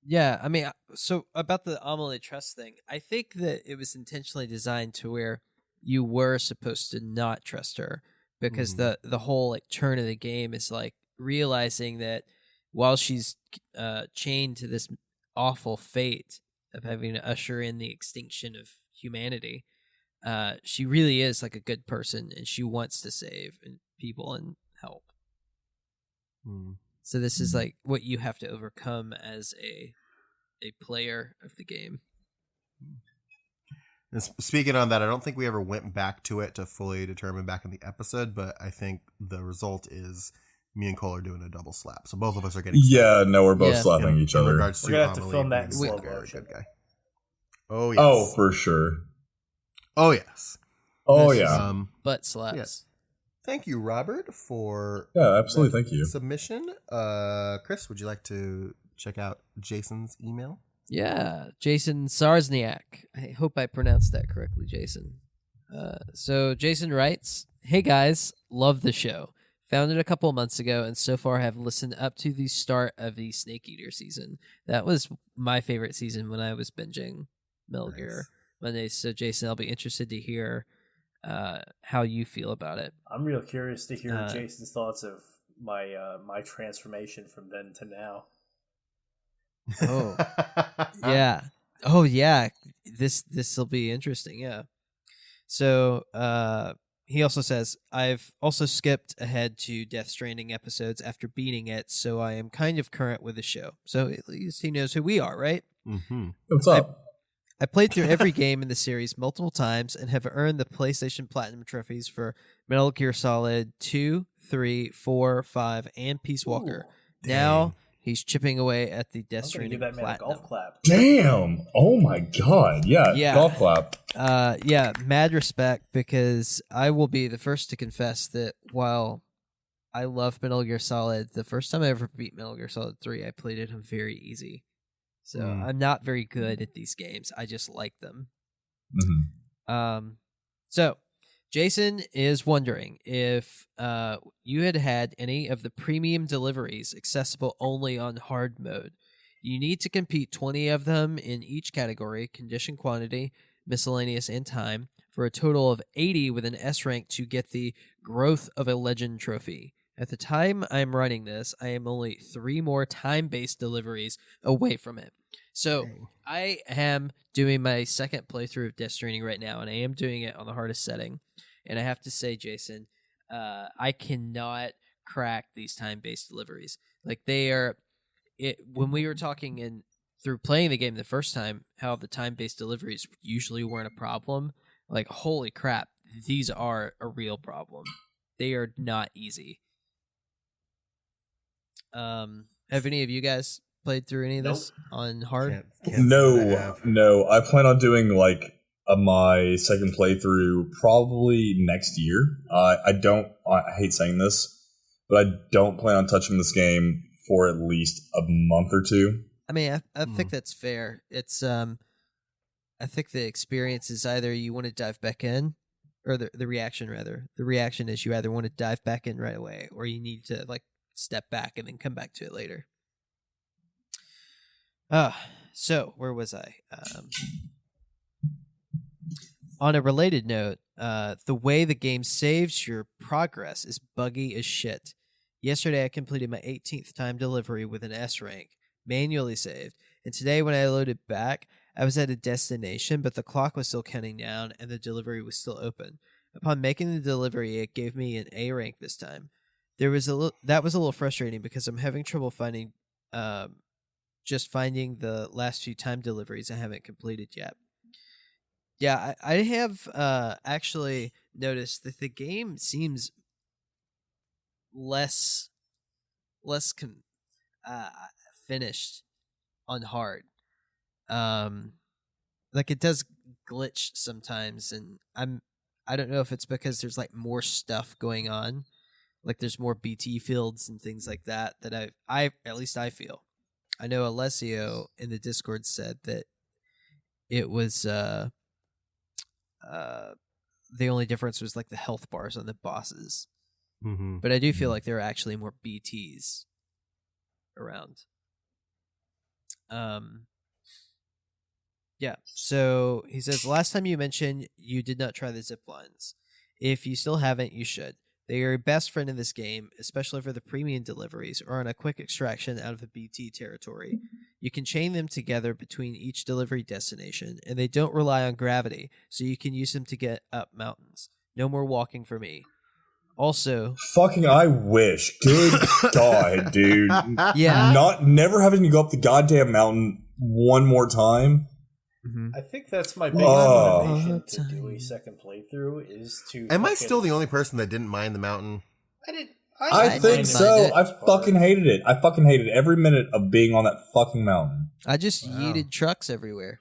Yeah, I mean, so about the Amelie trust thing, I think that it was intentionally designed to where you were supposed to not trust her because the whole like turn of the game is like realizing that while she's chained to this awful fate of having to usher in the extinction of humanity, she really is like a good person and she wants to save people and help. So this is like what you have to overcome as a player of the game. And speaking on that, I don't think we ever went back to it to fully determine back in the episode, but I think the result is me and Cole are doing a double slap. So both of us are getting slapped. Yeah, no, we're both slapping each other. We're going to have to film that in slow motion. Good guy. Oh, yes. Oh, for sure. Oh, yes. Oh, yeah. Butt slaps. Yes. Thank you, Robert, for absolutely. Thank you. Submission. Chris, would you like to check out Jason's email? Yeah, Jason Sarsniak. I hope I pronounced that correctly, Jason. So Jason writes, "Hey guys, love the show. Found it a couple months ago, and so far have listened up to the start of the Snake Eater season. That was my favorite season when I was binging Metal Gear Mondays. So Jason, I'll be interested to hear how you feel about it. I'm real curious to hear Jason's thoughts of my transformation from then to now. Oh, yeah. Oh, yeah. This will be interesting. Yeah. So he also says, I've also skipped ahead to Death Stranding episodes after beating it, so I am kind of current with the show. So at least he knows who we are, right? Mm-hmm. What's up? I played through every game in the series multiple times and have earned the PlayStation Platinum trophies for Metal Gear Solid 2, 3, 4, 5, and Peace Walker. Now he's chipping away at the Death Stranding Platinum. Give that man a golf clap. Damn! Oh my god! Yeah. Golf clap. Yeah, mad respect, because I will be the first to confess that while I love Metal Gear Solid, the first time I ever beat Metal Gear Solid 3, I played it on very easy. So I'm not very good at these games. I just like them. Mm-hmm. So Jason is wondering if you had any of the premium deliveries accessible only on hard mode. You need to compete 20 of them in each category: condition, quantity, miscellaneous, and time, for a total of 80 with an S rank to get the Growth of a Legend trophy. At the time I'm running this, I am only 3 more time-based deliveries away from it. So I am doing my second playthrough of Death Stranding right now, and I am doing it on the hardest setting. And I have to say, Jason, I cannot crack these time-based deliveries. Like, they are... when we were talking through playing the game the first time, how the time-based deliveries usually weren't a problem, like, holy crap, these are a real problem. They are not easy. Have any of you guys played through any of this on hard? No. I plan on doing my second playthrough probably next year. I hate saying this, but I don't plan on touching this game for at least a month or two. I mean, I think that's fair. It's I think the experience is either you want to dive back in, or the reaction rather. The reaction is you either want to dive back in right away, or you need to step back and then come back to it later. So where was I? On a related note, the way the game saves your progress is buggy as shit. Yesterday I completed my 18th time delivery with an S rank, manually saved, and today when I loaded back, I was at a destination, but the clock was still counting down and the delivery was still open. Upon making the delivery, it gave me an A rank this time. That was a little frustrating because I'm having trouble finding finding the last few time deliveries I haven't completed yet. Yeah, I have actually noticed that the game seems less finished on hard. It does glitch sometimes, and I don't know if it's because there's more stuff going on. There's more BT fields and things like that I at least I feel. I know Alessio in the Discord said that it was the only difference was the health bars on the bosses. Mm-hmm. But I do feel like there are actually more BTs around. Yeah. So he says, last time you mentioned you did not try the zip lines. If you still haven't, you should. They are your best friend in this game, especially for the premium deliveries or on a quick extraction out of the BT territory. You can chain them together between each delivery destination, and they don't rely on gravity, so you can use them to get up mountains. No more walking for me. Also... Fucking I wish. Good God, dude. Yeah. Never having to go up the goddamn mountain one more time. Mm-hmm. I think that's my biggest motivation to do a second playthrough is to. Am I still the only person that didn't mind the mountain? I think so. I fucking hated it. I fucking hated every minute of being on that fucking mountain. I just yeeted trucks everywhere.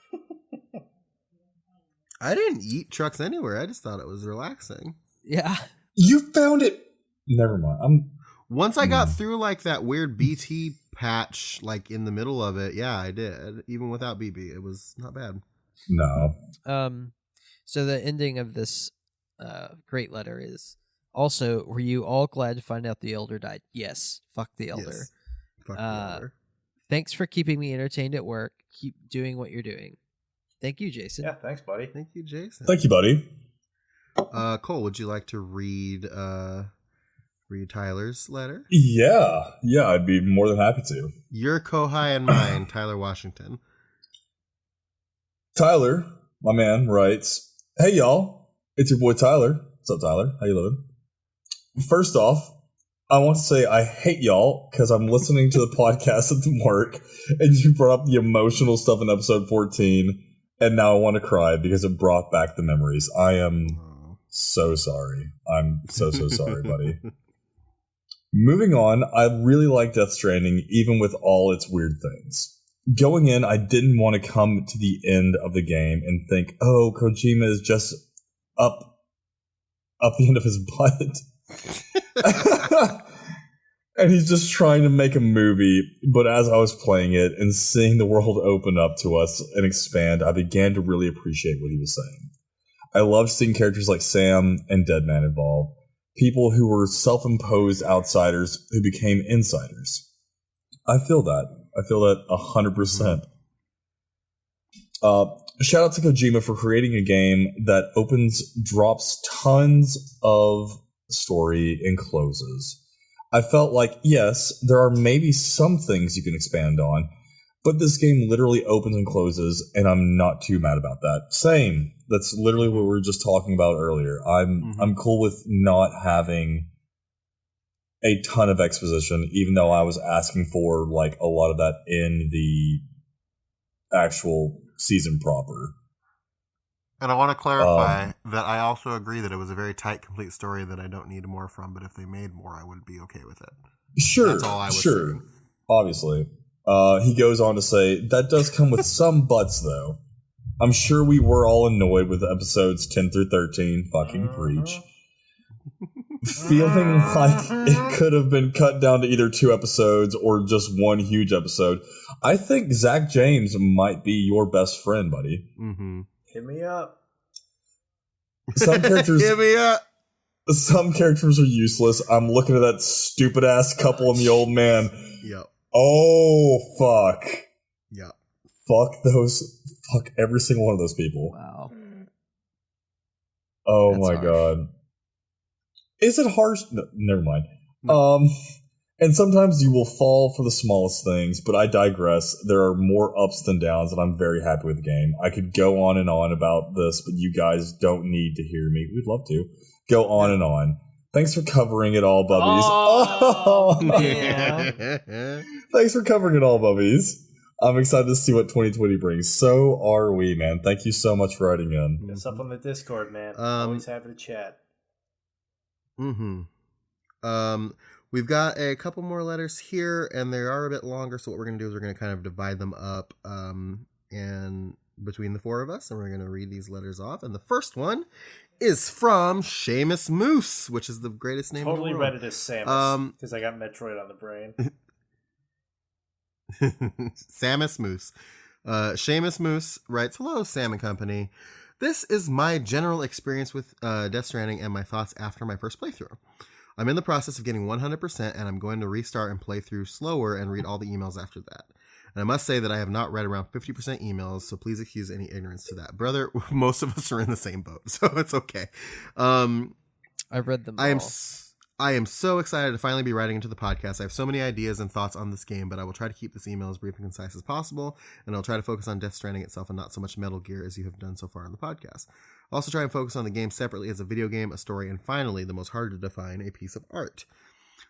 I didn't eat trucks anywhere. I just thought it was relaxing. Yeah. You found it. Never mind. Once I got through like that weird BT patch, like in the middle of it, yeah, I did. Even without BB, it was not bad. No. So the ending of this great letter is also, were you all glad to find out the elder died? Yes. Fuck the elder. Yes. Fuck the elder. Thanks for keeping me entertained at work. Keep doing what you're doing. Thank you, Jason. Yeah, thanks, buddy. Thank you, Jason. Thank you, buddy. Cole, would you like to read Tyler's letter? Yeah, I'd be more than happy to. Your Kohai and mine, Tyler Washington. Tyler, my man, writes, "Hey y'all, it's your boy Tyler. What's up, Tyler? How you living? First off, I want to say I hate y'all because I'm listening to the podcast at work, and you brought up the emotional stuff in episode 14, and now I want to cry because it brought back the memories. I am so sorry. I'm so sorry, buddy." Moving on, I really like Death Stranding, even with all its weird things. Going in, I didn't want to come to the end of the game and think, oh, Kojima is just up the end of his butt. And he's just trying to make a movie. But as I was playing it and seeing the world open up to us and expand, I began to really appreciate what he was saying. I love seeing characters like Sam and Deadman involved. People who were self-imposed outsiders who became insiders. I feel that 100%. Shout out to Kojima for creating a game that drops tons of story and closes. I felt like, yes, there are maybe some things you can expand on, but this game literally opens and closes, and I'm not too mad about that. Same. That's literally what we were just talking about earlier. I'm cool with not having a ton of exposition, even though I was asking for like a lot of that in the actual season proper. And I want to clarify that I also agree that it was a very tight, complete story that I don't need more from, but if they made more, I would be okay with it. Sure. That's all I was saying. Obviously. He goes on to say, that does come with some buts, though. I'm sure we were all annoyed with episodes 10 through 13. Fucking preach. Feeling like it could have been cut down to either 2 episodes or just one huge episode. I think Zach James might be your best friend, buddy. Mm-hmm. Hit me up. Some characters... Hit me up! Some characters are useless. I'm looking at that stupid-ass couple and the old man. Yep. Oh, fuck. Yep. Fuck every single one of those people. Wow. Oh That's my harsh. god. Is it harsh? No, never mind. And sometimes you will fall for the smallest things, but I digress. There are more ups than downs, and I'm very happy with the game. I could go on and on about this, but you guys don't need to hear me. We'd love to. Go on and on. Thanks for covering it all, Bubbies. Oh, man. Thanks for covering it all, Bubbies. I'm excited to see what 2020 brings. So are we, man. Thank you so much for writing in. Hit us up on the Discord, man. Always happy to chat. We've got a couple more letters here, and they are a bit longer, so what we're going to do is we're going to kind of divide them up and between the 4 of us, and we're going to read these letters off. And the first one is from Seamus Moose, which is the greatest name in the world. Totally read it as Samus, because I got Metroid on the brain. Samus Moose. Seamus Moose writes, "Hello, Sam and Company. This is my general experience with Death Stranding and my thoughts after my first playthrough. I'm in the process of getting 100%, and I'm going to restart and play through slower and read all the emails after that. And I must say that I have not read around 50% emails, so please excuse any ignorance to that. Brother, most of us are in the same boat, so it's okay. I read them all. I am so excited to finally be writing into the podcast. I have so many ideas and thoughts on this game, but I will try to keep this email as brief and concise as possible, and I'll try to focus on Death Stranding itself and not so much Metal Gear as you have done so far on the podcast. I'll also try and focus on the game separately as a video game, a story, and finally, the most hard to define, a piece of art.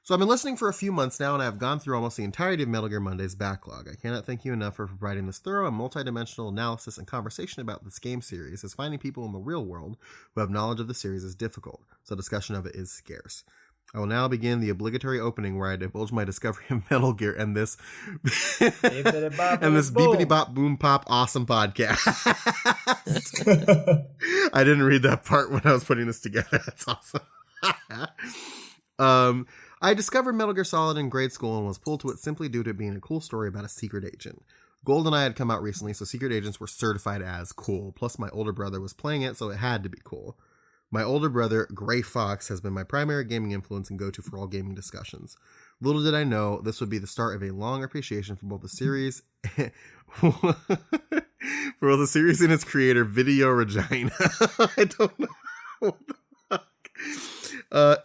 So I've been listening for a few months now, and I've gone through almost the entirety of Metal Gear Monday's backlog. I cannot thank you enough for providing this thorough and multidimensional analysis and conversation about this game series, as finding people in the real world who have knowledge of the series is difficult, so discussion of it is scarce. I will now begin the obligatory opening where I divulge my discovery of Metal Gear and this beepity bop boom pop awesome podcast. I didn't read that part when I was putting this together. That's awesome. I discovered Metal Gear Solid in grade school and was pulled to it simply due to it being a cool story about a secret agent. GoldenEye had come out recently, so secret agents were certified as cool. Plus, my older brother was playing it, so it had to be cool. My older brother, Gray Fox, has been my primary gaming influence and go-to for all gaming discussions. Little did I know this would be the start of a long appreciation for both the series and its creator, Video Regina. I don't know what the fuck.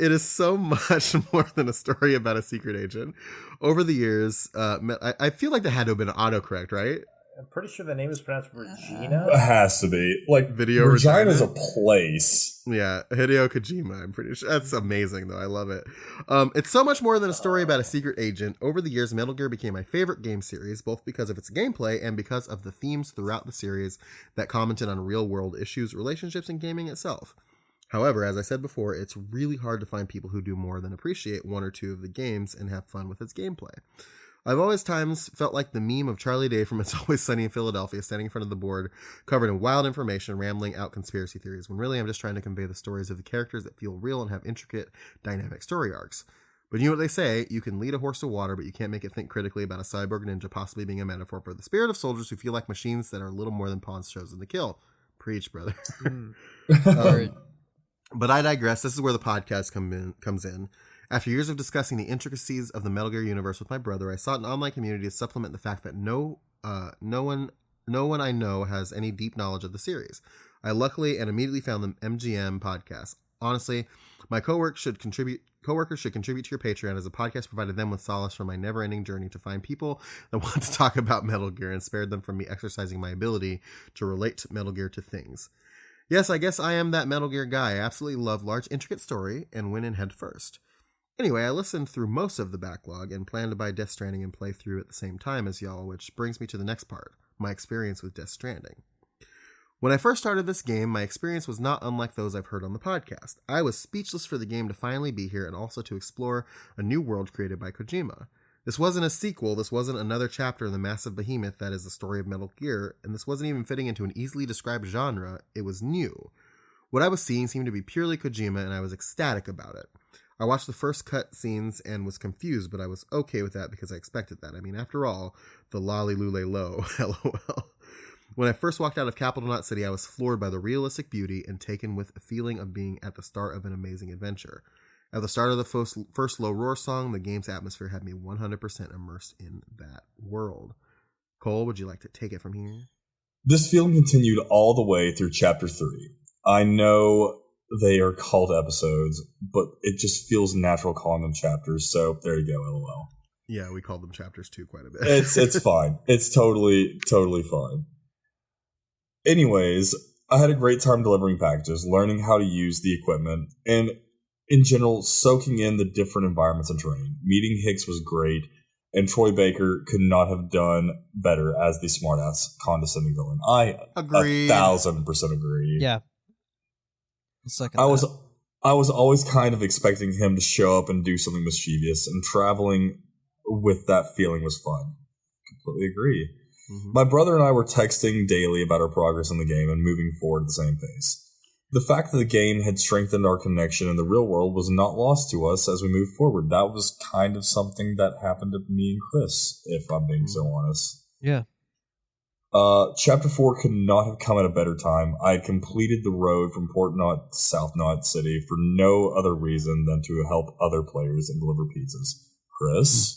It is so much more than a story about a secret agent. Over the years, I feel like that had to have been autocorrect, right? I'm pretty sure the name is pronounced Regina. It has to be. Like, Video Regina's a place. Yeah, Hideo Kojima, I'm pretty sure. That's amazing, though. I love it. It's so much more than a story about a secret agent. Over the years, Metal Gear became my favorite game series, both because of its gameplay and because of the themes throughout the series that commented on real-world issues, relationships, and gaming itself. However, as I said before, it's really hard to find people who do more than appreciate one or two of the games and have fun with its gameplay. I've always times felt like the meme of Charlie Day from It's Always Sunny in Philadelphia standing in front of the board, covered in wild information, rambling out conspiracy theories, when really I'm just trying to convey the stories of the characters that feel real and have intricate, dynamic story arcs. But you know what they say, you can lead a horse to water, but you can't make it think critically about a cyborg ninja possibly being a metaphor for the spirit of soldiers who feel like machines that are little more than pawns chosen to kill. Preach, brother. But I digress. This is where the podcast comes in. After years of discussing the intricacies of the Metal Gear universe with my brother, I sought an online community to supplement the fact that no one I know has any deep knowledge of the series. I luckily and immediately found the MGM podcast. Honestly, my coworkers should contribute to your Patreon, as a podcast provided them with solace from my never-ending journey to find people that want to talk about Metal Gear and spared them from me exercising my ability to relate Metal Gear to things. Yes, I guess I am that Metal Gear guy. I absolutely love large, intricate story and went in head first. Anyway, I listened through most of the backlog and plan to buy Death Stranding and play through at the same time as y'all, which brings me to the next part, my experience with Death Stranding. When I first started this game, my experience was not unlike those I've heard on the podcast. I was speechless for the game to finally be here and also to explore a new world created by Kojima. This wasn't a sequel, this wasn't another chapter in the massive behemoth that is the story of Metal Gear, and this wasn't even fitting into an easily described genre. It was new. What I was seeing seemed to be purely Kojima, and I was ecstatic about it. I watched the first cut scenes and was confused, but I was okay with that because I expected that. I mean, after all, the lolly lule low, lol. When I first walked out of Capital Knot City, I was floored by the realistic beauty and taken with a feeling of being at the start of an amazing adventure. At the start of the first low roar song, the game's atmosphere had me 100% immersed in that world. Cole, would you like to take it from here? This feeling continued all the way through Chapter 3. I know they are called episodes, but it just feels natural calling them chapters, so there you go, LOL. Yeah, we called them chapters too quite a bit. It's fine. It's totally fine. Anyways, I had a great time delivering packages, learning how to use the equipment, and in general, soaking in the different environments and terrain. Meeting Hicks was great, and Troy Baker could not have done better as the smartass, condescending villain. I agree. 1,000% agree. Yeah. I was always kind of expecting him to show up and do something mischievous, and traveling with that feeling was fun. Completely agree. Mm-hmm. My brother and I were texting daily about our progress in the game and moving forward at the same pace. The fact that the game had strengthened our connection in the real world was not lost to us as we moved forward. That was kind of something that happened to me and Chris, if I'm being so honest. Yeah. Chapter 4 could not have come at a better time. I had completed the road from Port Knot to South Knot City for no other reason than to help other players and deliver pizzas. Chris?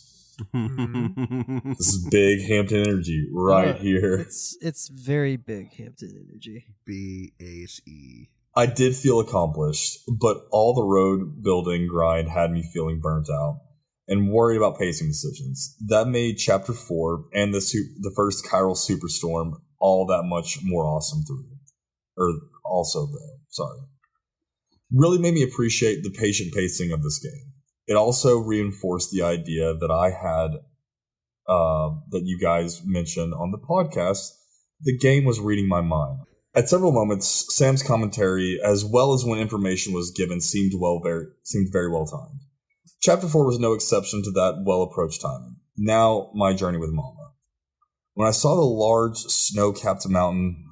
This is big Hampton energy right here. It's very big Hampton energy. BHE. I did feel accomplished, but all the road building grind had me feeling burnt out and worried about pacing decisions. That made Chapter 4 and the first Chiral Superstorm all that much more awesome Really made me appreciate the patient pacing of this game. It also reinforced the idea that I had, that you guys mentioned on the podcast. The game was reading my mind. At several moments, Sam's commentary, as well as when information was given, seemed very well timed. Chapter 4 was no exception to that well-approached timing. Now, my journey with Mama. When I saw the large, snow-capped mountain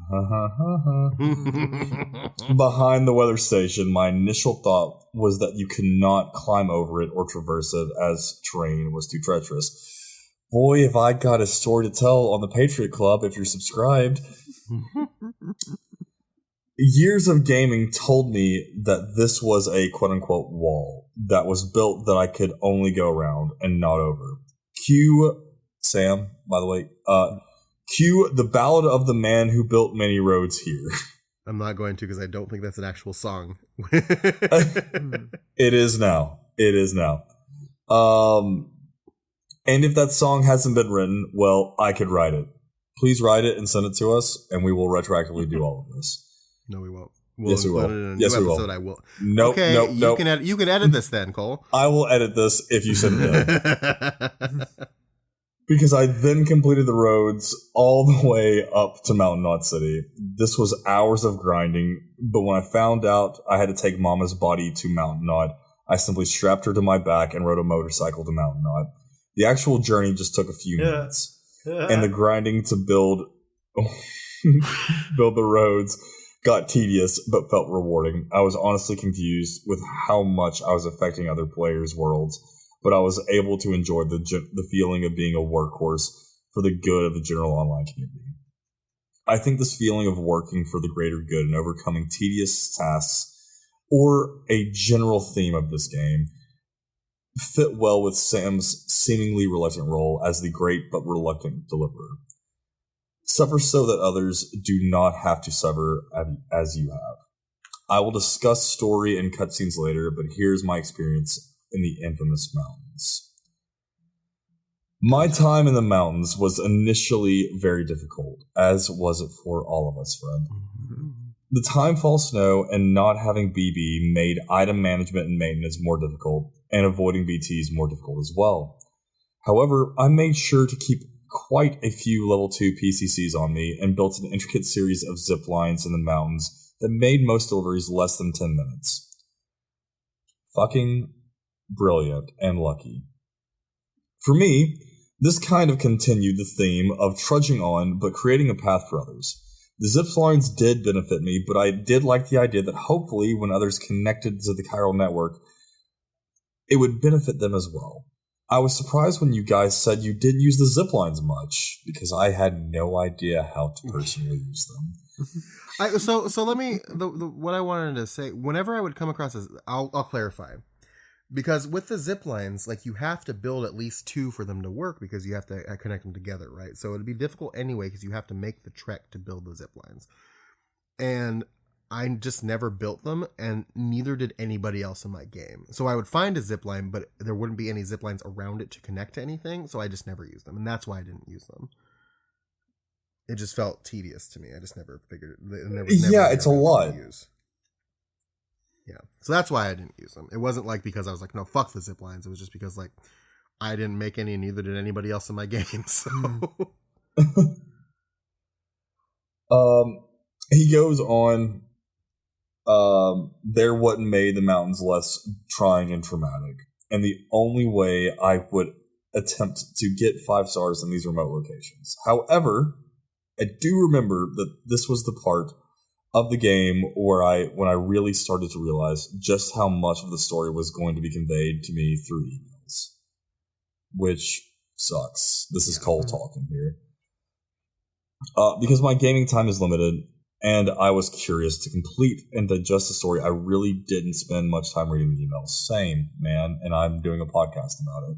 behind the weather station, my initial thought was that you could not climb over it or traverse it, as terrain was too treacherous. Boy, have I got a story to tell on the Patriot Club if you're subscribed. Years of gaming told me that this was a quote-unquote wall that was built that I could only go around and not over. Cue Sam, by the way. Cue the Ballad of the Man Who Built Many Roads here. I'm not going to because I don't think that's an actual song. It is now. And if that song hasn't been written, well, I could write it. Please write it and send it to us, and we will retroactively do all of this. No, we won't. Yes, we will. Yes, we will. I will. Nope, okay, nope. You can edit this then, Cole. I will edit this if you send it in. Because I then completed the roads all the way up to Mountain Knot City. This was hours of grinding, but when I found out I had to take Mama's body to Mountain Knot, I simply strapped her to my back and rode a motorcycle to Mountain Knot. The actual journey just took a few minutes, and the grinding to build the roads got tedious but felt rewarding. I was honestly confused with how much I was affecting other players' worlds, but I was able to enjoy the feeling of being a workhorse for the good of the general online community. I think this feeling of working for the greater good and overcoming tedious tasks, or a general theme of this game, fit well with Sam's seemingly reluctant role as the great but reluctant deliverer. Suffer so that others do not have to suffer as you have. I will discuss story and cutscenes later, but here's my experience in the infamous mountains. My time in the mountains was initially very difficult, as was it for all of us, friend. The timefall snow and not having BB made item management and maintenance more difficult, and avoiding BTs more difficult as well. However, I made sure to keep quite a few level 2 PCCs on me and built an intricate series of zip lines in the mountains that made most deliveries less than 10 minutes. Fucking brilliant and lucky. For me, this kind of continued the theme of trudging on but creating a path for others. The zip lines did benefit me, but I did like the idea that hopefully when others connected to the chiral network, it would benefit them as well. I was surprised when you guys said you didn't use the zip lines much, because I had no idea how to personally use them. So let me, what I wanted to say, whenever I would come across this, I'll clarify. Because with the zip lines, like, you have to build at least 2 for them to work because you have to connect them together, right? So it'd be difficult anyway because you have to make the trek to build the zip lines. And I just never built them, and neither did anybody else in my game. So I would find a zip line, but there wouldn't be any zip lines around it to connect to anything, so I just never used them. And that's why I didn't use them. It just felt tedious to me. I just never figured it. Yeah, it's a lot. Yeah, so that's why I didn't use them. It wasn't like because I was like, no, fuck the zip lines. It was just because, like, I didn't make any, and neither did anybody else in my game. So, he goes on. They're what made the mountains less trying and traumatic, and the only way I would attempt to get 5 stars in these remote locations. However, I do remember that this was the part of the game where when I really started to realize just how much of the story was going to be conveyed to me through emails, which sucks. This is Cole talking here. Because my gaming time is limited, and I was curious to complete and digest the story, I really didn't spend much time reading the emails. Same, man, and I'm doing a podcast about it.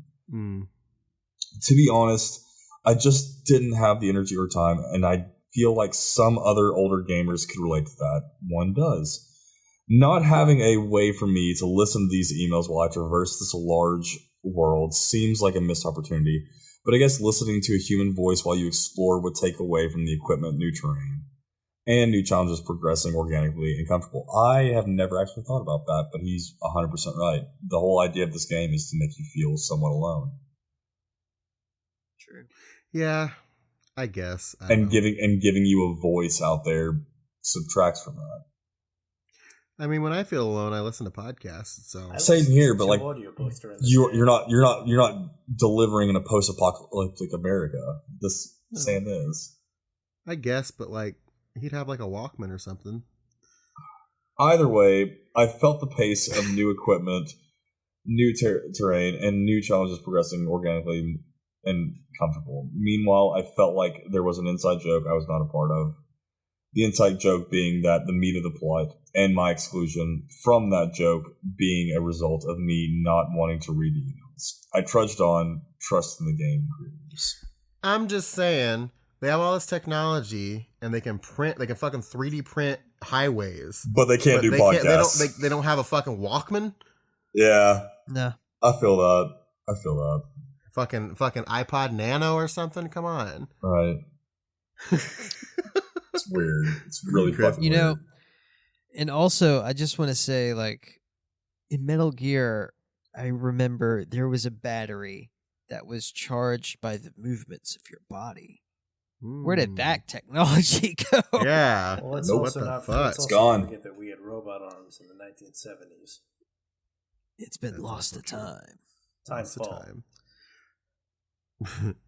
To be honest, I just didn't have the energy or time, and I feel like some other older gamers could relate to that. One does. Not having a way for me to listen to these emails while I traverse this large world seems like a missed opportunity, but I guess listening to a human voice while you explore would take away from the equipment new terrain. and new challenges progressing organically and comfortable. I have never actually thought about that, but he's 100% right. The whole idea of this game is to make you feel somewhat alone. True. Yeah, I guess. Giving you a voice out there subtracts from that. I mean, when I feel alone, I listen to podcasts. So same here, but like you're not delivering in a post-apocalyptic America. This Sam is. I guess, but like he'd have like a Walkman or something. Either way, I felt the pace of new equipment, new terrain, and new challenges progressing organically and comfortable. Meanwhile, I felt like there was an inside joke I was not a part of. The inside joke being that the meat of the plot and my exclusion from that joke being a result of me not wanting to read emails. I trudged on, trusting the game creators. I'm just saying, they have all this technology and they can fucking 3D print highways. But they can't do podcasts. They don't have a fucking Walkman? Yeah. No. I feel that. Fucking iPod Nano or something? Come on. Right. It's weird. It's really fucking weird. And also, I just want to say, like, in Metal Gear, I remember there was a battery that was charged by the movements of your body. Where did that technology go? Yeah. Well, let's nope. also What the not fuck? It's gone. forget that we had robot arms in the 1970s. It's been lost to time. Time.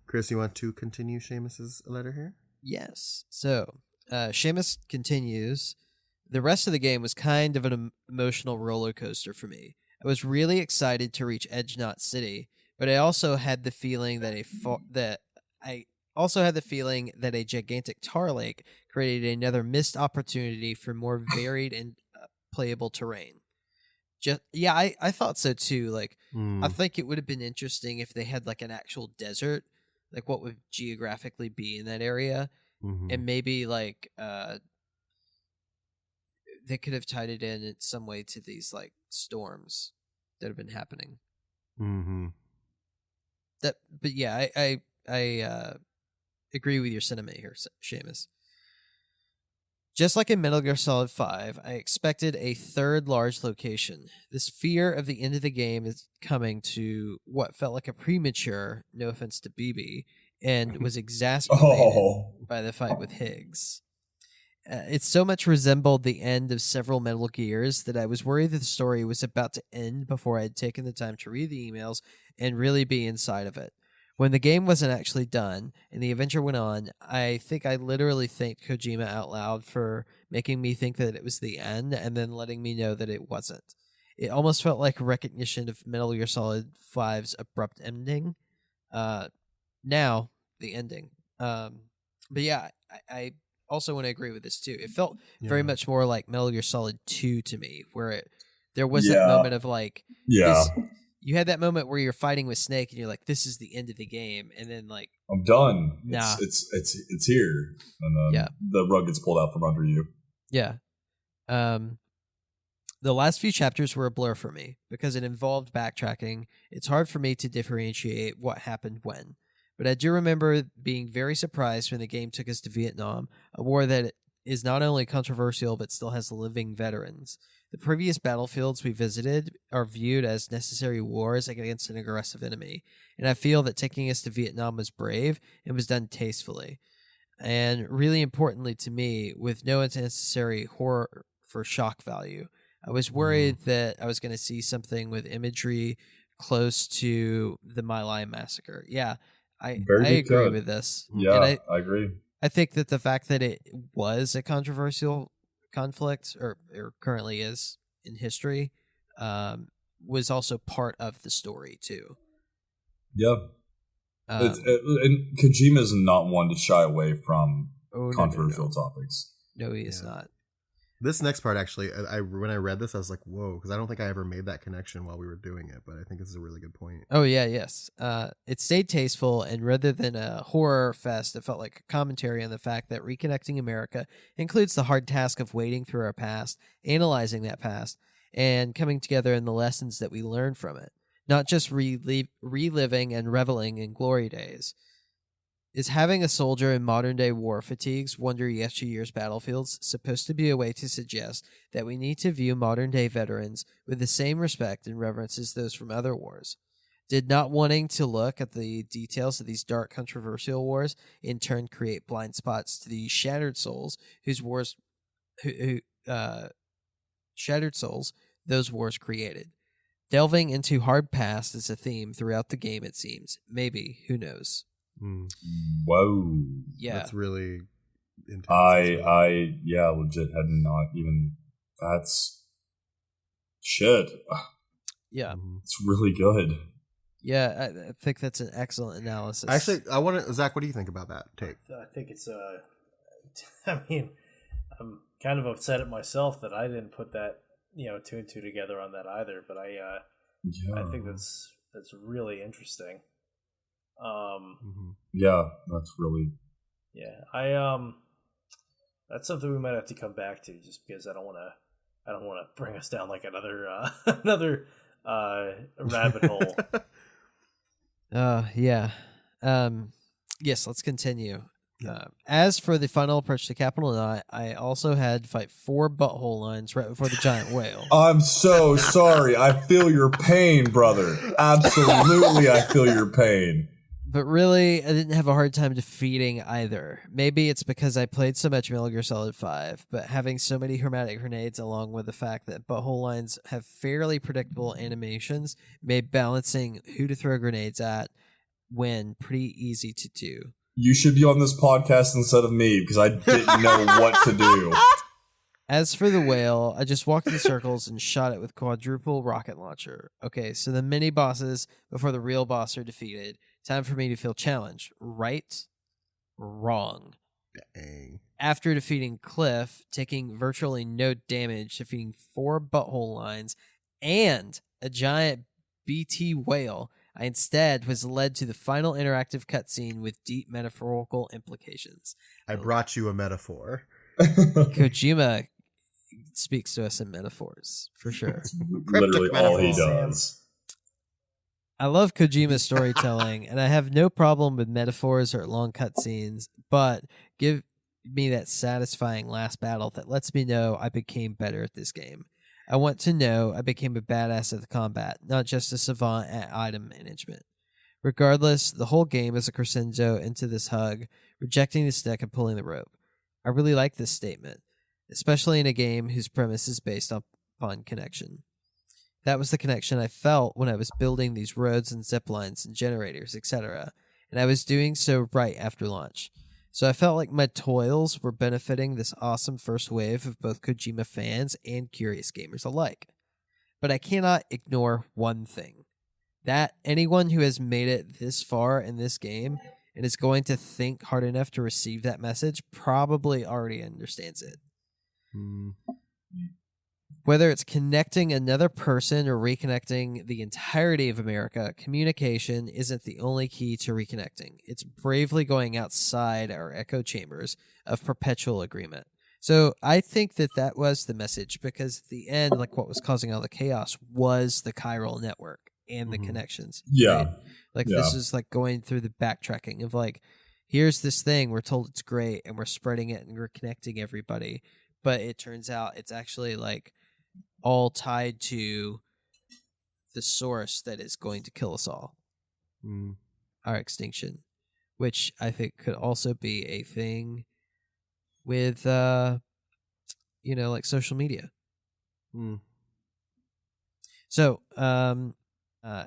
Chris, you want to continue Seamus's letter here? Yes. So, Seamus continues. The rest of the game was kind of an emotional roller coaster for me. I was really excited to reach Edge Knot City, but I also had the feeling that a gigantic tar lake created another missed opportunity for more varied and playable terrain. I thought so too. Like, I think it would have been interesting if they had like an actual desert, like what would geographically be in that area, and maybe like they could have tied it in some way to these like storms that have been happening. But yeah, I agree with your sentiment here, Seamus. Just like in Metal Gear Solid 5, I expected a third large location. This fear of the end of the game is coming to what felt like a premature, no offense to BB, and was exacerbated by the fight with Higgs. It so much resembled the end of several Metal Gears that I was worried that the story was about to end before I had taken the time to read the emails and really be inside of it. When the game wasn't actually done and the adventure went on, I think I literally thanked Kojima out loud for making me think that it was the end and then letting me know that it wasn't. It almost felt like recognition of Metal Gear Solid 5's abrupt ending. Now, the ending. But yeah, I also want to agree with this too. It felt very much more like Metal Gear Solid 2 to me, where there was that moment of like... You had that moment where you're fighting with Snake and you're like, this is the end of the game. And then like, I'm done. Nah. It's here. And then the rug gets pulled out from under you. Yeah. The last few chapters were a blur for me because it involved backtracking. It's hard for me to differentiate what happened when. But I do remember being very surprised when the game took us to Vietnam, a war that is not only controversial but still has living veterans. The previous battlefields we visited are viewed as necessary wars against an aggressive enemy, and I feel that taking us to Vietnam was brave and was done tastefully. And really importantly to me, with no unnecessary horror for shock value. I was worried that I was going to see something with imagery close to the My Lai massacre. Yeah, I agree with this. Yeah, and I agree. I think that the fact that it was a controversial conflict, or currently is in history, was also part of the story too. Yeah. And Kojima is not one to shy away from controversial topics. No, he is not. This next part, actually, when I read this, I was like, whoa, because I don't think I ever made that connection while we were doing it, but I think this is a really good point. Oh, yeah, yes. It stayed tasteful, and rather than a horror fest, it felt like a commentary on the fact that reconnecting America includes the hard task of wading through our past, analyzing that past, and coming together in the lessons that we learned from it, not just reliving and reveling in glory days. Is having a soldier in modern-day war fatigues wander yesteryear's battlefields supposed to be a way to suggest that we need to view modern-day veterans with the same respect and reverence as those from other wars? Did not wanting to look at the details of these dark, controversial wars in turn create blind spots to the shattered souls shattered souls those wars created? Delving into hard past is a theme throughout the game, it seems. Maybe, who knows? Whoa. Yeah. That's really intense. I legit had not even, that's shit. Yeah. It's really good. Yeah, I think that's an excellent analysis. Actually, I want to, Zach, what do you think about that take? I think it's, I mean, I'm kind of upset at myself that I didn't put that, two and two together on that either, but I think that's really interesting. Yeah, that's really. Yeah, that's something we might have to come back to, just because I don't want to bring us down like another rabbit hole. Yeah. Yes, let's continue. As for the final approach to Capital Knot, I also had to fight 4 butthole lines right before the giant whale. I'm so sorry. I feel your pain, brother. Absolutely, I feel your pain. But really, I didn't have a hard time defeating either. Maybe it's because I played so much Metal Gear Solid 5, but having so many hermetic grenades along with the fact that butthole lines have fairly predictable animations made balancing who to throw grenades at when pretty easy to do. You should be on this podcast instead of me because I didn't know what to do. As for the whale, I just walked in circles and shot it with quadruple rocket launcher. Okay, so the mini bosses before the real boss are defeated. Time for me to feel challenged. Right? Wrong. Dang. After defeating Cliff, taking virtually no damage, defeating 4 butthole lines, and a giant BT whale, I instead was led to the final interactive cutscene with deep metaphorical implications. I brought you a metaphor. Kojima speaks to us in metaphors, for sure. Literally all he does. I love Kojima's storytelling, and I have no problem with metaphors or long cutscenes, but give me that satisfying last battle that lets me know I became better at this game. I want to know I became a badass at the combat, not just a savant at item management. Regardless, the whole game is a crescendo into this hug, rejecting the stick and pulling the rope. I really like this statement, especially in a game whose premise is based upon connection. That was the connection I felt when I was building these roads and zip lines and generators, etc., and I was doing so right after launch. So I felt like my toils were benefiting this awesome first wave of both Kojima fans and curious gamers alike. But I cannot ignore one thing. That anyone who has made it this far in this game and is going to think hard enough to receive that message probably already understands it. Whether it's connecting another person or reconnecting the entirety of America, communication isn't the only key to reconnecting. It's bravely going outside our echo chambers of perpetual agreement. So I think that was the message, because at the end, like, what was causing all the chaos was the chiral network and the connections. Yeah. Right? Like, this is like going through the backtracking of like, here's this thing, we're told it's great, and we're spreading it and we're connecting everybody. But it turns out it's actually like all tied to the source that is going to kill us all. Our extinction, which I think could also be a thing with, like social media. So,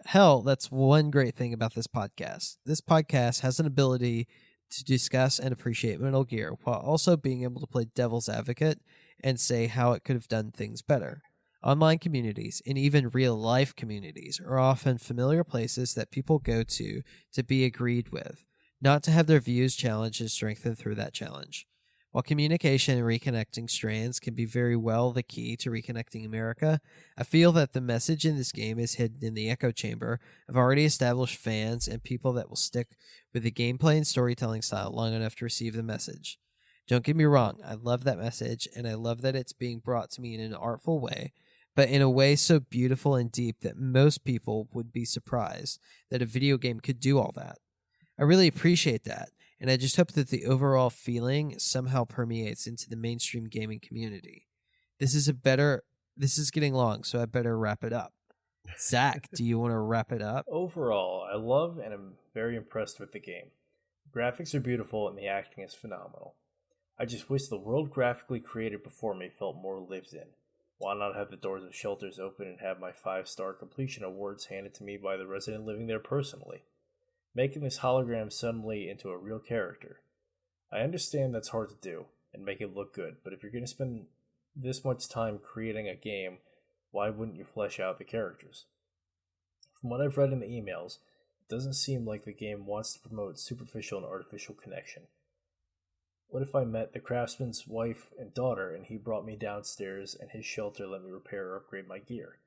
hell, that's one great thing about this podcast. This podcast has an ability to discuss and appreciate Metal Gear while also being able to play devil's advocate and say how it could have done things better. Online communities and even real-life communities are often familiar places that people go to be agreed with, not to have their views challenged and strengthened through that challenge. While communication and reconnecting strands can be very well the key to reconnecting America, I feel that the message in this game is hidden in the echo chamber of already established fans and people that will stick with the gameplay and storytelling style long enough to receive the message. Don't get me wrong, I love that message, and I love that it's being brought to me in an artful way, but in a way so beautiful and deep that most people would be surprised that a video game could do all that. I really appreciate that, and I just hope that the overall feeling somehow permeates into the mainstream gaming community. This is getting long, so I better wrap it up. Zach, do you want to wrap it up? Overall, I love and am very impressed with the game. The graphics are beautiful and the acting is phenomenal. I just wish the world graphically created before me felt more lived in. Why not have the doors of shelters open and have my 5-star completion awards handed to me by the resident living there personally? Making this hologram suddenly into a real character. I understand that's hard to do and make it look good, but if you're going to spend this much time creating a game, why wouldn't you flesh out the characters? From what I've read in the emails, it doesn't seem like the game wants to promote superficial and artificial connection. What if I met the craftsman's wife and daughter and he brought me downstairs and his shelter let me repair or upgrade my gear?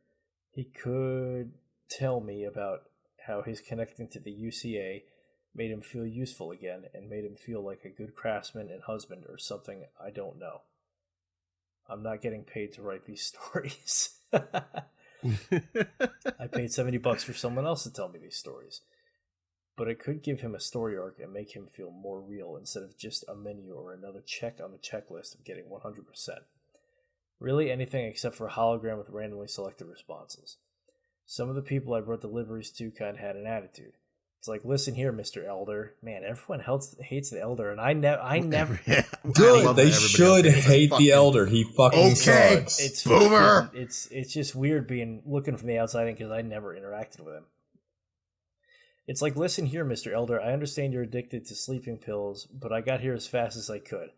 He could tell me about how his connecting to the UCA made him feel useful again and made him feel like a good craftsman and husband or something I don't know. I'm not getting paid to write these stories. I paid $70 for someone else to tell me these stories. But it could give him a story arc and make him feel more real instead of just a menu or another check on the checklist of getting 100%. Really anything except for a hologram with randomly selected responses. Some of the people I brought deliveries to kind of had an attitude. It's like, listen here, Mr. Elder. Man, everyone else hates the Elder, and I never. Good, they should hate the Elder. He fucking sucks. It's boomer. It's just weird looking from the outside because I never interacted with him. It's like, listen here, Mr. Elder. I understand you're addicted to sleeping pills, but I got here as fast as I could.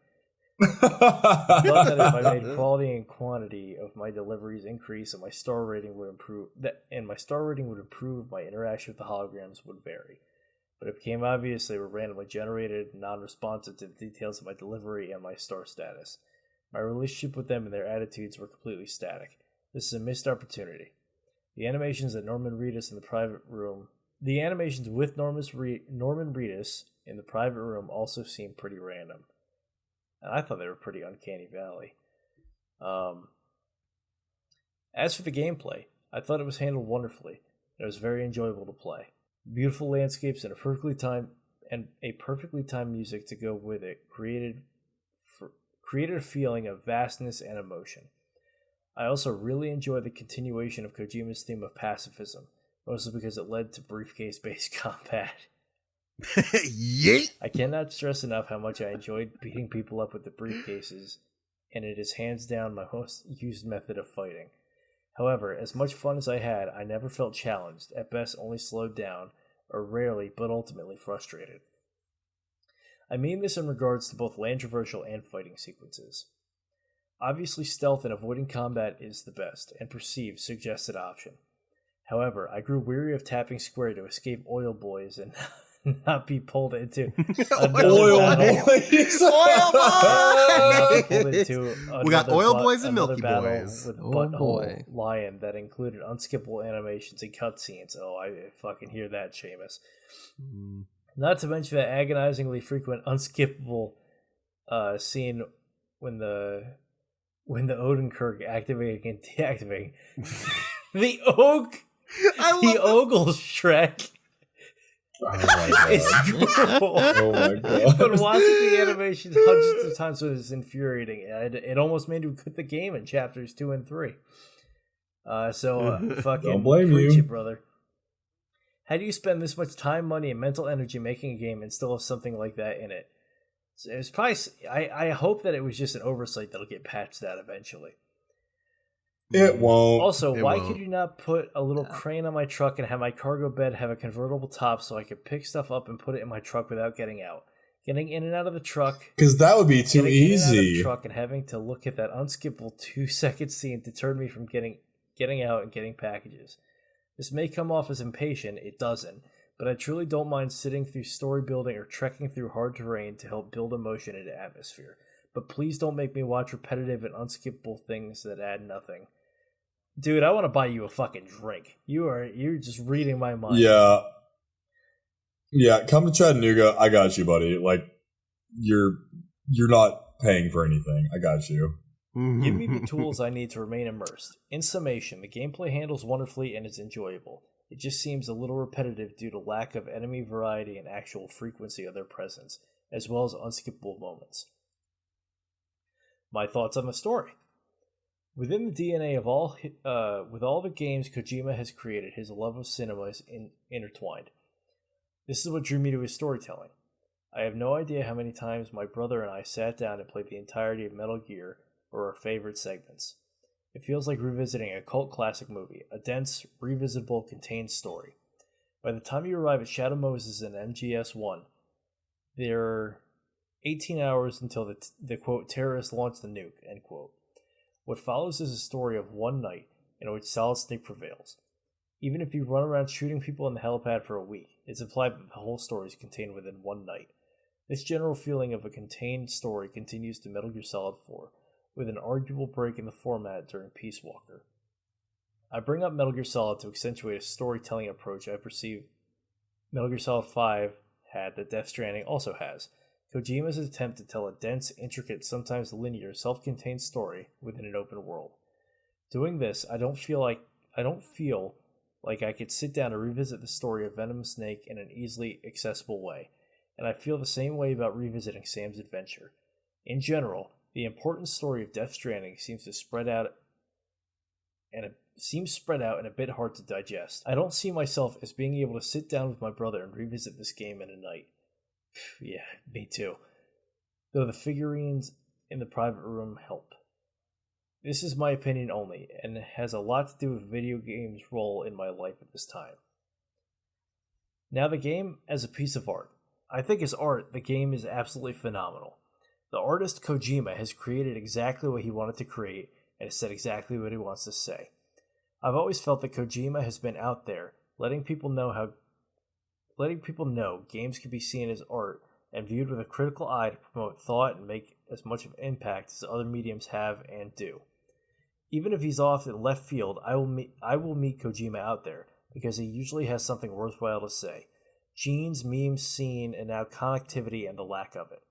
I thought that if I made quality and quantity of my deliveries increase and my star rating would improve, my interaction with the holograms would vary. But it became obvious they were randomly generated, non-responsive to the details of my delivery and my star status. My relationship with them and their attitudes were completely static. This is a missed opportunity. The animations with Norman Reedus in the private room also seemed pretty random. And I thought they were pretty uncanny valley. As for the gameplay, I thought it was handled wonderfully. It was very enjoyable to play. Beautiful landscapes and a perfectly timed music to go with it created a feeling of vastness and emotion. I also really enjoyed the continuation of Kojima's theme of pacifism, mostly because it led to briefcase-based combat. Yeet! I cannot stress enough how much I enjoyed beating people up with the briefcases, and it is hands down my most used method of fighting. However, as much fun as I had, I never felt challenged, at best only slowed down, or rarely, but ultimately frustrated. I mean this in regards to both land traversal and fighting sequences. Obviously, stealth and avoiding combat is the best, and perceived suggested option. However, I grew weary of tapping square to escape oil boys and not be pulled into oil boys. We got oil boys and milky boys with butthole lion that included unskippable animations and cutscenes. Oh, I fucking hear that, Seamus. Not to mention that agonizingly frequent unskippable scene when the Odenkirk activating and deactivating the Ogle Shrek. Oh my god. It's cool. Oh my god. But watching the animations hundreds of times was infuriating. It almost made me quit the game in chapters 2 and 3. Fucking don't blame preach you, it, brother. How do you spend this much time, money, and mental energy making a game and still have something like that in it? It was probably. I hope that it was just an oversight that'll get patched out eventually. It won't. Also, why could you not put a little crane on my truck and have my cargo bed have a convertible top so I could pick stuff up and put it in my truck without getting out? Getting in and out of the truck. Because that would be too easy. Getting in and out of the truck and having to look at that unskippable 2-second scene deterred me from getting out and getting packages. This may come off as impatient, it doesn't, but I truly don't mind sitting through story building or trekking through hard terrain to help build emotion into atmosphere. But please don't make me watch repetitive and unskippable things that add nothing. Dude, I want to buy you a fucking drink. You're just reading my mind. Yeah, come to Chattanooga. I got you, buddy. Like, you're not paying for anything. I got you. Give me the tools I need to remain immersed. In summation, the gameplay handles wonderfully and is enjoyable. It just seems a little repetitive due to lack of enemy variety and actual frequency of their presence, as well as unskippable moments. My thoughts on the story. Within the DNA of with all the games Kojima has created, his love of cinema is intertwined. This is what drew me to his storytelling. I have no idea how many times my brother and I sat down and played the entirety of Metal Gear or our favorite segments. It feels like revisiting a cult classic movie, a dense, revisitable, contained story. By the time you arrive at Shadow Moses and MGS-1, there are 18 hours until the quote, terrorists launch the nuke, end quote. What follows is a story of one night in which Solid Snake prevails. Even if you run around shooting people in the helipad for a week, it's implied that the whole story is contained within one night. This general feeling of a contained story continues to Metal Gear Solid 4, with an arguable break in the format during Peace Walker. I bring up Metal Gear Solid to accentuate a storytelling approach I perceive Metal Gear Solid 5 had that Death Stranding also has. Kojima's attempt to tell a dense, intricate, sometimes linear, self-contained story within an open world. Doing this, I don't feel like I could sit down and revisit the story of Venom Snake in an easily accessible way, and I feel the same way about revisiting Sam's adventure. In general, the important story of Death Stranding seems spread out and a bit hard to digest. I don't see myself as being able to sit down with my brother and revisit this game in a night. Yeah, me too. Though the figurines in the private room help. This is my opinion only, and it has a lot to do with video games' role in my life at this time. Now, the game as a piece of art. I think as art, the game is absolutely phenomenal. The artist Kojima has created exactly what he wanted to create, and has said exactly what he wants to say. I've always felt that Kojima has been out there, letting people know games can be seen as art and viewed with a critical eye to promote thought and make as much of an impact as other mediums have and do. Even if he's off in left field, I will meet Kojima out there, because he usually has something worthwhile to say. Genes, memes, scene, and now connectivity and the lack of it.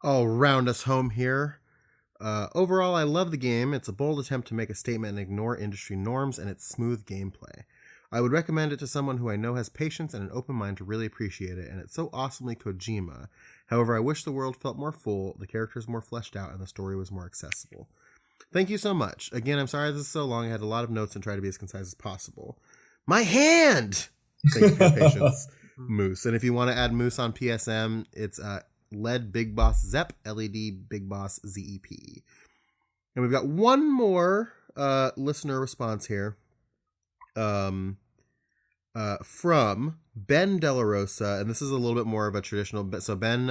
I'll round us home here. Overall, I love the game. It's a bold attempt to make a statement and ignore industry norms, and it's smooth gameplay. I would recommend it to someone who I know has patience and an open mind to really appreciate it, and it's so awesomely Kojima. However, I wish the world felt more full, the characters more fleshed out, and the story was more accessible. Thank you so much. Again, I'm sorry this is so long. I had a lot of notes and tried to be as concise as possible. My hand! Thank you for your patience, Moose. And if you want to add Moose on PSM, it's LED Big Boss Zep, LED Big Boss ZEP. And we've got one more listener response here from Ben De La Rosa, and this is a little bit more of a traditional. So Ben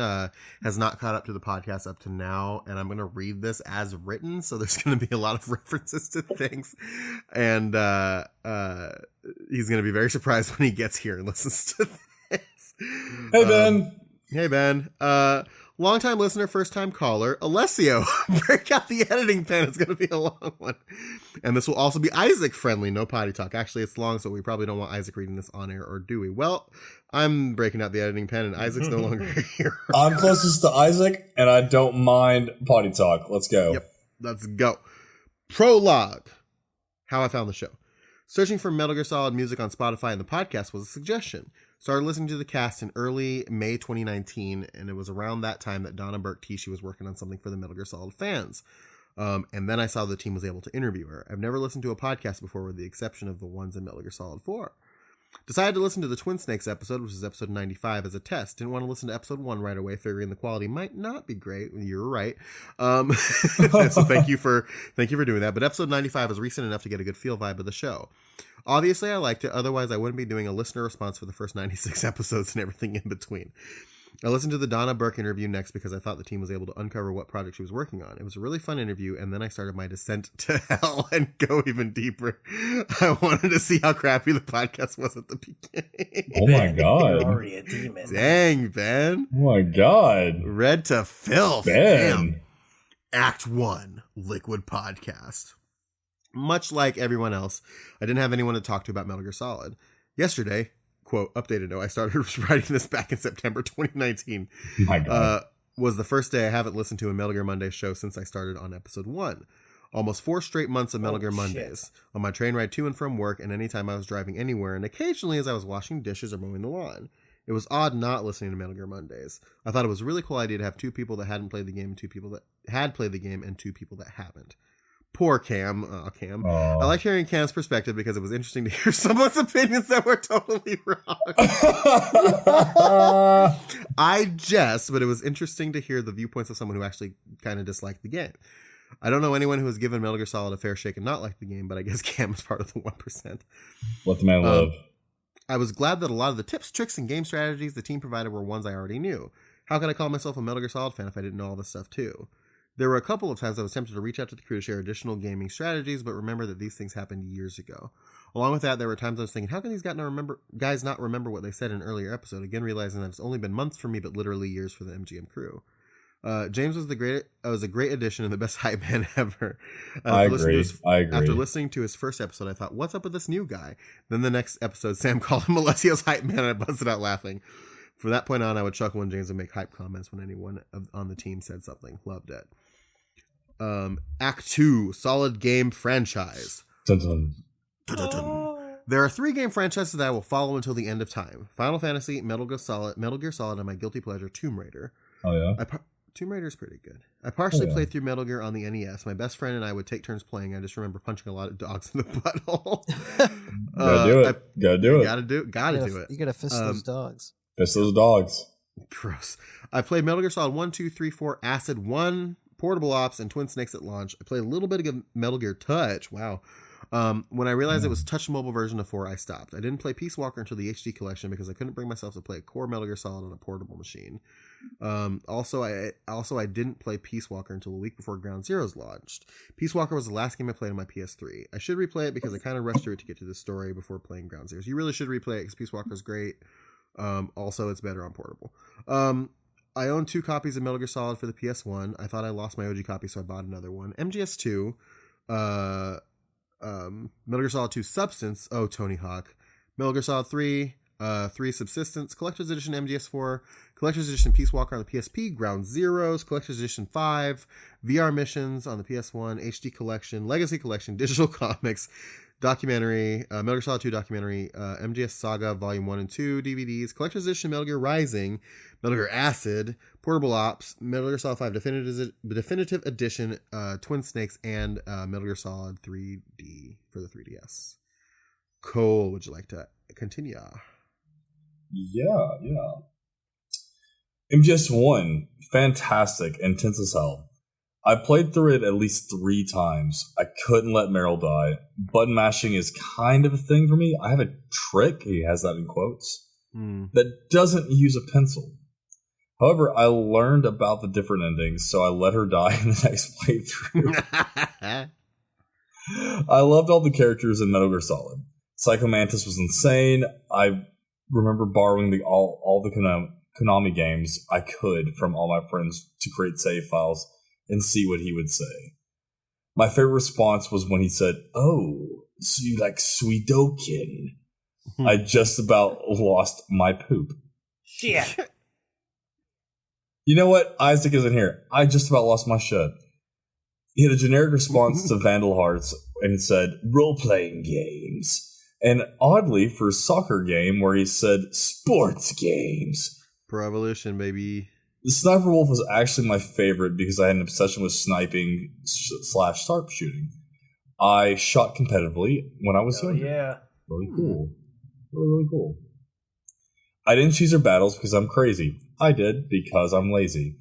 has not caught up to the podcast up to now, and I'm going to read this as written, so there's going to be a lot of references to things, and he's going to be very surprised when he gets here and listens to this. Hey, Ben. Hey, Ben. Long-time listener, first-time caller, Alessio. Break out the editing pen. It's going to be a long one. And this will also be Isaac-friendly, no potty talk. Actually, it's long, so we probably don't want Isaac reading this on air, or do we? Well, I'm breaking out the editing pen, and Isaac's no longer here. I'm closest to Isaac, and I don't mind potty talk. Let's go. Yep, let's go. Prologue. How I found the show. Searching for Metal Gear Solid music on Spotify and the podcast was a suggestion. Started listening to the cast in early May 2019, and it was around that time that Donna Burke-Tichy was working on something for the Metal Gear Solid fans. And then I saw the team was able to interview her. I've never listened to a podcast before with the exception of the ones in Metal Gear Solid 4. Decided to listen to the Twin Snakes episode, which is episode 95, as a test. Didn't want to listen to episode 1 right away, figuring the quality might not be great. You're right. So thank you for doing that. But episode 95 is recent enough to get a good feel vibe of the show. Obviously, I liked it. Otherwise, I wouldn't be doing a listener response for the first 96 episodes and everything in between. I listened to the Donna Burke interview next because I thought the team was able to uncover what project she was working on. It was a really fun interview, and then I started my descent to hell and go even deeper. I wanted to see how crappy the podcast was at the beginning. Oh my God. You're already a demon. Dang, Ben. Oh my God. Red to filth. Ben. Damn. Act 1, Liquid Podcast. Much like everyone else, I didn't have anyone to talk to about Metal Gear Solid. Yesterday, quote, updated note, I started writing this back in September 2019. My God. Was the first day I haven't listened to a Metal Gear Monday show since I started on episode 1. Almost 4 straight months of Metal Gear Mondays. Shit. On my train ride to and from work, and anytime I was driving anywhere, and occasionally as I was washing dishes or mowing the lawn. It was odd not listening to Metal Gear Mondays. I thought it was a really cool idea to have 2 people that hadn't played the game and 2 people that had played the game and 2 people that haven't. Poor Cam. Cam. I like hearing Cam's perspective because it was interesting to hear someone's opinions that were totally wrong. I jest, but it was interesting to hear the viewpoints of someone who actually kind of disliked the game. I don't know anyone who has given Metal Gear Solid a fair shake and not liked the game, but I guess Cam is part of the 1%. Let the man live. I was glad that a lot of the tips, tricks, and game strategies the team provided were ones I already knew. How could I call myself a Metal Gear Solid fan if I didn't know all this stuff too? There were a couple of times I was tempted to reach out to the crew to share additional gaming strategies, but remember that these things happened years ago. Along with that, there were times I was thinking, how can these guys not remember what they said in an earlier episode? Again, realizing that it's only been months for me, but literally years for the MGM crew. James was a great addition and the best hype man ever. I agree. After listening to his first episode, I thought, what's up with this new guy? Then the next episode, Sam called him Alessio's hype man, and I busted out laughing. From that point on, I would chuckle when James would make hype comments when anyone on the team said something. Loved it. Act 2, solid game franchise. Dun, dun. There are 3 game franchises that I will follow until the end of time. Final Fantasy, Metal Gear Solid, and my guilty pleasure, Tomb Raider. Oh, yeah? Tomb Raider's pretty good. I partially played through Metal Gear on the NES. My best friend and I would take turns playing. I just remember punching a lot of dogs in the butthole. Gotta do it. Gotta do it. You gotta fist those dogs. Fist those dogs. Gross. I played Metal Gear Solid 1, 2, 3, 4, Acid 1, Portable Ops, and Twin Snakes at launch. I played a little bit of Metal Gear Touch. Wow. When I realized it was touch mobile version of 4, I stopped. I didn't play Peace Walker until the HD collection because I couldn't bring myself to play a core Metal Gear Solid on a portable machine. Also, I didn't play Peace Walker until a week before Ground Zeroes launched. Peace Walker was the last game I played on my PS3. I should replay it because I kind of rushed through it to get to this story before playing Ground Zeroes. You really should replay it because Peace Walker is great. Also, it's better on portable. I own 2 copies of Metal Gear Solid for the PS1. I thought I lost my OG copy, so I bought another one. MGS2, Metal Gear Solid 2 Substance, Tony Hawk, Metal Gear Solid 3, 3 Subsistence, Collector's Edition MGS4, Collector's Edition Peace Walker on the PSP, Ground Zeroes, Collector's Edition 5, VR Missions on the PS1, HD Collection, Legacy Collection, Digital Comics, documentary, Metal Gear Solid 2 documentary, MGS Saga Volume 1 and 2 DVDs, Collector's Edition Metal Gear Rising, Metal Gear Acid, Portable Ops, Metal Gear Solid 5 Definitive Edition, Twin Snakes, and Metal Gear Solid 3D for the 3DS. Cole, would you like to continue? Yeah. MGS1, fantastic, intense as hell. I played through it at least 3 times. I couldn't let Meryl die. Button mashing is kind of a thing for me. I have a trick, he has that in quotes, that doesn't use a pencil. However, I learned about the different endings, so I let her die in the next playthrough. I loved all the characters in Metal Gear Solid. Psycho Mantis was insane. I remember borrowing all the Konami games I could from all my friends to create save files and see what he would say. My favorite response was when he said, "Oh, so you like Suidokin?" I just about lost my poop. Shit. You know what? Isaac isn't here. I just about lost my shit. He had a generic response to Vandal Hearts and said, "Role-playing games." And oddly, for a soccer game where he said, "Sports games." Pro Evolution, baby. The Sniper Wolf was actually my favorite because I had an obsession with sniping / sharpshooting. I shot competitively when I was younger. Yeah. Really cool. Really cool. I didn't choose her battles because I'm crazy. I did because I'm lazy.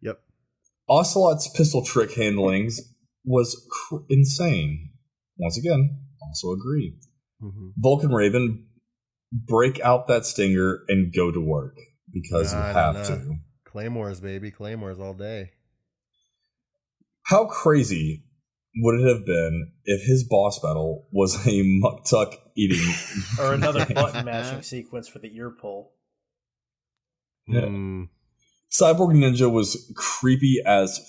Yep. Ocelot's pistol trick handlings was insane. Once again, also agree. Vulcan Raven, break out that stinger and go to work because you have to. Claymores, baby. Claymores all day. How crazy would it have been if his boss battle was a muktuk eating or another button mashing sequence for the ear pull? Yeah. Cyborg Ninja was creepy as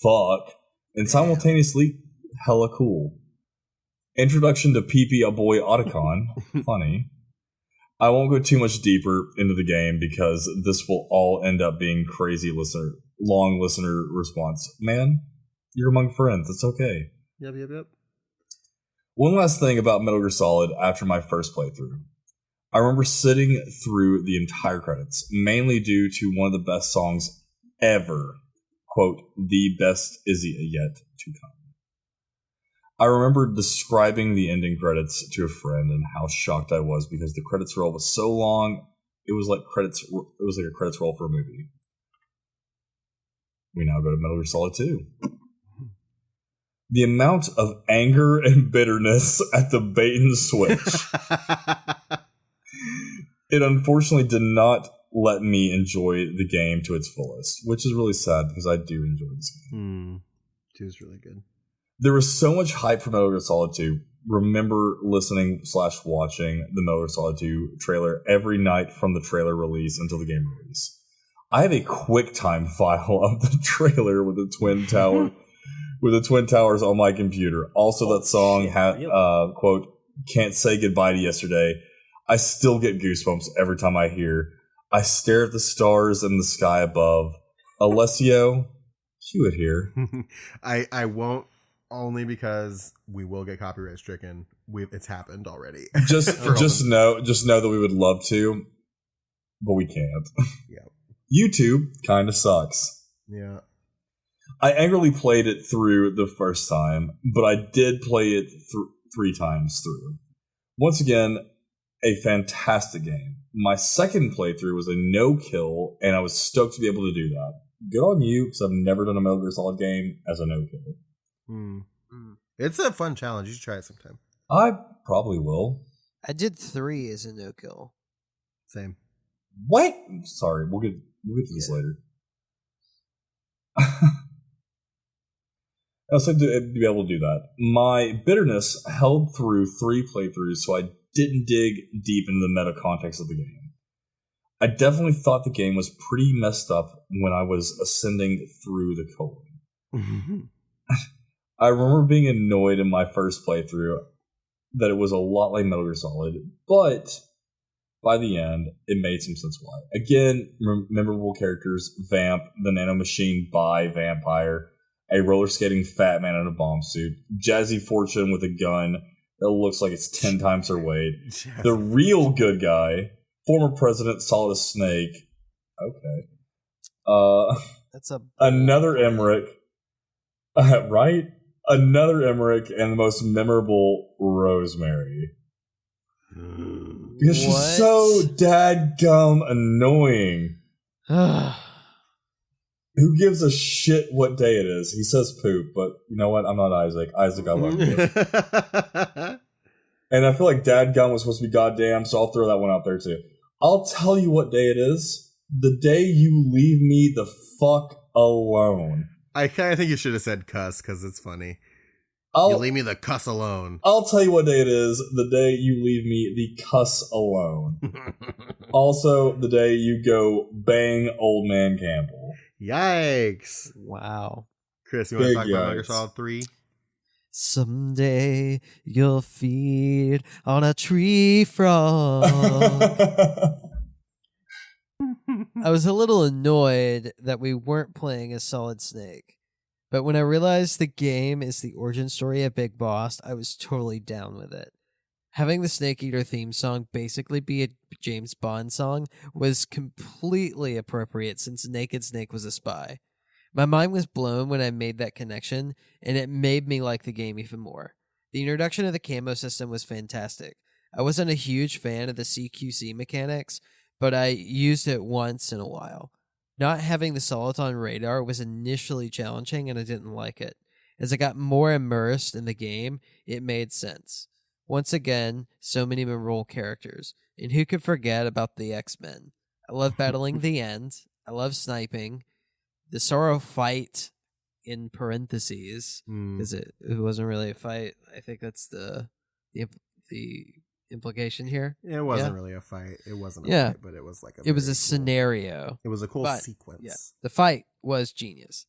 fuck and simultaneously hella cool. Introduction to PP a boy Otacon, funny. I won't go too much deeper into the game because this will all end up being crazy long listener response. Man, you're among friends. It's okay. Yep. One last thing about Metal Gear Solid after my first playthrough. I remember sitting through the entire credits, mainly due to one of the best songs ever. Quote, the best is yet to come. I remember describing the ending credits to a friend and how shocked I was because the credits roll was so long, it was like a credits roll for a movie. We now go to Metal Gear Solid 2. The amount of anger and bitterness at the bait and switch. It unfortunately did not let me enjoy the game to its fullest, which is really sad because I do enjoy this game. 2 is really good. There was so much hype for Metal Gear Solid 2. Remember listening/watching the Metal Gear Solid 2 trailer every night from the trailer release until the game release. I have a QuickTime file of the trailer with the Twin Tower, with the Twin Towers on my computer. Also, that song had quote, "Can't say goodbye to yesterday." I still get goosebumps every time I hear. I stare at the stars in the sky above. Alessio, cue it here. I won't. Only because we will get copyright stricken. It's happened already. Just know that we would love to, but we can't. Yeah. YouTube kind of sucks. Yeah. I angrily played it through the first time, but I did play it 3 times through. Once again, a fantastic game. My second playthrough was a no-kill, and I was stoked to be able to do that. Good on you, because I've never done a Metal Gear Solid game as a no-kill. It's a fun challenge. You should try it sometime. I probably will. I did 3 as a no-kill. Same. What? Sorry, we'll get to this later. I was excited to be able to do that. My bitterness held through 3 playthroughs, so I didn't dig deep into the meta context of the game. I definitely thought the game was pretty messed up when I was ascending through the colon. I remember being annoyed in my first playthrough that it was a lot like Metal Gear Solid, but by the end, it made some sense why. Again, memorable characters, Vamp, the nanomachine by Vampire, a roller skating fat man in a bomb suit, Jazzy Fortune with a gun that looks like it's 10 times her weight, the real good guy, former President Solid Snake, okay, that's another Emmerich, right? Another Emmerich, and the most memorable Rosemary. Because she's so dadgum annoying. Who gives a shit what day it is? He says poop, but you know what? I'm not Isaac. Isaac, I love you. And I feel like dadgum was supposed to be goddamn, so I'll throw that one out there too. I'll tell you what day it is. The day you leave me the fuck alone. I kind of think you should have said cuss because it's funny. You leave me the cuss alone. I'll tell you what day it is. The day you leave me the cuss alone. Also, the day you go bang old man Campbell. Yikes. Wow. Chris, you want to talk about Metal Gear Solid 3? Someday you'll feed on a tree frog. I was a little annoyed that we weren't playing as Solid Snake, but when I realized the game is the origin story of Big Boss, I was totally down with it. Having the Snake Eater theme song basically be a James Bond song was completely appropriate since Naked Snake was a spy. My mind was blown when I made that connection, and it made me like the game even more. The introduction of the camo system was fantastic. I wasn't a huge fan of the CQC mechanics, but I used it once in a while. Not having the Soliton radar was initially challenging, and I didn't like it. As I got more immersed in the game, it made sense. Once again, so many memorable characters, and who could forget about the X-Men? I love battling the end. I love sniping. The Sorrow fight, in parentheses, because it wasn't really a fight. I think that's the implication here. It wasn't really a fight. It wasn't a fight, but it was like it was a scenario. It was a cool sequence. Yeah, the fight was genius.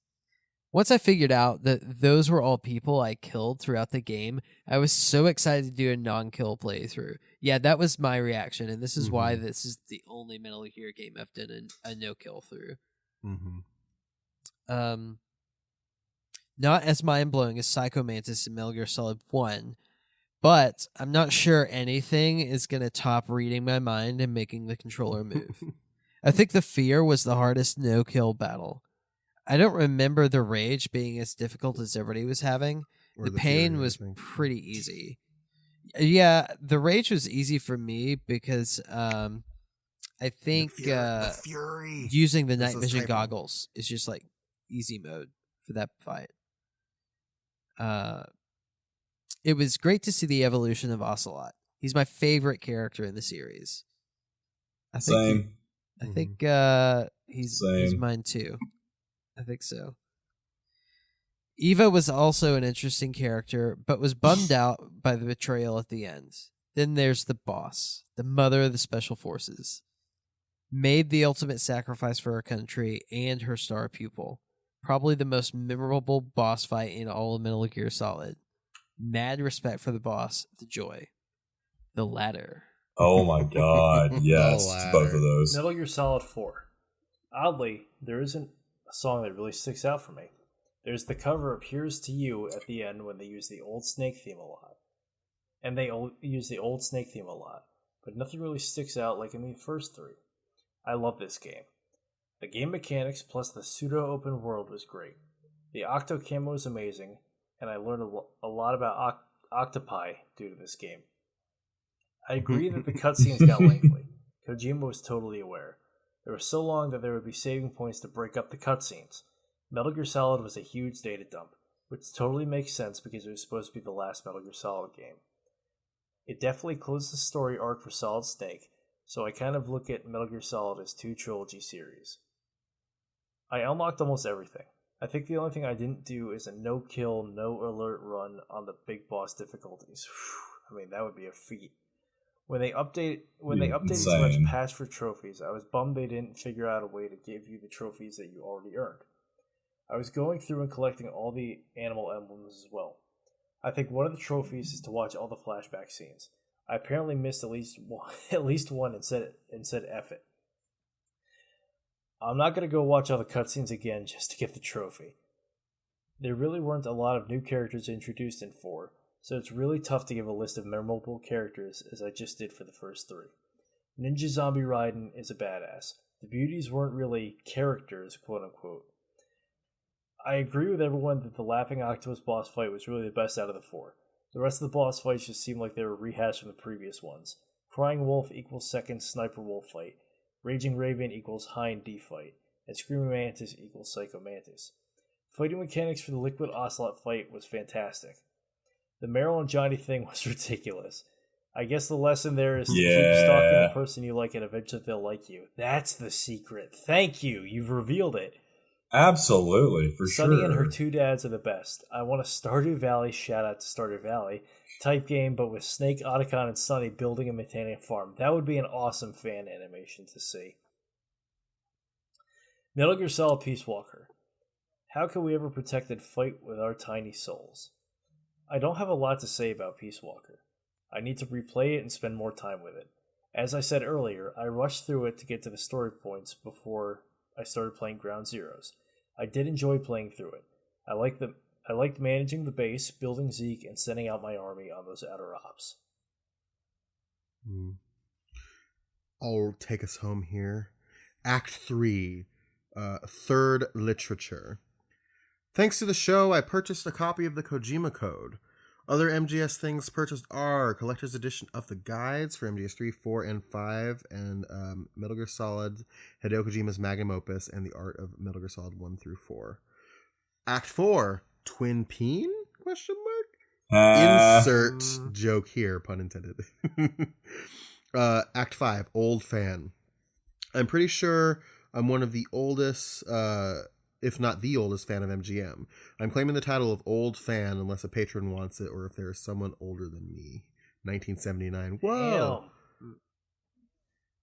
Once I figured out that those were all people I killed throughout the game, I was so excited to do a non-kill playthrough. Yeah, that was my reaction, and this is why this is the only Metal Gear game I've done a no-kill through. Not as mind-blowing as Psycho Mantis in Metal Gear Solid 1, but I'm not sure anything is going to top reading my mind and making the controller move. I think the Fear was the hardest no-kill battle. I don't remember the Rage being as difficult as everybody was having. The Pain was pretty easy. Yeah, the Rage was easy for me because I think the Fury. Using the night vision goggles is just like easy mode for that fight. It was great to see the evolution of Ocelot. He's my favorite character in the series. Same. I think he's mine too. I think so. Eva was also an interesting character, but was bummed out by the betrayal at the end. Then there's the boss, the mother of the special forces. Made the ultimate sacrifice for her country and her star pupil. Probably the most memorable boss fight in all of Metal Gear Solid. Mad respect for the boss, the joy. The ladder. Oh my god, yes, both of those. Metal Gear Solid 4. Oddly, there isn't a song that really sticks out for me. There's the cover of Here's to You at the end when they use the old Snake theme a lot. And they use the old Snake theme a lot. But nothing really sticks out like in the first three. I love this game. The game mechanics plus the pseudo-open world was great. The Octo camo is amazing, and I learned a lot about octopi due to this game. I agree that the cutscenes got lengthy. Kojima was totally aware. They were so long that there would be saving points to break up the cutscenes. Metal Gear Solid was a huge data dump, which totally makes sense because it was supposed to be the last Metal Gear Solid game. It definitely closed the story arc for Solid Snake, so I kind of look at Metal Gear Solid as two trilogy series. I unlocked almost everything. I think the only thing I didn't do is a no-kill, no-alert run on the big boss difficulties. I mean, that would be a feat. When they updated so much patch for trophies, I was bummed they didn't figure out a way to give you the trophies that you already earned. I was going through and collecting all the animal emblems as well. I think one of the trophies is to watch all the flashback scenes. I apparently missed at least one and said F it. I'm not going to go watch all the cutscenes again just to get the trophy. There really weren't a lot of new characters introduced in 4, so it's really tough to give a list of memorable characters as I just did for the first 3. Ninja Zombie Raiden is a badass. The beauties weren't really characters, quote unquote. I agree with everyone that the Laughing Octopus boss fight was really the best out of the 4. The rest of the boss fights just seemed like they were rehashed from the previous ones. Crying Wolf equals second Sniper Wolf fight. Raging Raven equals Hind D fight. And Screaming Mantis equals Psycho Mantis. Fighting mechanics for the Liquid Ocelot fight was fantastic. The Meryl and Johnny thing was ridiculous. I guess the lesson there is to keep stalking the person you like and eventually they'll like you. That's the secret. Thank you. You've revealed it. Absolutely, for Sunny sure. and her two dads are the best. I want a Stardew Valley, shout out to Stardew Valley, type game, but with Snake, Otacon, and Sunny building and maintaining a farm. That would be an awesome fan animation to see. Metal Gear Solid Peace Walker. How can we ever protect and fight with our tiny souls? I don't have a lot to say about Peace Walker. I need to replay it and spend more time with it. As I said earlier, I rushed through it to get to the story points before I started playing Ground Zeroes. I did enjoy playing through it. I liked managing the base, building Zeke, and sending out my army on those outer ops. I'll take us home here. Act 3, Third Literature. Thanks to the show, I purchased a copy of the Kojima Code. Other MGS things purchased are Collector's Edition of the Guides for MGS 3, 4, and 5, and Metal Gear Solid, Hideo Kojima's magnum opus, and the art of Metal Gear Solid 1 through 4. Act 4, Twin Peen? Question mark? Insert joke here, pun intended. Act 5, Old Fan. I'm pretty sure I'm one of the oldest, if not the oldest fan of MGM. I'm claiming the title of Old Fan unless a patron wants it or if there is someone older than me. 1979. Whoa! Damn.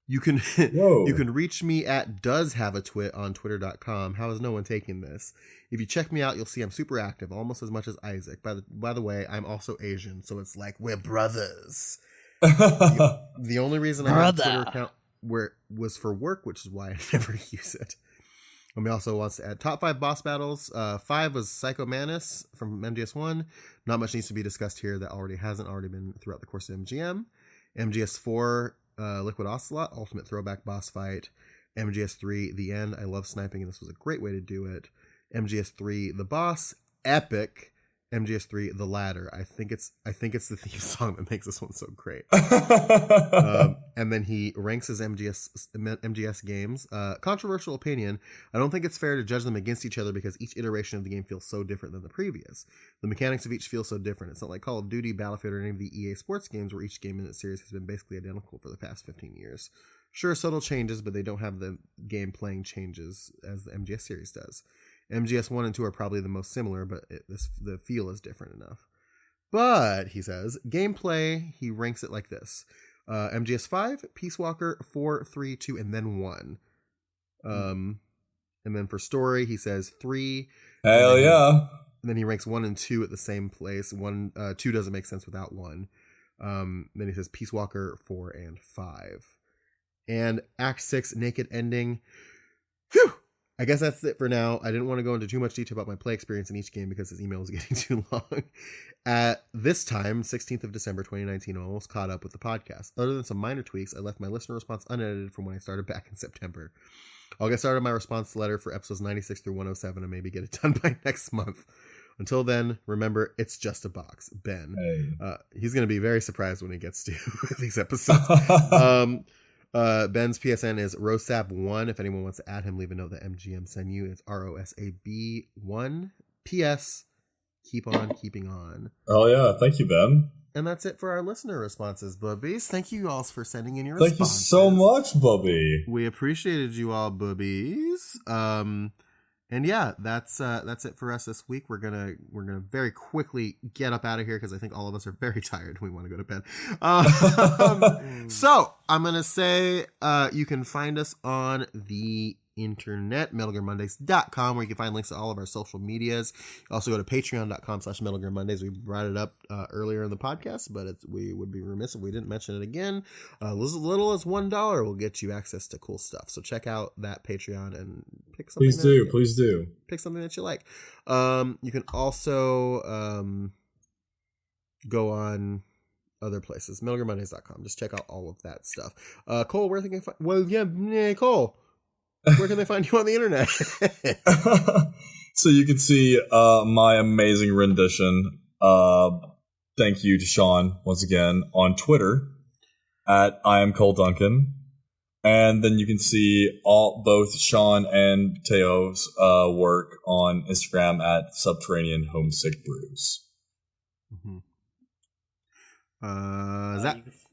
You can reach me at Does Have a Twit on twitter.com. How is no one taking this? If you check me out, you'll see I'm super active, almost as much as Isaac. By the way, I'm also Asian, so it's like we're brothers. The only reason I have a Twitter account was for work, which is why I never use it. He also wants to add top 5 boss battles. 5 was Psycho Manus from MGS1. Not much needs to be discussed here that hasn't already been throughout the course of MGM. MGS4, Liquid Ocelot, ultimate throwback boss fight. MGS3, The End. I love sniping, and this was a great way to do it. MGS3, The Boss, epic. MGS3, The Ladder. I think it's the theme song that makes this one so great. And then he ranks his MGS games. Controversial opinion. I don't think it's fair to judge them against each other because each iteration of the game feels so different than the previous. The mechanics of each feel so different. It's not like Call of Duty, Battlefield, or any of the EA Sports games where each game in its series has been basically identical for the past 15 years. Sure, subtle changes, but they don't have the game playing changes as the MGS series does. MGS 1 and 2 are probably the most similar, but the feel is different enough. But, he says, gameplay, he ranks it like this. MGS 5, Peace Walker, 4, 3, 2, and then 1. And then for story, he says 3. Hell yeah. And then he ranks 1 and 2 at the same place. 2 doesn't make sense without 1. Then he says Peace Walker, 4, and 5. And Act 6, Naked Ending. Phew! I guess that's it for now. I didn't want to go into too much detail about my play experience in each game because his email was getting too long. At this time, 16th of December 2019, I almost caught up with the podcast. Other than some minor tweaks, I left my listener response unedited from when I started back in September. I'll get started on my response letter for episodes 96 through 107 and maybe get it done by next month. Until then, remember, it's just a box. Ben. Hey. He's going to be very surprised when he gets to these episodes. Ben's PSN is Rosab1. If anyone wants to add him, leave a note that MGM send you. It's ROSAB1. PS, keep on keeping on. Oh yeah, thank you, Ben. And that's it for our listener responses, boobies. Thank you all for sending in your responses. Thank you so much, Bubby. We appreciated you all, boobies. And yeah, that's it for us this week. We're gonna very quickly get up out of here because I think all of us are very tired. We want to go to bed. So I'm gonna say you can find us on the internet, metalgearmondays.com, where you can find links to all of our social medias. Also go to patreon.com/metalgearmondays. We brought it up earlier in the podcast, but we would be remiss if we didn't mention it again. As little as $1 will get you access to cool stuff. So check out that Patreon and pick something. Please do. Pick something that you like. You can also go on other places, metalgearmondays.com. Just check out all of that stuff. Cole, where can they find? Cole, where can they find you on the internet? So you can see my amazing rendition. Thank you to Sean once again on Twitter at I am Cole Duncan. And then you can see both Sean and Teo's work on Instagram at Subterranean Homesick Brews. Mm-hmm.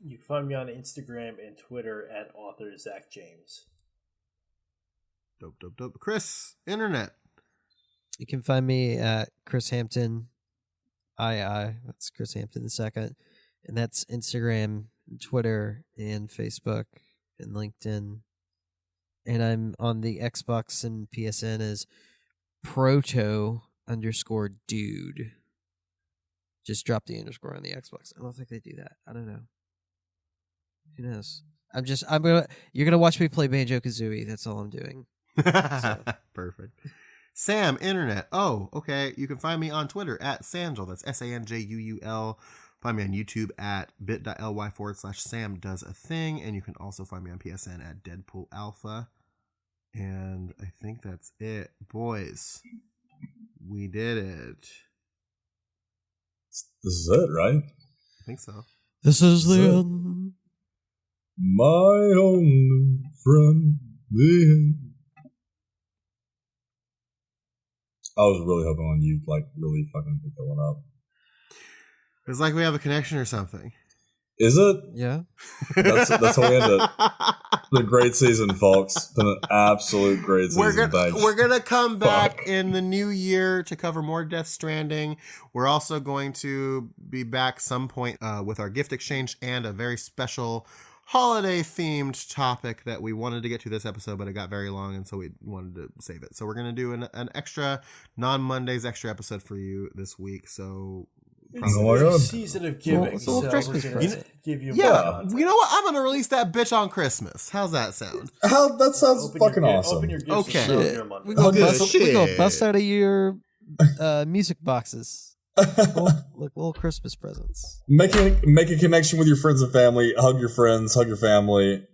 You can find me on Instagram and Twitter at author Zach James. Dope. Chris, internet. You can find me at Chris Hampton II. That's Chris Hampton II. And that's Instagram, Twitter, and Facebook, and LinkedIn. And I'm on the Xbox and PSN as proto_dude. Just drop the underscore on the Xbox. I don't think they do that. I don't know. Who knows? You're gonna watch me play Banjo-Kazooie. That's all I'm doing. So. Perfect. Sam, internet. Oh, okay. You can find me on Twitter at Sanjul. That's SANJUUL. Find me on YouTube at bit.ly/Sam does a thing. And you can also find me on PSN at Deadpool Alpha. And I think that's it. Boys, we did it. This is it, right? I think so. This is the end. My only friend, the end. I was really hoping on you, really fucking pick that one up. It's like we have a connection or something. Is it? Yeah. That's how we end it. The great season, folks. It's been an absolute great season. We're gonna come back in the new year to cover more Death Stranding. We're also going to be back some point with our gift exchange and a very special holiday themed topic that we wanted to get to this episode, but it got very long, and so we wanted to save it. So we're gonna do an extra non-Mondays extra episode for you this week. So season of giving. It's a little Christmas present. Give you you know what? I'm gonna release that bitch on Christmas. How's that sound? That sounds fucking awesome. Open your gifts Okay. We go bust out of your music boxes. Little Christmas presents. Make a connection with your friends and family. Hug your friends. Hug your family.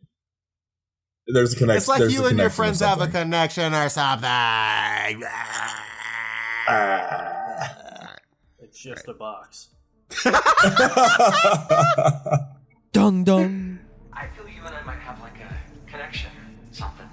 There's a connection. It's like you and your friends have a connection or something. It's just a box. Dung dung. I feel you and I might have like a connection. Something.